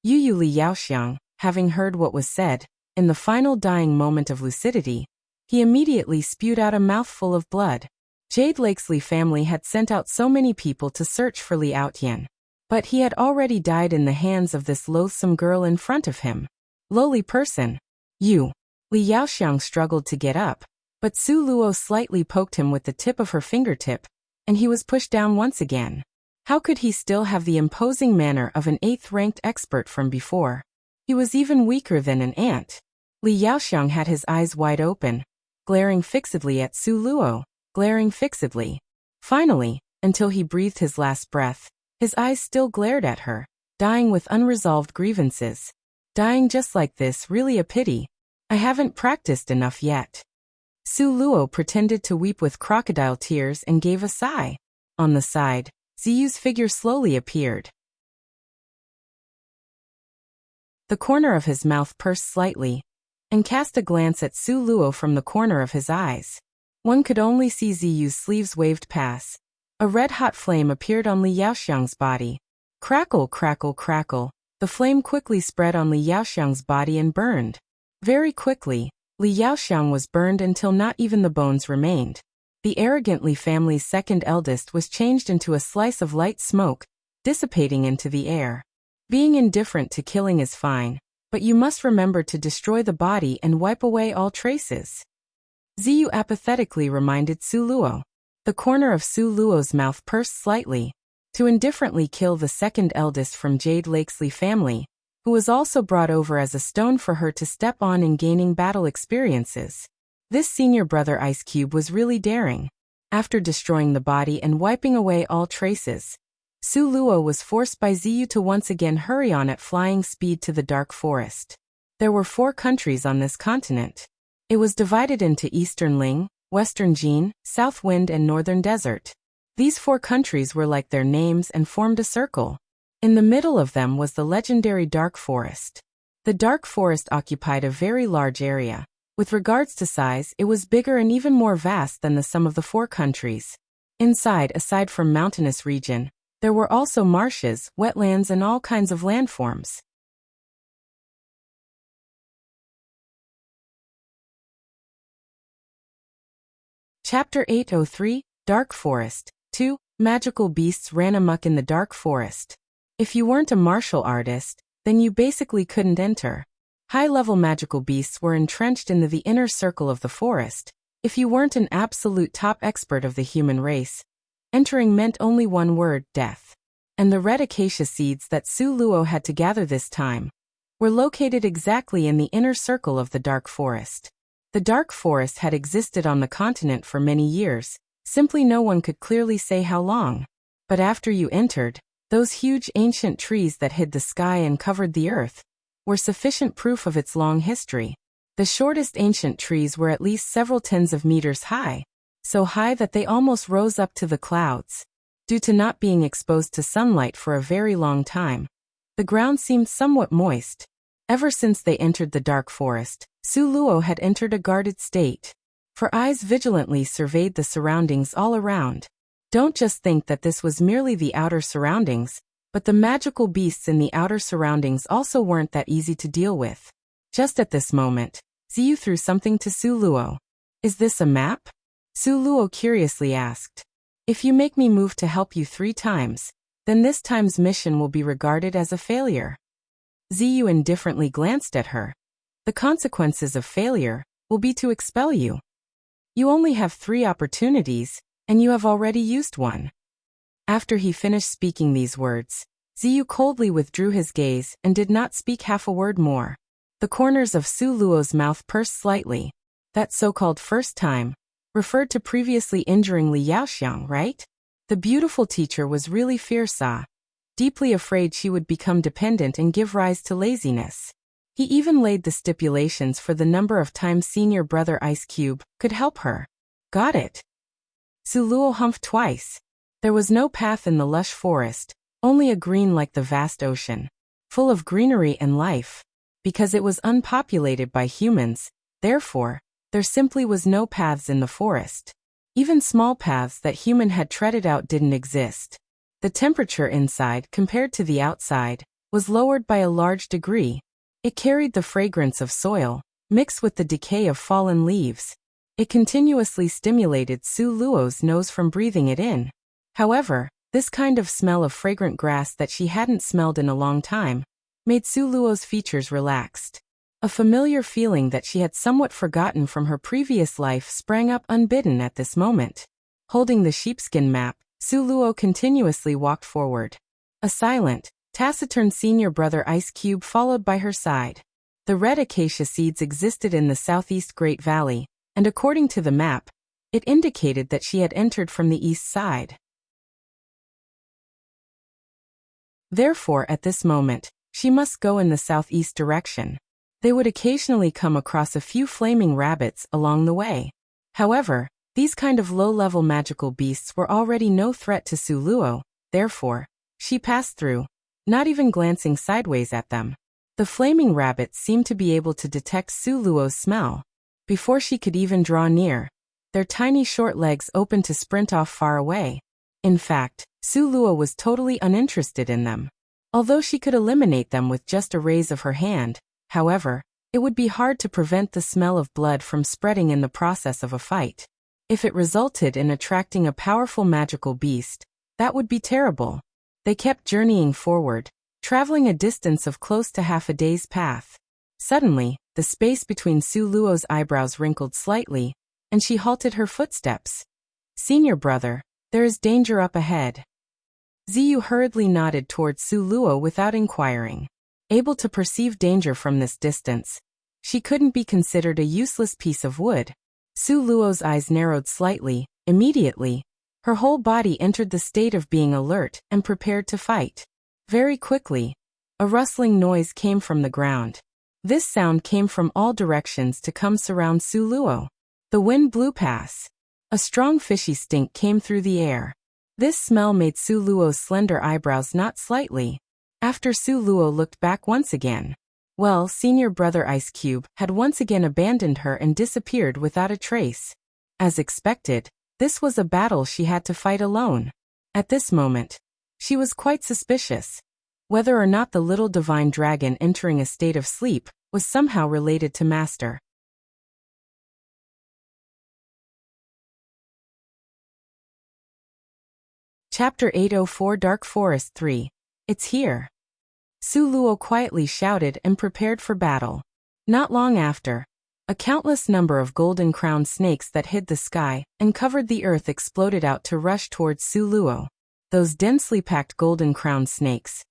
Yu Li Yaoxiang, having heard what was said, in the final dying moment of lucidity, he immediately spewed out a mouthful of blood. Jade Lakesley family had sent out so many people to search for Li Outyan, but he had already died in the hands of this loathsome girl in front of him. Lowly person. You. Li Yaoxiang struggled to get up, but Su Luo slightly poked him with the tip of her fingertip, and he was pushed down once again. How could he still have the imposing manner of an 8th-ranked expert from before? He was even weaker than an ant. Li Yaoxiang had his eyes wide open, glaring fixedly at Su Luo, glaring fixedly. Finally, until he breathed his last breath, his eyes still glared at her, dying with unresolved grievances. Dying just like this, really a pity. I haven't practiced enough yet. Su Luo pretended to weep with crocodile tears and gave a sigh. On the side, Ziyu's figure slowly appeared. The corner of his mouth pursed slightly, and cast a glance at Su Luo from the corner of his eyes. One could only see Ziyu's sleeves waved past. A red-hot flame appeared on Li Yaoxiang's body. Crackle, crackle, crackle. The flame quickly spread on Li Yaoxiang's body and burned. Very quickly, Li Yaoxiang was burned until not even the bones remained. The arrogant Li family's second eldest was changed into a slice of light smoke, dissipating into the air. Being indifferent to killing is fine, but you must remember to destroy the body and wipe away all traces. Ziyu apathetically reminded Su Luo. The corner of Su Luo's mouth pursed slightly. To indifferently kill the second eldest from Jade Lakesley family, who was also brought over as a stone for her to step on in gaining battle experiences. This senior brother Ice Cube was really daring. After destroying the body and wiping away all traces, Su Luo was forced by Ziyu to once again hurry on at flying speed to the Dark Forest. There were 4 countries on this continent. It was divided into Eastern Ling, Western Jin, South Wind and Northern Desert. These 4 countries were like their names and formed a circle. In the middle of them was the legendary Dark Forest. The Dark Forest occupied a very large area. With regards to size, it was bigger and even more vast than the sum of the 4 countries. Inside, aside from mountainous region, there were also marshes, wetlands and all kinds of landforms. Chapter 803, Dark Forest. 2. Magical beasts ran amok in the Dark Forest. If you weren't a martial artist, then you basically couldn't enter. High-level magical beasts were entrenched in the inner circle of the forest. If you weren't an absolute top expert of the human race, entering meant only one word, death. And the red acacia seeds that Su Luo had to gather this time were located exactly in the inner circle of the Dark Forest. The Dark Forest had existed on the continent for many years, simply no one could clearly say how long. But after you entered, those huge ancient trees that hid the sky and covered the earth were sufficient proof of its long history. The shortest ancient trees were at least several tens of meters high, so high that they almost rose up to the clouds. Due to not being exposed to sunlight for a very long time, the ground seemed somewhat moist. Ever since they entered the Dark Forest, Su Luo had entered a guarded state. For eyes vigilantly surveyed the surroundings all around. Don't just think that this was merely the outer surroundings, but the magical beasts in the outer surroundings also weren't that easy to deal with. Just at this moment, Ziyu threw something to Su Luo. Is this a map? Su Luo curiously asked. If you make me move to help you 3 times, then this time's mission will be regarded as a failure. Ziyu indifferently glanced at her. The consequences of failure will be to expel you. You only have 3 opportunities, and you have already used one. After he finished speaking these words, Ziyu coldly withdrew his gaze and did not speak half a word more. The corners of Su Luo's mouth pursed slightly. That so-called first time referred to previously injuring Li Yaoxiang, right? The beautiful teacher was really fierce, deeply afraid she would become dependent and give rise to laziness. He even laid the stipulations for the number of times senior brother Ice Cube could help her. Got it. Su Luo humphed twice. There was no path in the lush forest, only a green like the vast ocean, full of greenery and life. Because it was unpopulated by humans, therefore, there simply was no paths in the forest. Even small paths that human had treaded out didn't exist. The temperature inside, compared to the outside, was lowered by a large degree. It carried the fragrance of soil, mixed with the decay of fallen leaves. It continuously stimulated Su Luo's nose from breathing it in. However, this kind of smell of fragrant grass that she hadn't smelled in a long time made Su Luo's features relaxed. A familiar feeling that she had somewhat forgotten from her previous life sprang up unbidden at this moment. Holding the sheepskin map, Su Luo continuously walked forward. A silent, taciturn senior brother Ice Cube followed by her side. The red acacia seeds existed in the southeast Great Valley, and according to the map, it indicated that she had entered from the east side. Therefore, at this moment, she must go in the southeast direction. They would occasionally come across a few flaming rabbits along the way. However, these kind of low-level magical beasts were already no threat to Su Luo, therefore, she passed through, not even glancing sideways at them. The flaming rabbits seemed to be able to detect Su Luo's smell. Before she could even draw near, their tiny short legs opened to sprint off far away. In fact, Su Luo was totally uninterested in them. Although she could eliminate them with just a raise of her hand, however, it would be hard to prevent the smell of blood from spreading in the process of a fight. If it resulted in attracting a powerful magical beast, that would be terrible. They kept journeying forward, traveling a distance of close to half a day's path. Suddenly, the space between Su Luo's eyebrows wrinkled slightly, and she halted her footsteps. "Senior brother, there is danger up ahead." Ziyu hurriedly nodded towards Su Luo without inquiring. Able to perceive danger from this distance, she couldn't be considered a useless piece of wood. Su Luo's eyes narrowed slightly. Immediately, her whole body entered the state of being alert and prepared to fight. Very quickly, a rustling noise came from the ground. This sound came from all directions to come surround Su Luo. The wind blew past. A strong fishy stink came through the air. This smell made Su Luo's slender eyebrows knot slightly. After Su Luo looked back once again, well, senior brother Ice Cube had once again abandoned her and disappeared without a trace. As expected, this was a battle she had to fight alone. At this moment, she was quite suspicious. Whether or not the little divine dragon entering a state of sleep was somehow related to Master. Chapter 804 Dark Forest 3. It's here. Su Luo quietly shouted and prepared for battle. Not long after, a countless number of golden-crowned snakes that hid the sky and covered the earth exploded out to rush towards Su Luo. Those densely packed golden-crowned snakes.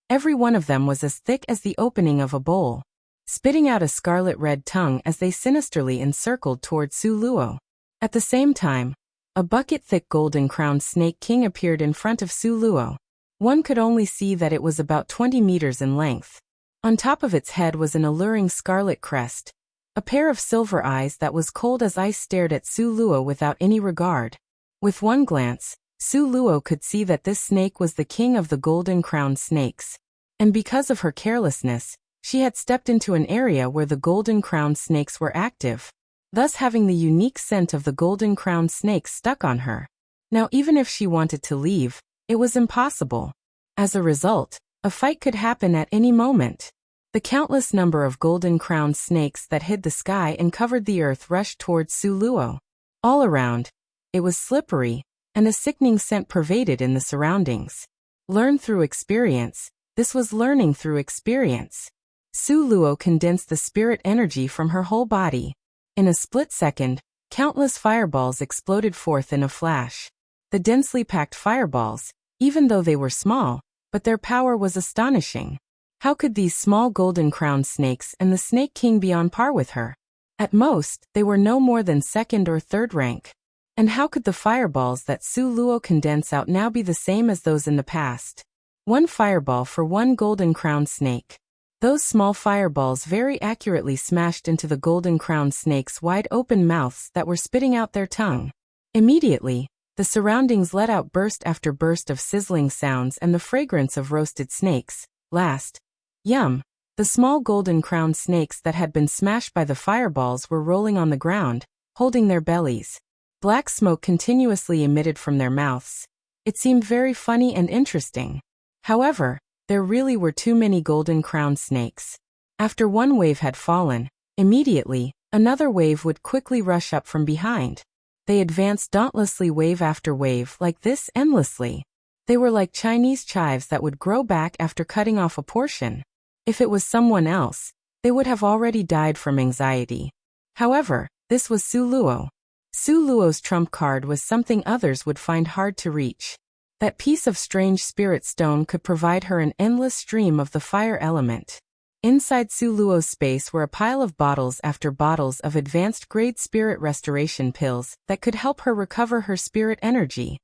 Every one of them was as thick as the opening of a bowl, spitting out a scarlet-red tongue as they sinisterly encircled towards Su Luo. At the same time, a bucket-thick golden-crowned snake king appeared in front of Su Luo. One could only see that it was about 20 meters in length. On top of its head was an alluring scarlet crest. A pair of silver eyes that was cold as ice stared at Su Luo without any regard. With one glance, Su Luo could see that this snake was the king of the golden-crowned snakes. And because of her carelessness, she had stepped into an area where the golden-crowned snakes were active, thus having the unique scent of the golden-crowned snakes stuck on her. Now even if she wanted to leave, it was impossible. As a result, a fight could happen at any moment. The countless number of golden-crowned snakes that hid the sky and covered the earth rushed towards Su Luo. All around, it was slippery, and a sickening scent pervaded in the surroundings. Learn through experience. This was learning through experience. Su Luo condensed the spirit energy from her whole body. In a split second, countless fireballs exploded forth in a flash. The densely packed fireballs, even though they were small, but their power was astonishing. How could these small golden-crowned snakes and the Snake King be on par with her? At most, they were no more than second or third rank. And how could the fireballs that Su Luo can dance out now be the same as those in the past? One fireball for one golden-crowned snake. Those small fireballs very accurately smashed into the golden-crowned snake's wide-open mouths that were spitting out their tongue. Immediately, the surroundings let out burst after burst of sizzling sounds and the fragrance of roasted snakes. Last, yum! The small golden-crowned snakes that had been smashed by the fireballs were rolling on the ground, holding their bellies. Black smoke continuously emitted from their mouths. It seemed very funny and interesting. However, there really were too many golden-crowned snakes. After one wave had fallen, immediately, another wave would quickly rush up from behind. They advanced dauntlessly wave after wave like this endlessly. They were like Chinese chives that would grow back after cutting off a portion. If it was someone else, they would have already died from anxiety. However, this was Su Luo. Su Luo's trump card was something others would find hard to reach. That piece of strange spirit stone could provide her an endless stream of the fire element. Inside Su Luo's space were a pile of bottles after bottles of advanced grade spirit restoration pills that could help her recover her spirit energy.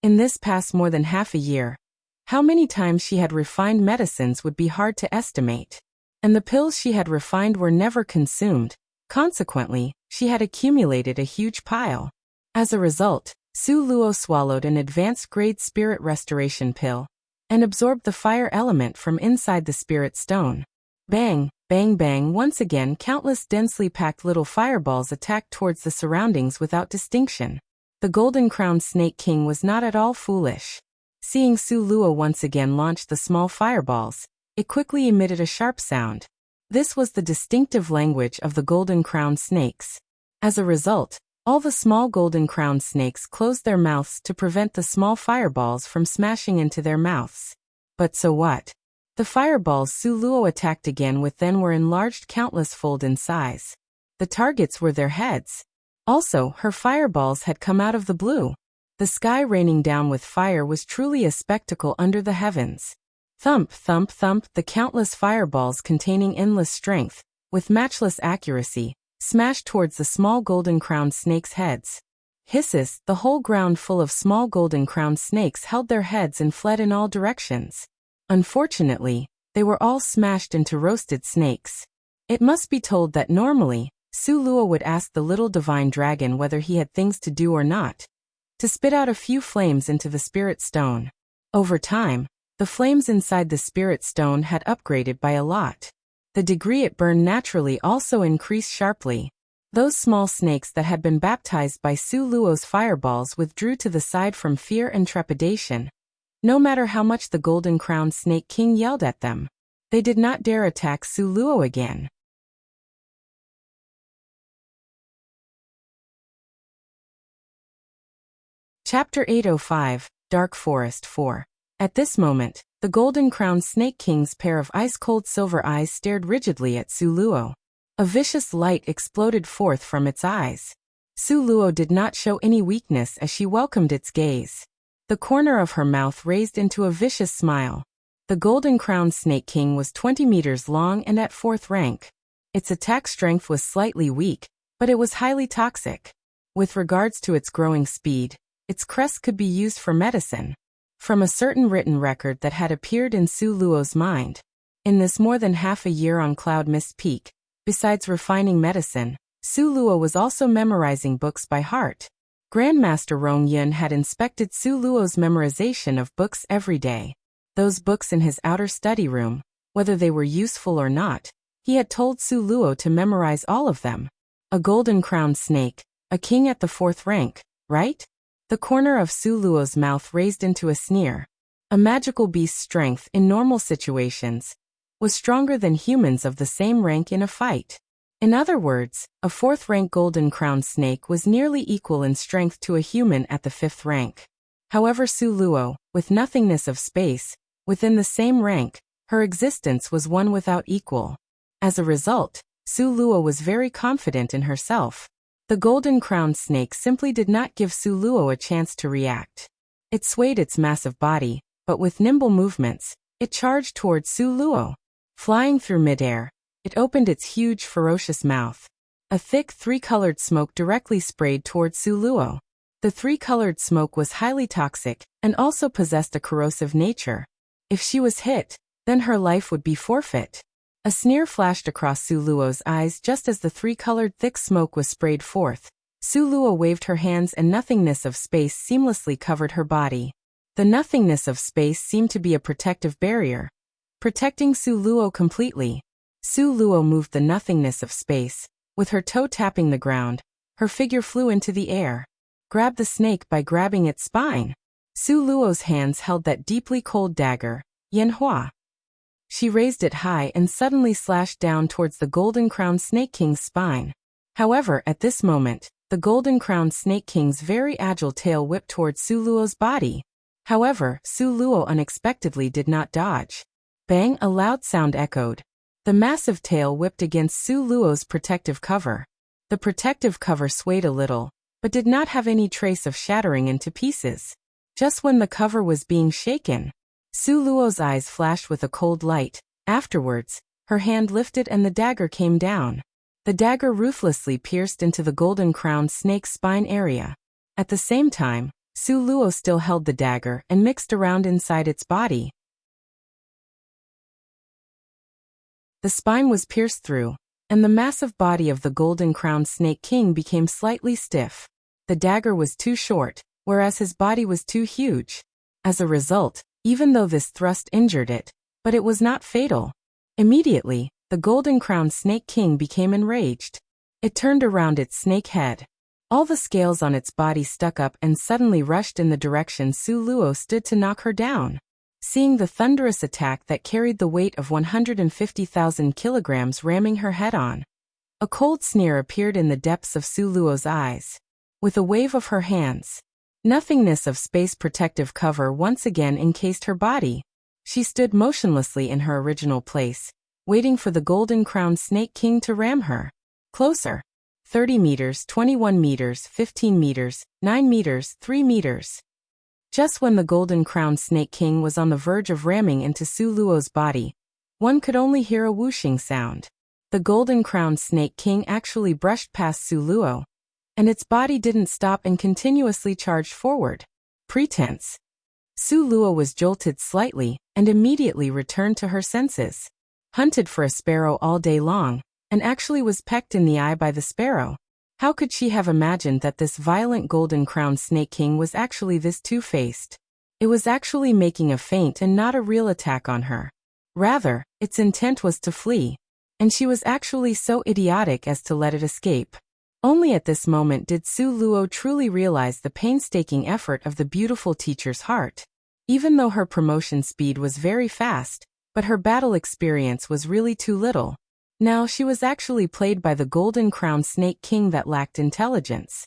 In this past more than half a year, how many times she had refined medicines would be hard to estimate. And the pills she had refined were never consumed. Consequently, she had accumulated a huge pile. As a result, Su Luo swallowed an advanced grade spirit restoration pill and absorbed the fire element from inside the spirit stone. Bang, bang, bang, once again countless densely packed little fireballs attacked towards the surroundings without distinction. The golden-crowned Snake King was not at all foolish. Seeing Su Luo once again launch the small fireballs, it quickly emitted a sharp sound. This was the distinctive language of the golden-crowned snakes. As a result, all the small golden-crowned snakes closed their mouths to prevent the small fireballs from smashing into their mouths. But so what? The fireballs Su Luo attacked again with then were enlarged countless-fold in size. The targets were their heads. Also, her fireballs had come out of the blue. The sky raining down with fire was truly a spectacle under the heavens. Thump, thump, thump, the countless fireballs containing endless strength, with matchless accuracy, smashed towards the small golden-crowned snakes' heads. Hisses, the whole ground full of small golden-crowned snakes held their heads and fled in all directions. Unfortunately, they were all smashed into roasted snakes. It must be told that normally, Su Luo would ask the little divine dragon whether he had things to do or not, to spit out a few flames into the spirit stone. Over time, the flames inside the spirit stone had upgraded by a lot. The degree it burned naturally also increased sharply. Those small snakes that had been baptized by Su Luo's fireballs withdrew to the side from fear and trepidation. No matter how much the golden-crowned Snake King yelled at them, they did not dare attack Su Luo again. Chapter 805, Dark Forest 4. At this moment, the golden-crowned Snake King's pair of ice-cold silver eyes stared rigidly at Su Luo. A vicious light exploded forth from its eyes. Su Luo did not show any weakness as she welcomed its gaze. The corner of her mouth raised into a vicious smile. The golden-crowned Snake King was 20 meters long and at 4th rank. Its attack strength was slightly weak, but it was highly toxic. With regards to its growing speed, its crest could be used for medicine. From a certain written record that had appeared in Su Luo's mind. In this more than half a year on Cloud Mist Peak, besides refining medicine, Su Luo was also memorizing books by heart. Grandmaster Rong Yun had inspected Su Luo's memorization of books every day. Those books in his outer study room, whether they were useful or not, he had told Su Luo to memorize all of them. A golden-crowned snake, a king at the 4th rank, right? The corner of Su Luo's mouth raised into a sneer. A magical beast's strength in normal situations was stronger than humans of the same rank in a fight. In other words, a 4th rank golden-crowned snake was nearly equal in strength to a human at the 5th rank. However, Su Luo, with nothingness of space, within the same rank, her existence was one without equal. As a result, Su Luo was very confident in herself. The golden-crowned snake simply did not give Su Luo a chance to react. It swayed its massive body, but with nimble movements, it charged towards Su Luo. Flying through midair, it opened its huge ferocious mouth. A thick three-colored smoke directly sprayed towards Su Luo. The three-colored smoke was highly toxic and also possessed a corrosive nature. If she was hit, then her life would be forfeit. A sneer flashed across Su Luo's eyes just as the three-colored thick smoke was sprayed forth. Su Luo waved her hands and nothingness of space seamlessly covered her body. The nothingness of space seemed to be a protective barrier, protecting Su Luo completely. Su Luo moved the nothingness of space. With her toe tapping the ground, her figure flew into the air. Grab the snake by grabbing its spine. Su Luo's hands held that deeply cold dagger, Yanhua. She raised it high and suddenly slashed down towards the golden-crowned Snake King's spine. However, at this moment, the golden-crowned Snake King's very agile tail whipped towards Su Luo's body. However, Su Luo unexpectedly did not dodge. Bang! A loud sound echoed. The massive tail whipped against Su Luo's protective cover. The protective cover swayed a little, but did not have any trace of shattering into pieces. Just when the cover was being shaken, Su Luo's eyes flashed with a cold light. Afterwards, her hand lifted and the dagger came down. The dagger ruthlessly pierced into the golden-crowned snake's spine area. At the same time, Su Luo still held the dagger and mixed around inside its body. The spine was pierced through, and the massive body of the golden-crowned Snake King became slightly stiff. The dagger was too short, whereas his body was too huge. As a result, even though this thrust injured it, but it was not fatal. Immediately, the golden-crowned Snake King became enraged. It turned around its snake head. All the scales on its body stuck up and suddenly rushed in the direction Su Luo stood to knock her down. Seeing the thunderous attack that carried the weight of 150,000 kilograms ramming her head on, a cold sneer appeared in the depths of Su Luo's eyes. With a wave of her hands, nothingness of space protective cover once again encased her body. She stood motionlessly in her original place, waiting for the golden-crowned Snake King to ram her. Closer. 30 meters, 21 meters, 15 meters, 9 meters, 3 meters. Just when the golden-crowned Snake King was on the verge of ramming into Su Luo's body, one could only hear a whooshing sound. The golden-crowned Snake King actually brushed past Su Luo, and its body didn't stop and continuously charged forward. Pretense. Su Luo was jolted slightly and immediately returned to her senses. Hunted for a sparrow all day long, and actually was pecked in the eye by the sparrow. How could she have imagined that this violent golden-crowned Snake King was actually this two-faced? It was actually making a feint and not a real attack on her. Rather, its intent was to flee, and she was actually so idiotic as to let it escape. Only at this moment did Su Luo truly realize the painstaking effort of the beautiful teacher's heart. Even though her promotion speed was very fast, but her battle experience was really too little. Now she was actually played by the golden-crowned Snake King that lacked intelligence.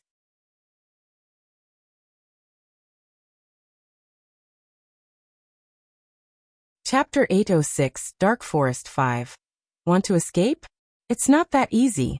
Chapter 806, Dark Forest 5. Want to escape? It's not that easy.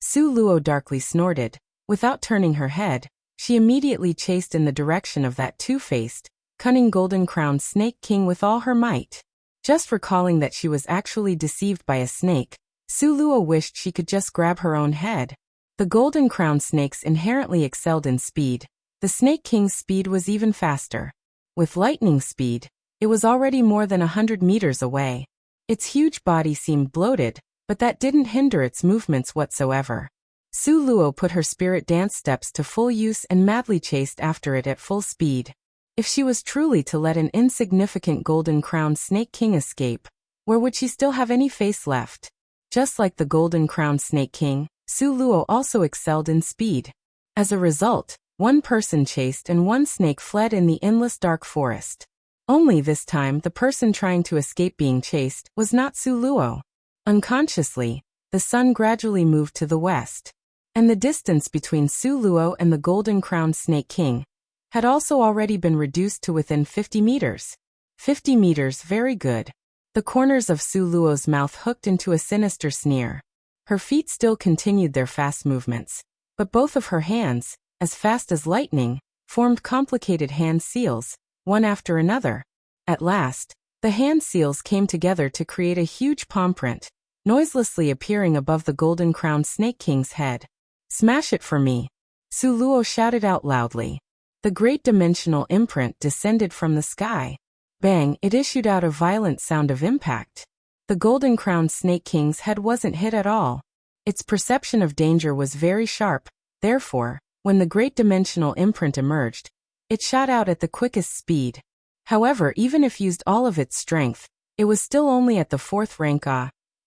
Su Luo darkly snorted. Without turning her head, she immediately chased in the direction of that two-faced, cunning golden-crowned Snake King with all her might. Just recalling that she was actually deceived by a snake, Su Luo wished she could just grab her own head. The golden-crowned snakes inherently excelled in speed. The Snake King's speed was even faster. With lightning speed, it was already more than 100 meters away. Its huge body seemed bloated, but that didn't hinder its movements whatsoever. Su Luo put her spirit dance steps to full use and madly chased after it at full speed. If she was truly to let an insignificant golden-crowned Snake King escape, where would she still have any face left? Just like the golden-crowned Snake King, Su Luo also excelled in speed. As a result, one person chased and one snake fled in the endless dark forest. Only this time the person trying to escape being chased was not Su Luo. Unconsciously, the sun gradually moved to the west, and the distance between Su Luo and the golden-crowned Snake King had also already been reduced to within 50 meters. 50 meters, very good. The corners of Su Luo's mouth hooked into a sinister sneer. Her feet still continued their fast movements, but both of her hands, as fast as lightning, formed complicated hand seals, one after another. At last, the hand seals came together to create a huge palm print. noiselessly appearing above the golden-crowned Snake King's head. "Smash it for me!" Su Luo shouted out loudly. The great dimensional imprint descended from the sky. Bang! It issued out a violent sound of impact. The golden-crowned Snake King's head wasn't hit at all. Its perception of danger was very sharp, therefore, when the great dimensional imprint emerged, it shot out at the quickest speed. However, even if used all of its strength, it was still only at the 4th rank.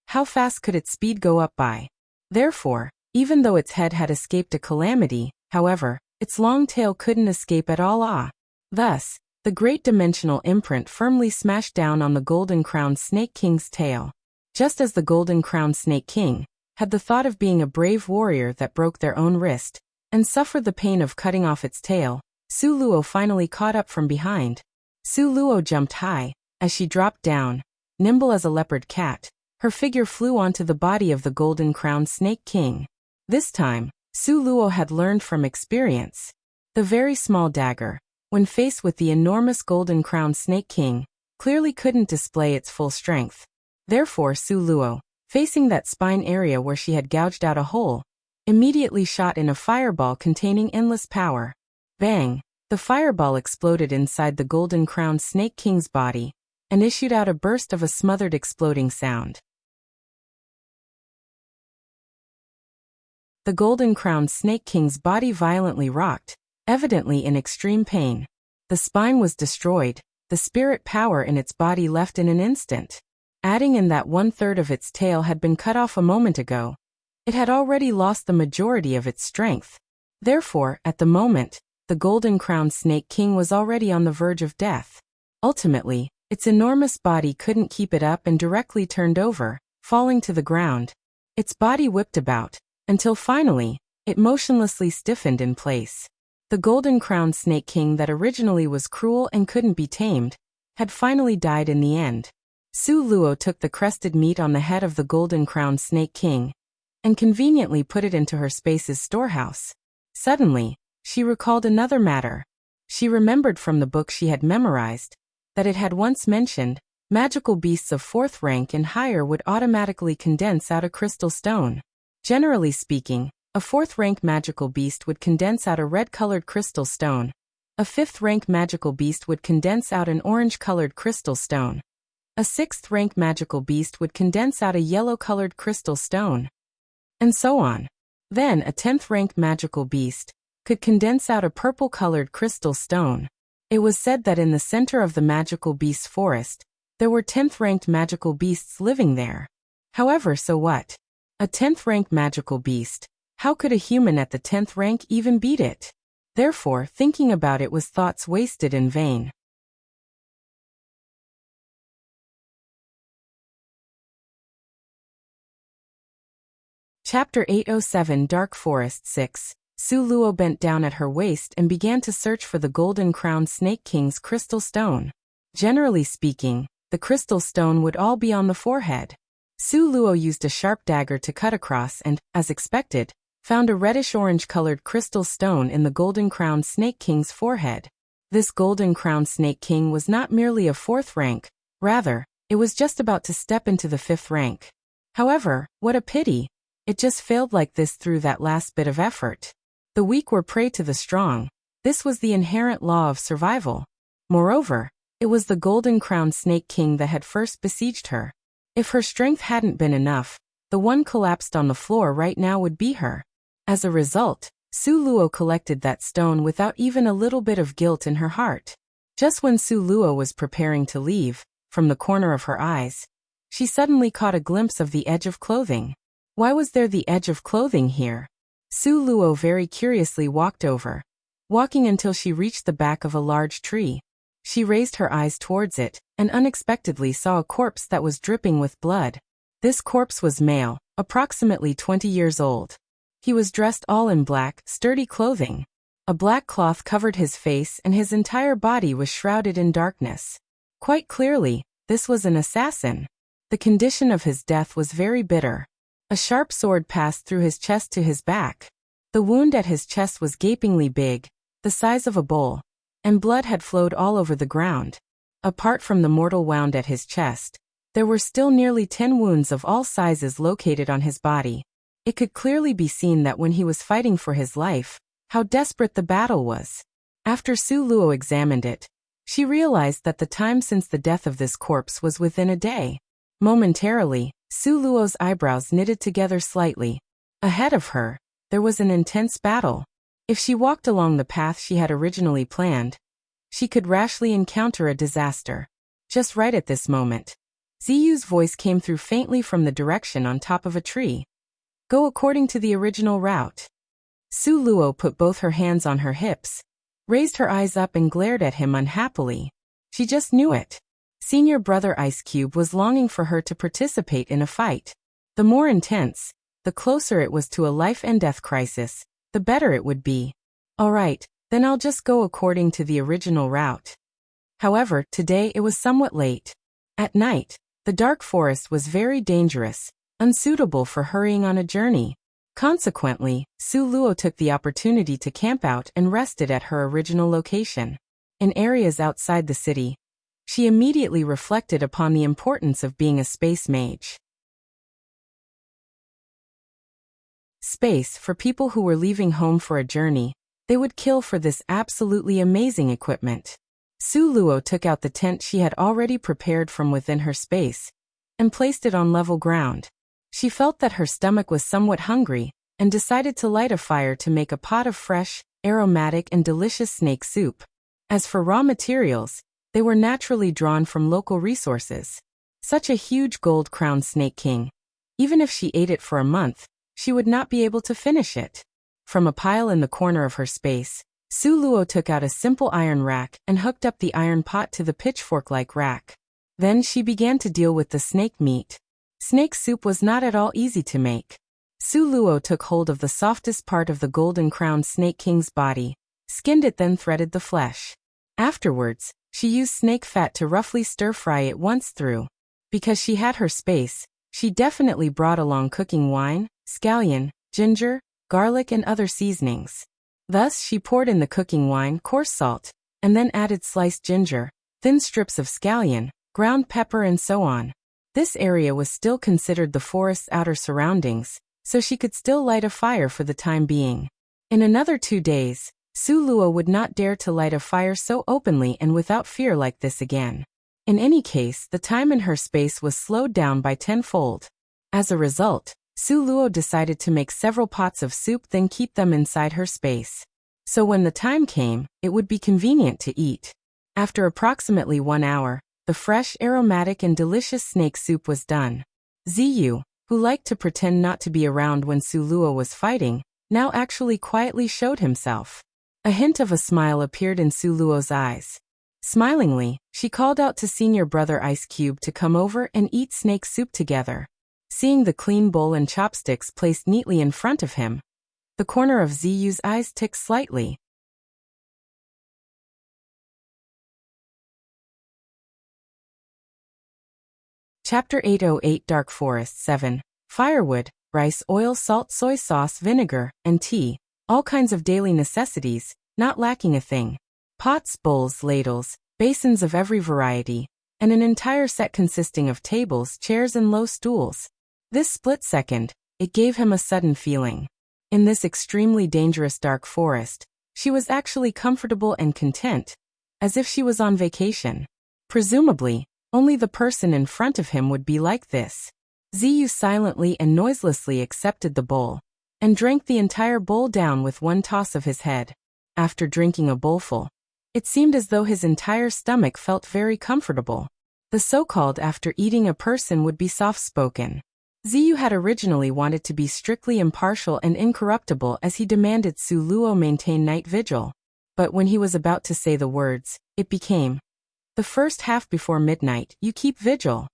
How fast could its speed go up by? Therefore, even though its head had escaped a calamity, however, its long tail couldn't escape at all. Thus, the great dimensional imprint firmly smashed down on the golden-crowned Snake King's tail. Just as the golden-crowned Snake King had the thought of being a brave warrior that broke their own wrist and suffered the pain of cutting off its tail, Su Luo finally caught up from behind. Su Luo jumped high. As she dropped down, nimble as a leopard cat, her figure flew onto the body of the golden-crowned Snake King. This time, Su Luo had learned from experience. The very small dagger, when faced with the enormous golden-crowned Snake King, clearly couldn't display its full strength. Therefore Su Luo, facing that spine area where she had gouged out a hole, immediately shot in a fireball containing endless power. Bang! The fireball exploded inside the golden-crowned Snake King's body, and issued out a burst of a smothered exploding sound. The golden-crowned Snake King's body violently rocked, evidently in extreme pain. The spine was destroyed, the spirit power in its body left in an instant. Adding in that 1/3 of its tail had been cut off a moment ago, it had already lost the majority of its strength. Therefore, at the moment, the golden-crowned Snake King was already on the verge of death. Ultimately, its enormous body couldn't keep it up and directly turned over, falling to the ground. Its body whipped about, until finally, it motionlessly stiffened in place. The golden-crowned Snake King that originally was cruel and couldn't be tamed, had finally died in the end. Su Luo took the crested meat on the head of the golden-crowned Snake King, and conveniently put it into her space's storehouse. Suddenly, she recalled another matter. She remembered from the book she had memorized, that it had once mentioned, magical beasts of 4th rank and higher would automatically condense out a crystal stone. Generally speaking, a 4th rank magical beast would condense out a red-colored crystal stone. A 5th rank magical beast would condense out an orange-colored crystal stone. A 6th rank magical beast would condense out a yellow-colored crystal stone. And so on. Then a 10th rank magical beast could condense out a purple-colored crystal stone. It was said that in the center of the magical beast forest, there were 10th ranked magical beasts living there. However, so what? A 10th rank magical beast. How could a human at the 10th rank even beat it? Therefore, thinking about it was thoughts wasted in vain. Chapter 807 Dark Forest 6. Su Luo bent down at her waist and began to search for the golden-crowned Snake King's crystal stone. Generally speaking, the crystal stone would all be on the forehead. Su Luo used a sharp dagger to cut across and, as expected, found a reddish-orange-colored crystal stone in the golden-crowned Snake King's forehead. This golden-crowned Snake King was not merely of 4th rank, rather, it was just about to step into the 5th rank. However, what a pity! It just failed like this through that last bit of effort. The weak were prey to the strong. This was the inherent law of survival. Moreover, it was the golden-crowned Snake King that had first besieged her. If her strength hadn't been enough, the one collapsed on the floor right now would be her. As a result, Su Luo collected that stone without even a little bit of guilt in her heart. Just when Su Luo was preparing to leave, from the corner of her eyes, she suddenly caught a glimpse of the edge of clothing. Why was there the edge of clothing here? Su Luo very curiously walked over, walking until she reached the back of a large tree. She raised her eyes towards it, and unexpectedly saw a corpse that was dripping with blood. This corpse was male, approximately 20 years old. He was dressed all in black, sturdy clothing. A black cloth covered his face and his entire body was shrouded in darkness. Quite clearly, this was an assassin. The condition of his death was very bitter. A sharp sword passed through his chest to his back. The wound at his chest was gapingly big, the size of a bowl, and blood had flowed all over the ground. Apart from the mortal wound at his chest, There were still nearly 10 wounds of all sizes located on his body. It could clearly be seen that when he was fighting for his life, how desperate the battle was. After Su Luo examined it, she realized that the time since the death of this corpse was within a day. Momentarily, Su Luo's eyebrows knitted together slightly. Ahead of her, there was an intense battle. If she walked along the path she had originally planned, she could rashly encounter a disaster. Just right at this moment, Ziyu's voice came through faintly from the direction on top of a tree. Go according to the original route. Su Luo put both her hands on her hips, raised her eyes up and glared at him unhappily. She just knew it. Senior brother Ice Cube was longing for her to participate in a fight. The more intense, the closer it was to a life and death crisis, the better it would be. All right, then I'll just go according to the original route. However, today it was somewhat late. At night, the dark forest was very dangerous, unsuitable for hurrying on a journey. Consequently, Su Luo took the opportunity to camp out and rested at her original location. In areas outside the city, she immediately reflected upon the importance of being a space mage. Space for people who were leaving home for a journey, they would kill for this absolutely amazing equipment. Su Luo took out the tent she had already prepared from within her space and placed it on level ground. She felt that her stomach was somewhat hungry and decided to light a fire to make a pot of fresh, aromatic and delicious snake soup. As for raw materials, they were naturally drawn from local resources. Such a huge gold-crowned snake king. Even if she ate it for a month, she would not be able to finish it. From a pile in the corner of her space, Su Luo took out a simple iron rack and hooked up the iron pot to the pitchfork-like rack. Then she began to deal with the snake meat. Snake soup was not at all easy to make. Su Luo took hold of the softest part of the golden-crowned snake king's body, skinned it then threaded the flesh. Afterwards, she used snake fat to roughly stir-fry it once through. Because she had her space, she definitely brought along cooking wine, scallion, ginger, garlic and other seasonings. Thus she poured in the cooking wine, coarse salt, and then added sliced ginger, thin strips of scallion, ground pepper and so on. This area was still considered the forest's outer surroundings, so she could still light a fire for the time being. In another 2 days, Su Luo would not dare to light a fire so openly and without fear like this again. In any case, the time in her space was slowed down by tenfold. As a result, Su Luo decided to make several pots of soup then keep them inside her space. So when the time came, it would be convenient to eat. After approximately 1 hour, the fresh, aromatic and delicious snake soup was done. Ziyu, who liked to pretend not to be around when Su Luo was fighting, now actually quietly showed himself. A hint of a smile appeared in Su Luo's eyes. Smilingly, she called out to senior brother Ice Cube to come over and eat snake soup together. Seeing the clean bowl and chopsticks placed neatly in front of him, the corner of Ziyu's eyes ticked slightly. Chapter 808 Dark Forest 7. Firewood, rice, oil, salt, soy sauce, vinegar, and tea. All kinds of daily necessities, not lacking a thing. Pots, bowls, ladles, basins of every variety, and an entire set consisting of tables, chairs, and low stools. This split second, it gave him a sudden feeling. In this extremely dangerous dark forest, she was actually comfortable and content, as if she was on vacation. Presumably, only the person in front of him would be like this. Ziyu silently and noiselessly accepted the bowl, and drank the entire bowl down with one toss of his head. After drinking a bowlful, it seemed as though his entire stomach felt very comfortable. The so-called after eating a person would be soft-spoken. Ziyu had originally wanted to be strictly impartial and incorruptible as he demanded Su Luo maintain night vigil. But when he was about to say the words, it became, the first half before midnight, you keep vigil.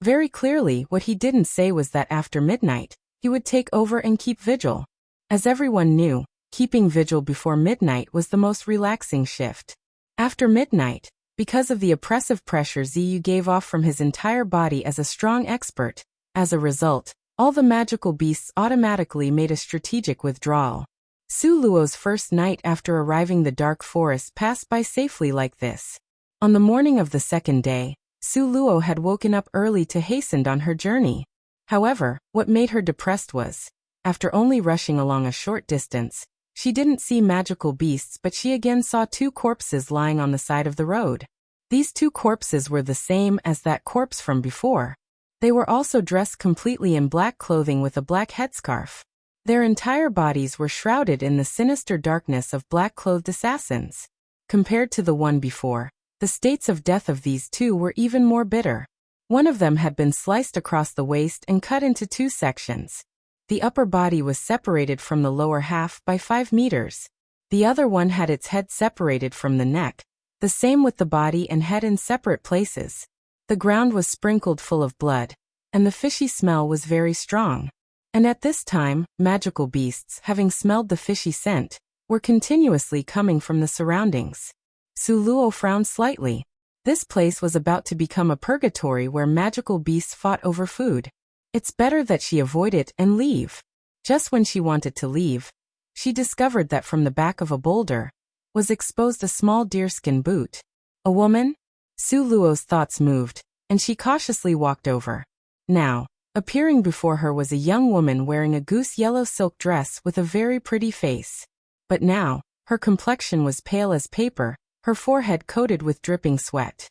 Very clearly, what he didn't say was that after midnight, he would take over and keep vigil. As everyone knew, keeping vigil before midnight was the most relaxing shift. After midnight, because of the oppressive pressure Ziyu gave off from his entire body as a strong expert, as a result, all the magical beasts automatically made a strategic withdrawal. Su Luo's first night after arriving the dark forest passed by safely like this. On the morning of the second day, Su Luo had woken up early to hasten on her journey. However, what made her depressed was, after only rushing along a short distance, she didn't see magical beasts, but she again saw two corpses lying on the side of the road. These two corpses were the same as that corpse from before. They were also dressed completely in black clothing with a black headscarf. Their entire bodies were shrouded in the sinister darkness of black-clothed assassins. Compared to the one before, the states of death of these two were even more bitter. One of them had been sliced across the waist and cut into two sections. The upper body was separated from the lower half by 5 meters. The other one had its head separated from the neck, the same with the body and head in separate places. The ground was sprinkled full of blood, and the fishy smell was very strong. And at this time, magical beasts, having smelled the fishy scent, were continuously coming from the surroundings. Su Luo frowned slightly. This place was about to become a purgatory where magical beasts fought over food. It's better that she avoid it and leave. Just when she wanted to leave, she discovered that from the back of a boulder was exposed a small deerskin boot. A woman? Su Luo's thoughts moved, and she cautiously walked over. Now, appearing before her was a young woman wearing a goose yellow silk dress with a very pretty face. But now, her complexion was pale as paper, her forehead coated with dripping sweat.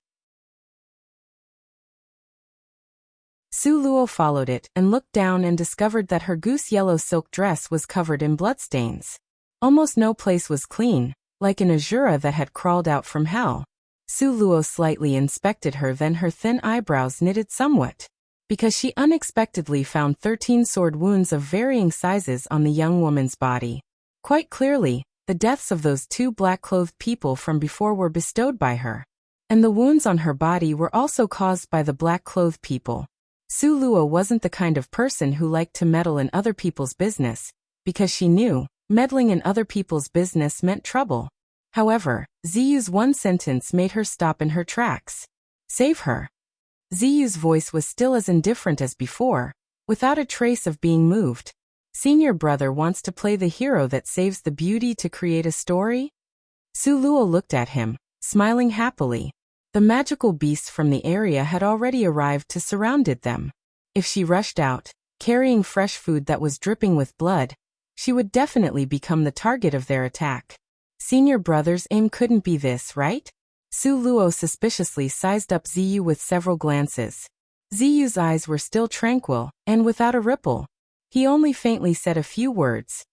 Su Luo followed it and looked down and discovered that her goose yellow silk dress was covered in bloodstains. Almost no place was clean, like an Azura that had crawled out from hell. Su Luo slightly inspected her, then her thin eyebrows knitted somewhat, because she unexpectedly found 13 sword wounds of varying sizes on the young woman's body. Quite clearly, the deaths of those two black-clothed people from before were bestowed by her. And the wounds on her body were also caused by the black-clothed people. Su Luo wasn't the kind of person who liked to meddle in other people's business, because she knew, meddling in other people's business meant trouble. However, Ziyu's one sentence made her stop in her tracks. Save her. Ziyu's voice was still as indifferent as before, without a trace of being moved. Senior brother wants to play the hero that saves the beauty to create a story? Su Luo looked at him, smiling happily. The magical beasts from the area had already arrived to surround them. If she rushed out, carrying fresh food that was dripping with blood, she would definitely become the target of their attack. Senior brother's aim couldn't be this, right? Su Luo suspiciously sized up Ziyu with several glances. Ziyu's eyes were still tranquil, and without a ripple. He only faintly said a few words.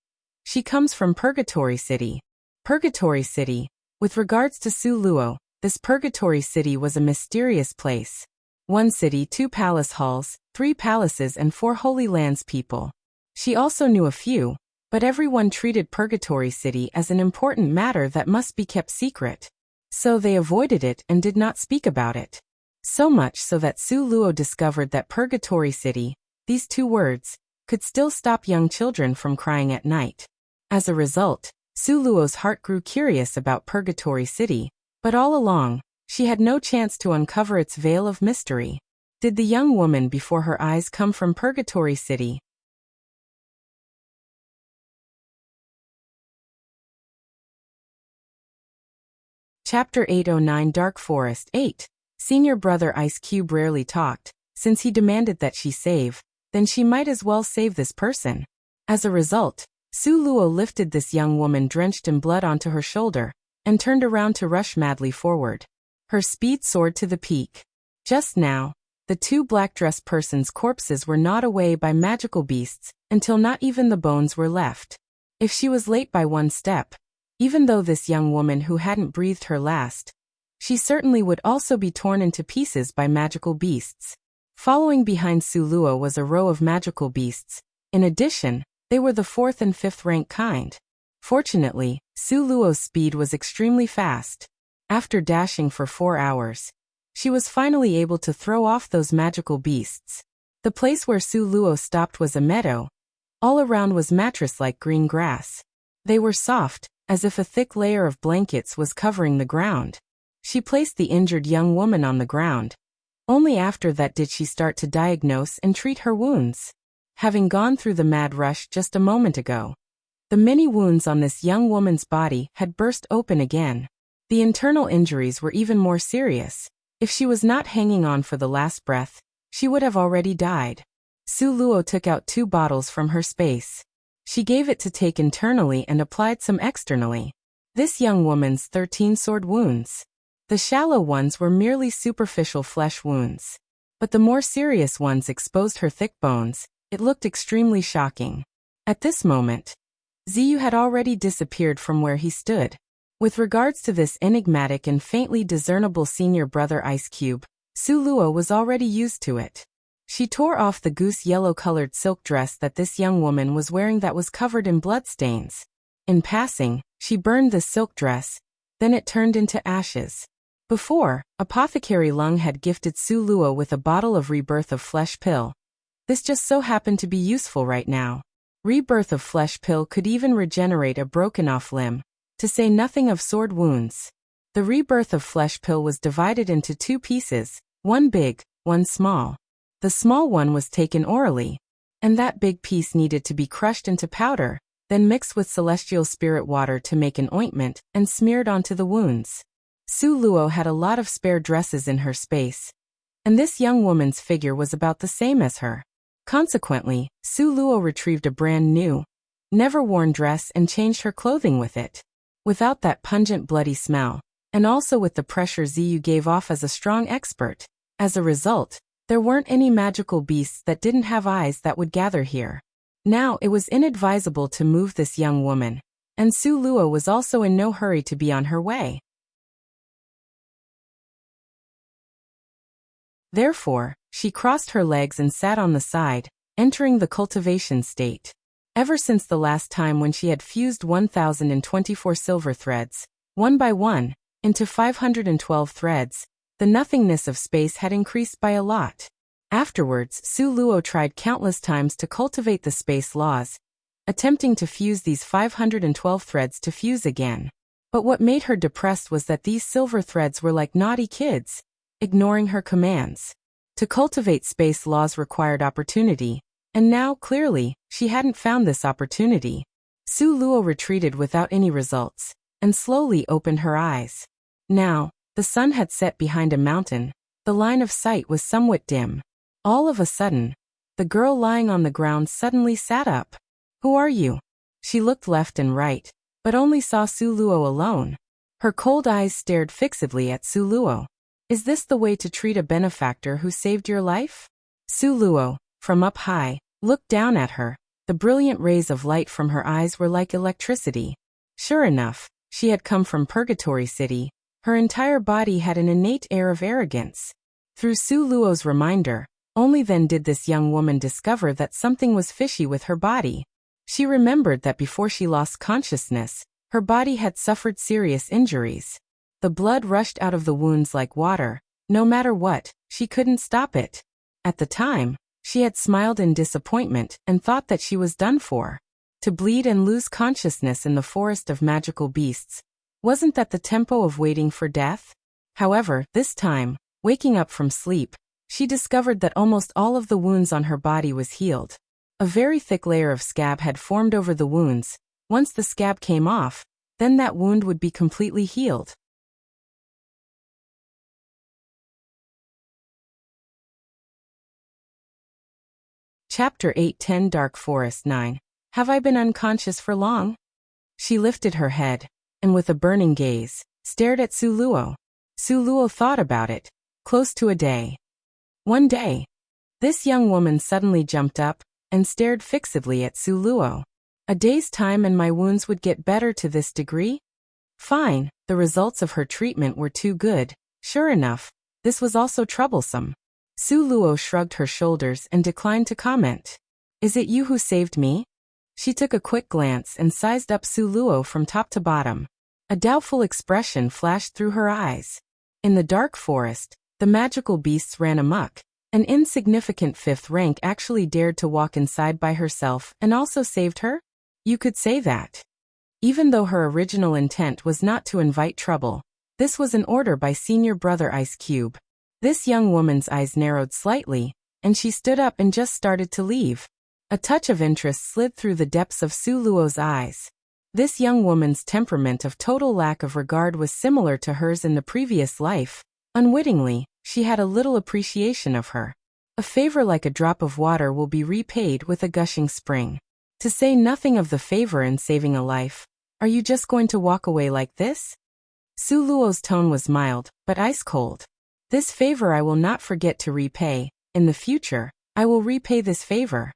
She comes from Purgatory City. Purgatory City. With regards to Su Luo, this Purgatory City was a mysterious place. 1 city, 2 palace halls, 3 palaces and 4 Holy Lands people. She also knew a few, but everyone treated Purgatory City as an important matter that must be kept secret. So they avoided it and did not speak about it. So much so that Su Luo discovered that Purgatory City, these 2 words, could still stop young children from crying at night. As a result, Su Luo's heart grew curious about Purgatory City, but all along, she had no chance to uncover its veil of mystery. Did the young woman before her eyes come from Purgatory City? Chapter 809 Dark Forest 8. Senior brother Ice Cube rarely talked. Since he demanded that she save, then she might as well save this person. As a result, Su Luo lifted this young woman drenched in blood onto her shoulder, and turned around to rush madly forward. Her speed soared to the peak. Just now, the 2 black-dressed persons' corpses were gnawed away by magical beasts, until not even the bones were left. If she was late by 1 step, even though this young woman who hadn't breathed her last, she certainly would also be torn into pieces by magical beasts. Following behind Su Luo was a row of magical beasts. In addition, they were the 4th and 5th rank kind. Fortunately, Su Luo's speed was extremely fast. After dashing for 4 hours, she was finally able to throw off those magical beasts. The place where Su Luo stopped was a meadow. All around was mattress-like green grass. They were soft, as if a thick layer of blankets was covering the ground. She placed the injured young woman on the ground. Only after that did she start to diagnose and treat her wounds. Having gone through the mad rush just a moment ago, the many wounds on this young woman's body had burst open again. The internal injuries were even more serious. If she was not hanging on for the last breath, she would have already died. Su Luo took out 2 bottles from her space. She gave it to take internally and applied some externally. This young woman's 13 sword wounds. The shallow ones were merely superficial flesh wounds. But the more serious ones exposed her thick bones. It looked extremely shocking. At this moment, Ziyu had already disappeared from where he stood. With regards to this enigmatic and faintly discernible senior brother Ice Cube, Su Luo was already used to it. She tore off the goose yellow-colored silk dress that this young woman was wearing that was covered in bloodstains. In passing, she burned the silk dress, then it turned into ashes. Before, Apothecary Lung had gifted Su Luo with a bottle of Rebirth of Flesh pill. This just so happened to be useful right now. Rebirth of Flesh pill could even regenerate a broken-off limb, to say nothing of sword wounds. The Rebirth of Flesh pill was divided into 2 pieces, one big, one small. The small one was taken orally, and that big piece needed to be crushed into powder, then mixed with celestial spirit water to make an ointment and smeared onto the wounds. Su Luo had a lot of spare dresses in her space, and this young woman's figure was about the same as her. Consequently, Su Luo retrieved a brand new, never-worn dress and changed her clothing with it. Without that pungent bloody smell, and also with the pressure Ziyu gave off as a strong expert. As a result, there weren't any magical beasts that didn't have eyes that would gather here. Now it was inadvisable to move this young woman, and Su Luo was also in no hurry to be on her way. Therefore, she crossed her legs and sat on the side, entering the cultivation state. Ever since the last time when she had fused 1,024 silver threads, one by one, into 512 threads, the nothingness of space had increased by a lot. Afterwards, Su Luo tried countless times to cultivate the space laws, attempting to fuse these 512 threads to fuse again. But what made her depressed was that these silver threads were like naughty kids, ignoring her commands. To cultivate space laws required opportunity, and now, clearly, she hadn't found this opportunity. Su Luo retreated without any results, and slowly opened her eyes. Now, the sun had set behind a mountain. The line of sight was somewhat dim. All of a sudden, the girl lying on the ground suddenly sat up. "Who are you?" She looked left and right, but only saw Su Luo alone. Her cold eyes stared fixedly at Su Luo. "Is this the way to treat a benefactor who saved your life?" Su Luo, from up high, looked down at her. The brilliant rays of light from her eyes were like electricity. Sure enough, she had come from Purgatory City. Her entire body had an innate air of arrogance. Through Su Luo's reminder, only then did this young woman discover that something was fishy with her body. She remembered that before she lost consciousness, her body had suffered serious injuries. The blood rushed out of the wounds like water. No matter what, she couldn't stop it. At the time, she had smiled in disappointment and thought that she was done for. To bleed and lose consciousness in the forest of magical beasts. Wasn't that the tempo of waiting for death? However, this time, waking up from sleep, she discovered that almost all of the wounds on her body was healed. A very thick layer of scab had formed over the wounds. Once the scab came off, then that wound would be completely healed. Chapter 8:10 Dark Forest 9. Have I been unconscious for long? She lifted her head, and with a burning gaze, stared at Su Luo. Su Luo thought about it. Close to a day. One day, this young woman suddenly jumped up, and stared fixedly at Su Luo. A day's time and my wounds would get better to this degree? Fine, the results of her treatment were too good. Sure enough, this was also troublesome. Su Luo shrugged her shoulders and declined to comment. Is it you who saved me? She took a quick glance and sized up Su Luo from top to bottom. A doubtful expression flashed through her eyes. In the dark forest, the magical beasts ran amok. An insignificant 5th rank actually dared to walk inside by herself and also saved her? You could say that. Even though her original intent was not to invite trouble, this was an order by senior brother Ice Cube. This young woman's eyes narrowed slightly, and she stood up and just started to leave. A touch of interest slid through the depths of Su Luo's eyes. This young woman's temperament of total lack of regard was similar to hers in the previous life. Unwittingly, she had a little appreciation of her. A favor like a drop of water will be repaid with a gushing spring. To say nothing of the favor in saving a life. Are you just going to walk away like this? Su Luo's tone was mild, but ice-cold. This favor I will not forget to repay. In the future, I will repay this favor.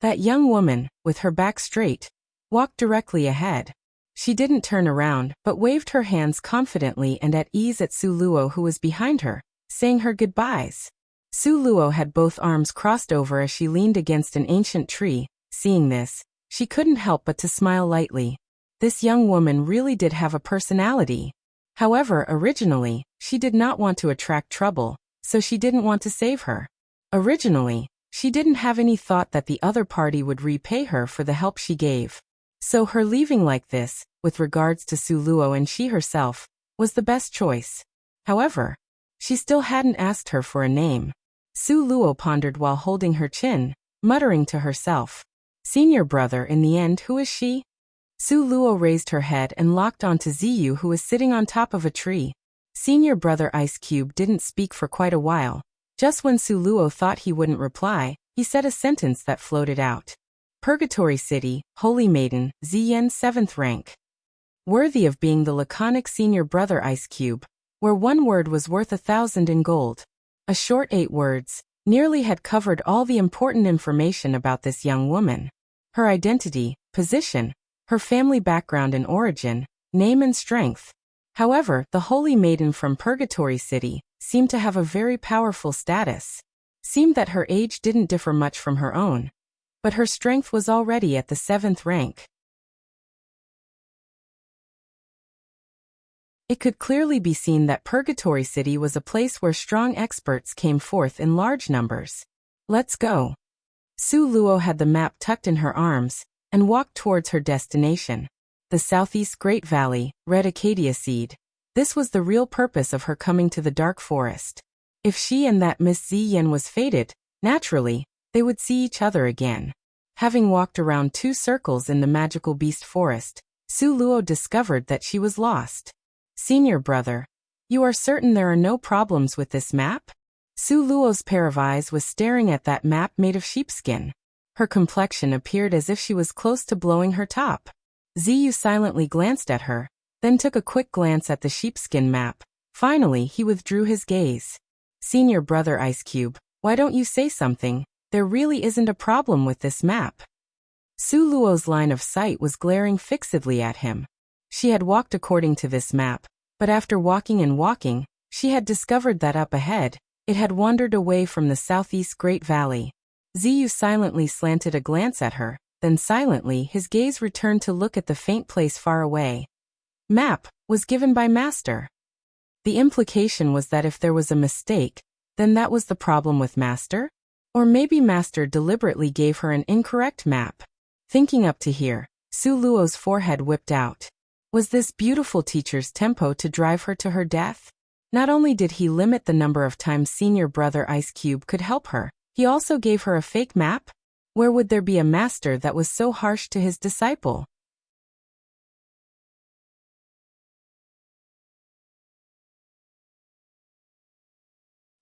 That young woman, with her back straight, walked directly ahead. She didn't turn around, but waved her hands confidently and at ease at Su Luo, who was behind her, saying her goodbyes. Su Luo had both arms crossed over as she leaned against an ancient tree. Seeing this, she couldn't help but to smile lightly. This young woman really did have a personality. However, originally, she did not want to attract trouble, so she didn't want to save her. Originally, she didn't have any thought that the other party would repay her for the help she gave. So her leaving like this, with regards to Su Luo and she herself, was the best choice. However, she still hadn't asked her for a name. Su Luo pondered while holding her chin, muttering to herself. Senior brother, in the end, who is she? Su Luo raised her head and locked onto Ziyu, who was sitting on top of a tree. Senior brother Ice Cube didn't speak for quite a while. Just when Su Luo thought he wouldn't reply, he said a sentence that floated out. Purgatory City, Holy Maiden, Ziyen 7th rank. Worthy of being the laconic senior brother Ice Cube, where one word was worth 1,000 in gold. A short 8 words, nearly had covered all the important information about this young woman. Her identity, position, her family background and origin, name and strength. However, the Holy Maiden from Purgatory City seemed to have a very powerful status. Seemed that her age didn't differ much from her own, but her strength was already at the 7th rank. It could clearly be seen that Purgatory City was a place where strong experts came forth in large numbers. Let's go. Su Luo had the map tucked in her arms and walked towards her destination. The Southeast Great Valley, Red Acacia Seed. This was the real purpose of her coming to the Dark Forest. If she and that Miss Ziyen was fated, naturally, they would see each other again. Having walked around 2 circles in the magical beast forest, Su Luo discovered that she was lost. Senior brother, you are certain there are no problems with this map? Su Luo's pair of eyes was staring at that map made of sheepskin. Her complexion appeared as if she was close to blowing her top. Ziyu silently glanced at her, then took a quick glance at the sheepskin map. Finally, he withdrew his gaze. Senior brother Ice Cube, why don't you say something? There really isn't a problem with this map. Su Luo's line of sight was glaring fixedly at him. She had walked according to this map, but after walking and walking, she had discovered that up ahead, it had wandered away from the Southeast Great Valley. Ziyu silently slanted a glance at her, then silently his gaze returned to look at the faint place far away. Map was given by Master. The implication was that if there was a mistake, then that was the problem with Master? Or maybe Master deliberately gave her an incorrect map. Thinking up to here, Su Luo's forehead whipped out. Was this beautiful teacher's tempo to drive her to her death? Not only did he limit the number of times senior brother Ice Cube could help her, he also gave her a fake map? Where would there be a master that was so harsh to his disciple?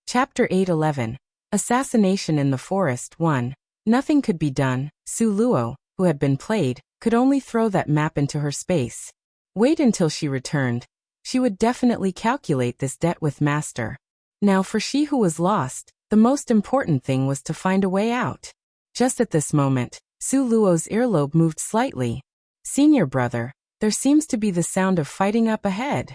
Chapter 811. Assassination in the Forest 1. Nothing could be done. Su Luo, who had been played, could only throw that map into her space. Wait until she returned. She would definitely calculate this debt with Master. Now for she who was lost, the most important thing was to find a way out. Just at this moment, Su Luo's earlobe moved slightly. Senior brother, there seems to be the sound of fighting up ahead.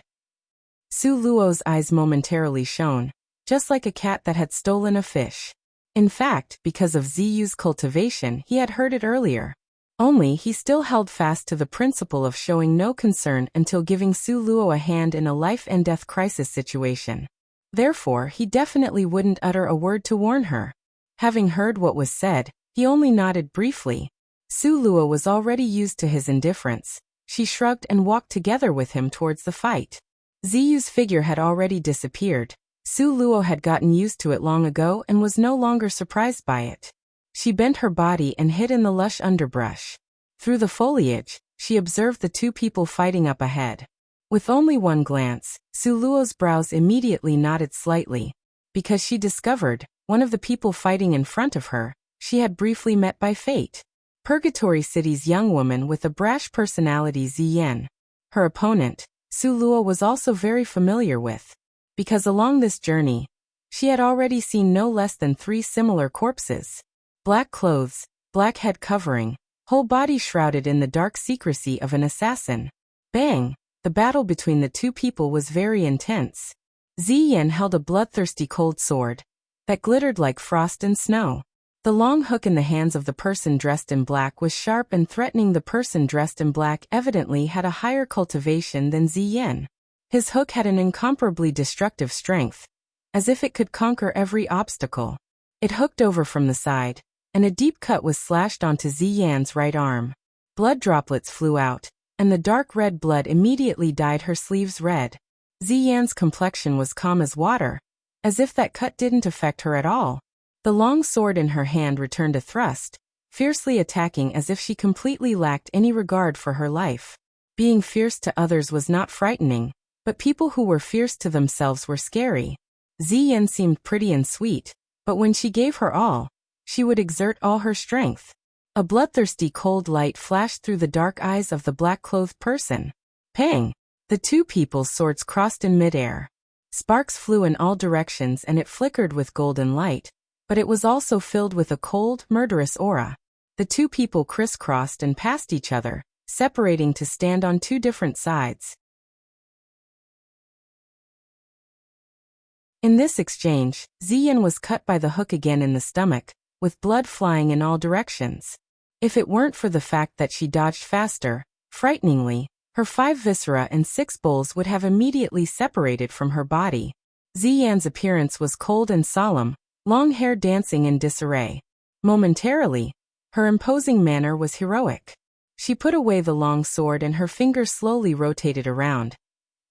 Su Luo's eyes momentarily shone, just like a cat that had stolen a fish. In fact, because of Ziyu's cultivation, he had heard it earlier. Only he still held fast to the principle of showing no concern until giving Su Luo a hand in a life-and-death crisis situation. Therefore, he definitely wouldn't utter a word to warn her. Having heard what was said, he only nodded briefly. Su Luo was already used to his indifference. She shrugged and walked together with him towards the fight. Ziyu's figure had already disappeared. Su Luo had gotten used to it long ago and was no longer surprised by it. She bent her body and hid in the lush underbrush. Through the foliage, she observed the 2 people fighting up ahead. With only one glance, Su Luo's brows immediately knotted slightly. because she discovered one of the people fighting in front of her she had briefly met by fate. Purgatory City's young woman with a brash personality Ziyan. Her opponent, Su Luo, was also very familiar with, because along this journey, she had already seen no less than 3 similar corpses. Black clothes, black head covering, whole body shrouded in the dark secrecy of an assassin. Bang! The battle between the 2 people was very intense. Ziyan held a bloodthirsty cold sword that glittered like frost and snow. The long hook in the hands of the person dressed in black was sharp and threatening. The person dressed in black evidently had a higher cultivation than Ziyan. His hook had an incomparably destructive strength, as if it could conquer every obstacle. It hooked over from the side, and a deep cut was slashed onto Ziyan's right arm. Blood droplets flew out, and the dark red blood immediately dyed her sleeves red. Ziyan's complexion was calm as water, as if that cut didn't affect her at all. The long sword in her hand returned a thrust, fiercely attacking as if she completely lacked any regard for her life. Being fierce to others was not frightening, but people who were fierce to themselves were scary. Ziyan seemed pretty and sweet, but when she gave her all, she would exert all her strength. A bloodthirsty cold light flashed through the dark eyes of the black-clothed person. Pang! The 2 people's swords crossed in midair. Sparks flew in all directions and it flickered with golden light, but it was also filled with a cold, murderous aura. The 2 people crisscrossed and passed each other, separating to stand on 2 different sides. In this exchange, Ziyan was cut by the hook again in the stomach, with blood flying in all directions. If it weren't for the fact that she dodged faster, frighteningly, her 5 viscera and 6 bowls would have immediately separated from her body. Ziyan's appearance was cold and solemn, long hair dancing in disarray. Momentarily, her imposing manner was heroic. She put away the long sword and her fingers slowly rotated around,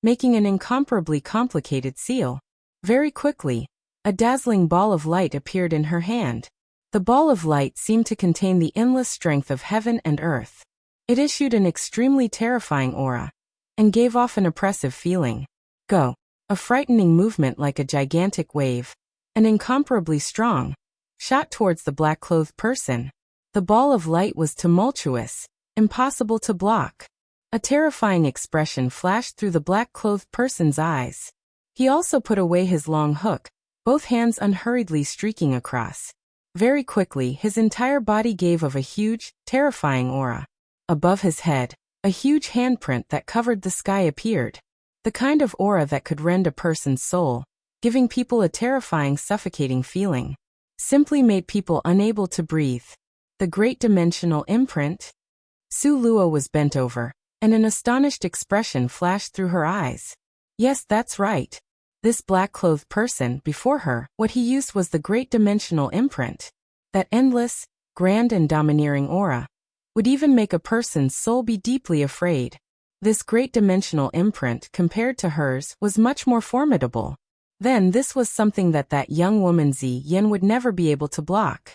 making an incomparably complicated seal. Very quickly, a dazzling ball of light appeared in her hand. The ball of light seemed to contain the endless strength of heaven and earth. It issued an extremely terrifying aura, and gave off an oppressive feeling. Go! A frightening movement like a gigantic wave, and incomparably strong, shot towards the black-clothed person. The ball of light was tumultuous, impossible to block. A terrifying expression flashed through the black-clothed person's eyes. He also put away his long hook, both hands unhurriedly streaking across. Very quickly his entire body gave off a huge, terrifying aura. Above his head, a huge handprint that covered the sky appeared. The kind of aura that could rend a person's soul, giving people a terrifying, suffocating feeling. Simply made people unable to breathe. The Great Dimensional Imprint? Su Luo was bent over, and an astonished expression flashed through her eyes. Yes, that's right. This black-clothed person before her, what he used was the Great Dimensional Imprint. That endless, grand and domineering aura would even make a person's soul be deeply afraid. This Great Dimensional Imprint, compared to hers, was much more formidable. Then this was something that young woman Ziyan would never be able to block.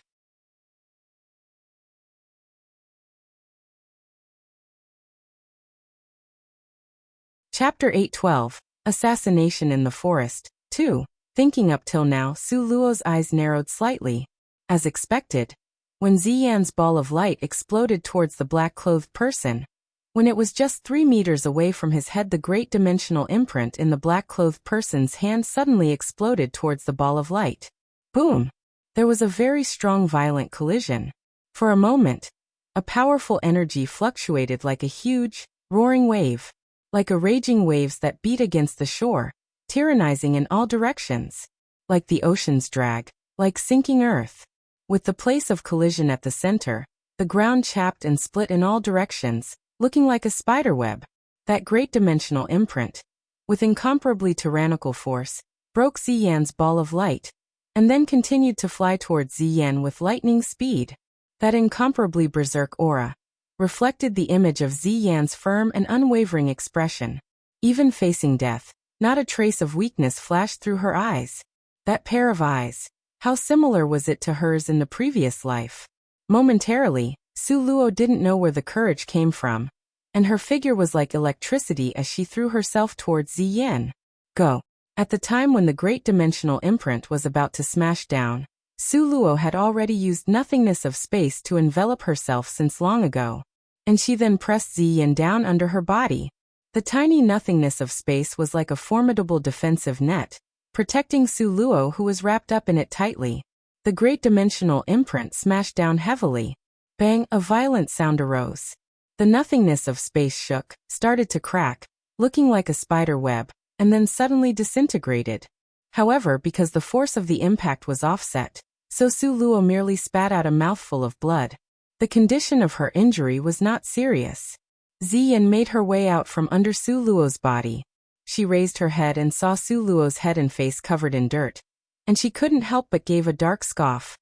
Chapter 8:12. Assassination in the Forest. 2. Thinking up till now, Su Luo's eyes narrowed slightly. As expected, when Ziyan's ball of light exploded towards the black-clothed person, when it was just 3 meters away from his head, the Great Dimensional Imprint in the black-clothed person's hand suddenly exploded towards the ball of light. Boom! There was a very strong, violent collision. For a moment, a powerful energy fluctuated like a huge, roaring wave. Like a raging waves that beat against the shore, tyrannizing in all directions. Like the ocean's drag, like sinking earth. With the place of collision at the center, the ground chapped and split in all directions, looking like a spiderweb. That Great Dimensional Imprint, with incomparably tyrannical force, broke Ziyan's ball of light, and then continued to fly towards Ziyan with lightning speed. That incomparably berserk aura reflected the image of Ziyan's firm and unwavering expression. Even facing death, not a trace of weakness flashed through her eyes. That pair of eyes, how similar was it to hers in the previous life? Momentarily, Su Luo didn't know where the courage came from, and her figure was like electricity as she threw herself towards Ziyan. Go! At the time when the great dimensional imprint was about to smash down, Su Luo had already used nothingness of space to envelop herself since long ago. And she then pressed Ziyin down under her body. The tiny nothingness of space was like a formidable defensive net, protecting Su Luo, who was wrapped up in it tightly. The great dimensional imprint smashed down heavily. Bang, a violent sound arose. The nothingness of space shook, started to crack, looking like a spider web, and then suddenly disintegrated. However, because the force of the impact was offset, so Su Luo merely spat out a mouthful of blood. The condition of her injury was not serious. Ziyin made her way out from under Su Luo's body. She raised her head and saw Su Luo's head and face covered in dirt, and she couldn't help but gave a dark scoff.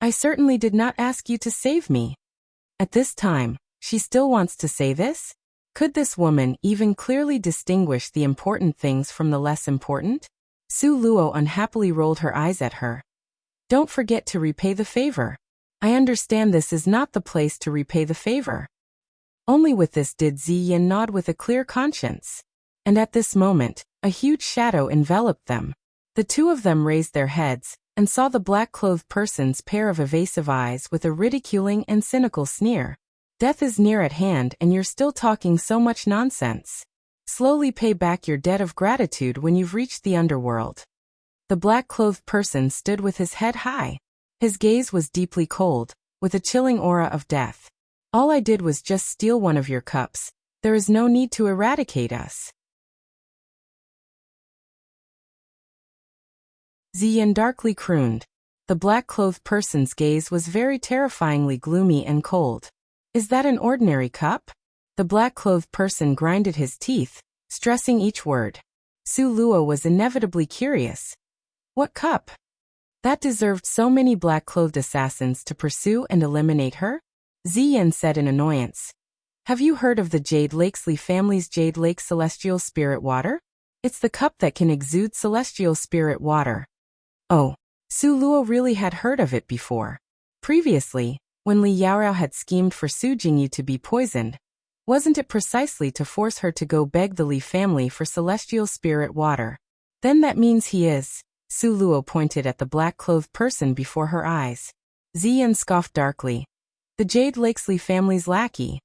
I certainly did not ask you to save me. At this time, she still wants to say this? Could this woman even clearly distinguish the important things from the less important? Su Luo unhappily rolled her eyes at her. Don't forget to repay the favor. I understand this is not the place to repay the favor. Only with this did Ziyin nod with a clear conscience. And at this moment, a huge shadow enveloped them. The two of them raised their heads, and saw the black-clothed person's pair of evasive eyes with a ridiculing and cynical sneer. Death is near at hand and you're still talking so much nonsense. Slowly pay back your debt of gratitude when you've reached the underworld. The black-clothed person stood with his head high. His gaze was deeply cold, with a chilling aura of death. All I did was just steal one of your cups. There is no need to eradicate us. Ziyin darkly crooned. The black-clothed person's gaze was very terrifyingly gloomy and cold. Is that an ordinary cup? The black-clothed person grinded his teeth, stressing each word. Su Luo was inevitably curious. What cup? That deserved so many black-clothed assassins to pursue and eliminate her? Ziyin said in annoyance. Have you heard of the Jade Lakesley family's Jade Lake Celestial Spirit Water? It's the cup that can exude celestial spirit water. Oh, Su Luo really had heard of it before. Previously, when Li Yaorao had schemed for Su Jingyu to be poisoned, wasn't it precisely to force her to go beg the Li family for celestial spirit water? Then that means he is. Su Luo pointed at the black-clothed person before her eyes. Ziyin scoffed darkly. The Jade Lakesley family's lackey.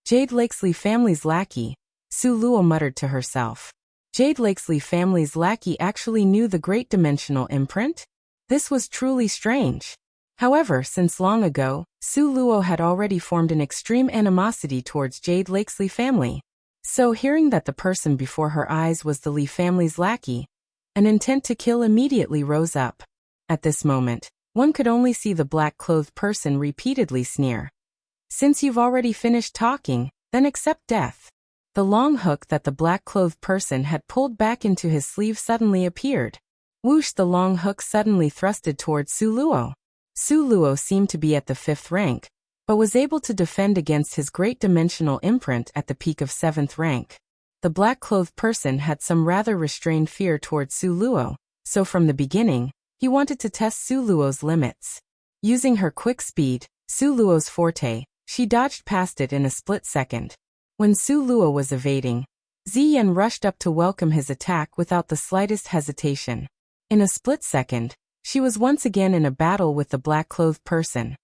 Jade Lakesley family's lackey, Su Luo muttered to herself. Jade Lakesley family's lackey actually knew the great dimensional imprint? This was truly strange. However, since long ago, Su Luo had already formed an extreme animosity towards Jade Lakesley family. So hearing that the person before her eyes was the Li family's lackey, an intent to kill immediately rose up. At this moment, one could only see the black-clothed person repeatedly sneer. Since you've already finished talking, then accept death. The long hook that the black-clothed person had pulled back into his sleeve suddenly appeared. Whoosh! The long hook suddenly thrusted towards Su Luo. Su Luo seemed to be at the 5th rank, but was able to defend against his great dimensional imprint at the peak of 7th rank. The black-clothed person had some rather restrained fear towards Su Luo, so from the beginning, he wanted to test Su Luo's limits. Using her quick speed, Su Luo's forte, she dodged past it in a split second. When Su Luo was evading, Ziyin rushed up to welcome his attack without the slightest hesitation. In a split second, she was once again in a battle with the black-clothed person.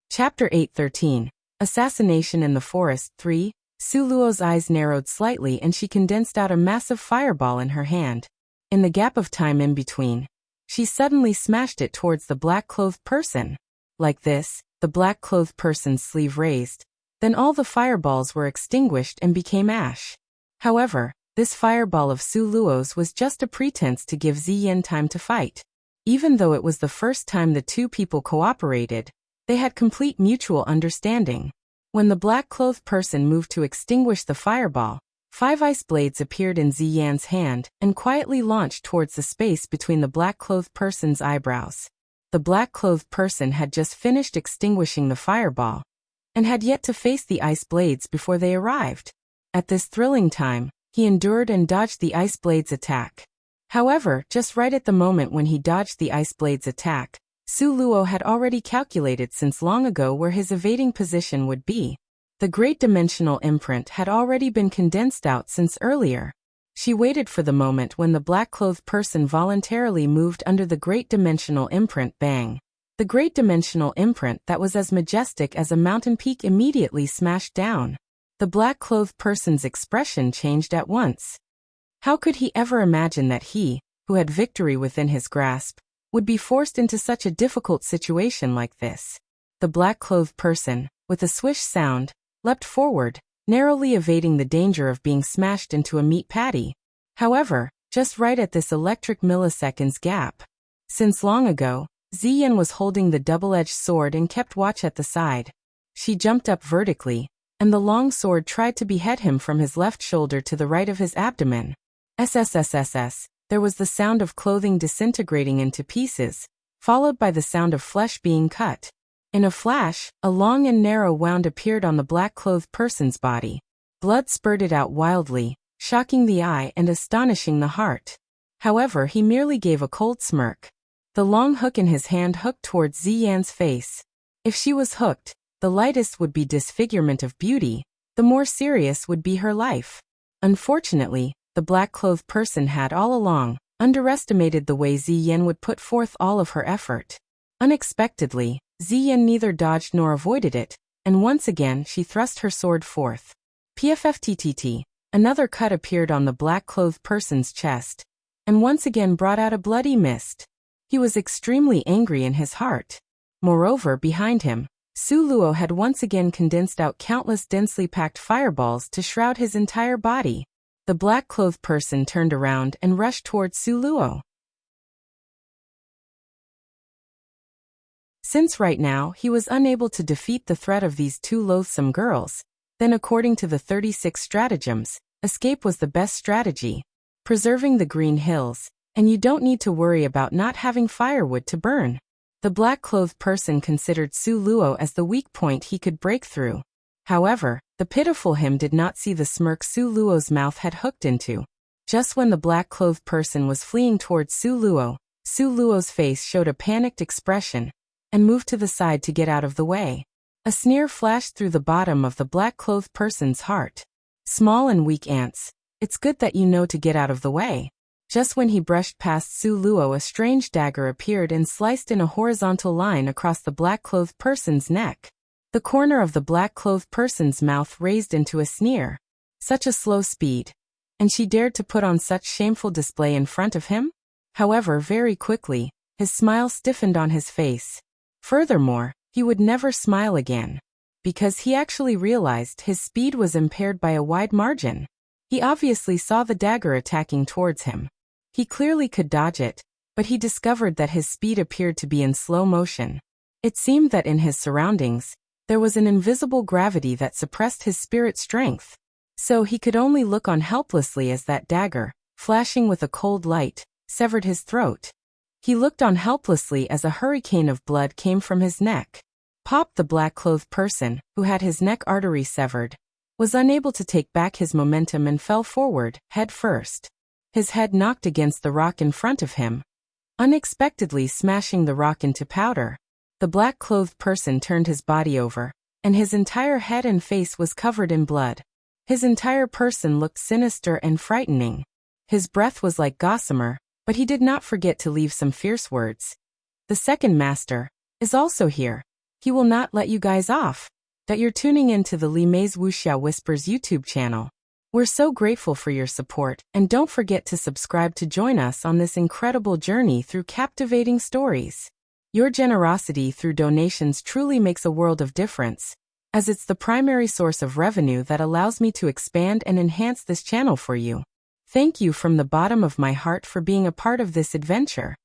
Chapter 8:13. Assassination in the Forest 3. Su Luo's eyes narrowed slightly and she condensed out a massive fireball in her hand. In the gap of time in between, she suddenly smashed it towards the black-clothed person. Like this, the black-clothed person's sleeve raised. Then all the fireballs were extinguished and became ash. However, this fireball of Su Luo's was just a pretense to give Ziyin time to fight. Even though it was the first time the two people cooperated, they had complete mutual understanding. When the black-clothed person moved to extinguish the fireball, 5 ice blades appeared in Ziyin's hand and quietly launched towards the space between the black-clothed person's eyebrows. The black-clothed person had just finished extinguishing the fireball, and had yet to face the ice blades before they arrived. At this thrilling time, he endured and dodged the ice blades' attack. However, just right at the moment when he dodged the ice blades' attack, Su Luo had already calculated since long ago where his evading position would be. The great dimensional imprint had already been condensed out since earlier. She waited for the moment when the black-clothed person voluntarily moved under the great dimensional imprint. Bang! The great dimensional imprint that was as majestic as a mountain peak immediately smashed down. The black-clothed person's expression changed at once. How could he ever imagine that he, who had victory within his grasp, would be forced into such a difficult situation like this? The black-clothed person, with a swish sound, leapt forward, narrowly evading the danger of being smashed into a meat patty. However, just right at this electric milliseconds gap. Since long ago, Ziyan was holding the double-edged sword and kept watch at the side. She jumped up vertically, and the long sword tried to behead him from his left shoulder to the right of his abdomen. SSSSS, there was the sound of clothing disintegrating into pieces, followed by the sound of flesh being cut. In a flash, a long and narrow wound appeared on the black-clothed person's body. Blood spurted out wildly, shocking the eye and astonishing the heart. However, he merely gave a cold smirk. The long hook in his hand hooked towards Ziyan's face. If she was hooked, the lightest would be disfigurement of beauty, the more serious would be her life. Unfortunately, the black-clothed person had all along underestimated the way Ziyan would put forth all of her effort. Unexpectedly, Ziyan neither dodged nor avoided it, and once again she thrust her sword forth. PFFTTT, another cut appeared on the black-clothed person's chest, and once again brought out a bloody mist. He was extremely angry in his heart. Moreover, behind him, Su Luo had once again condensed out countless densely packed fireballs to shroud his entire body. The black-clothed person turned around and rushed towards Su Luo. Since right now he was unable to defeat the threat of these two loathsome girls, then according to the 36 stratagems, escape was the best strategy. Preserving the green hills, and you don't need to worry about not having firewood to burn. The black-clothed person considered Su Luo as the weak point he could break through. However, the pitiful him did not see the smirk Su Luo's mouth had hooked into. Just when the black-clothed person was fleeing towards Su Luo's face showed a panicked expression, and moved to the side to get out of the way. A sneer flashed through the bottom of the black-clothed person's heart. Small and weak ants, it's good that you know to get out of the way. Just when he brushed past Su Luo, a strange dagger appeared and sliced in a horizontal line across the black-clothed person's neck. The corner of the black-clothed person's mouth raised into a sneer. Such a slow speed. And she dared to put on such shameful display in front of him? However, very quickly, his smile stiffened on his face. Furthermore, he would never smile again. Because he actually realized his speed was impaired by a wide margin. He obviously saw the dagger attacking towards him. He clearly could dodge it, but he discovered that his speed appeared to be in slow motion. It seemed that in his surroundings, there was an invisible gravity that suppressed his spirit strength. So he could only look on helplessly as that dagger, flashing with a cold light, severed his throat. He looked on helplessly as a hurricane of blood came from his neck. Pop, the black-clothed person, who had his neck artery severed, was unable to take back his momentum and fell forward, head first. His head knocked against the rock in front of him, unexpectedly smashing the rock into powder. The black-clothed person turned his body over, and his entire head and face was covered in blood. His entire person looked sinister and frightening. His breath was like gossamer, but he did not forget to leave some fierce words. The second master is also here. He will not let you guys off. That you're tuning in to the Li Mei's Wuxia Whispers YouTube channel. We're so grateful for your support, and don't forget to subscribe to join us on this incredible journey through captivating stories. Your generosity through donations truly makes a world of difference, as it's the primary source of revenue that allows me to expand and enhance this channel for you. Thank you from the bottom of my heart for being a part of this adventure.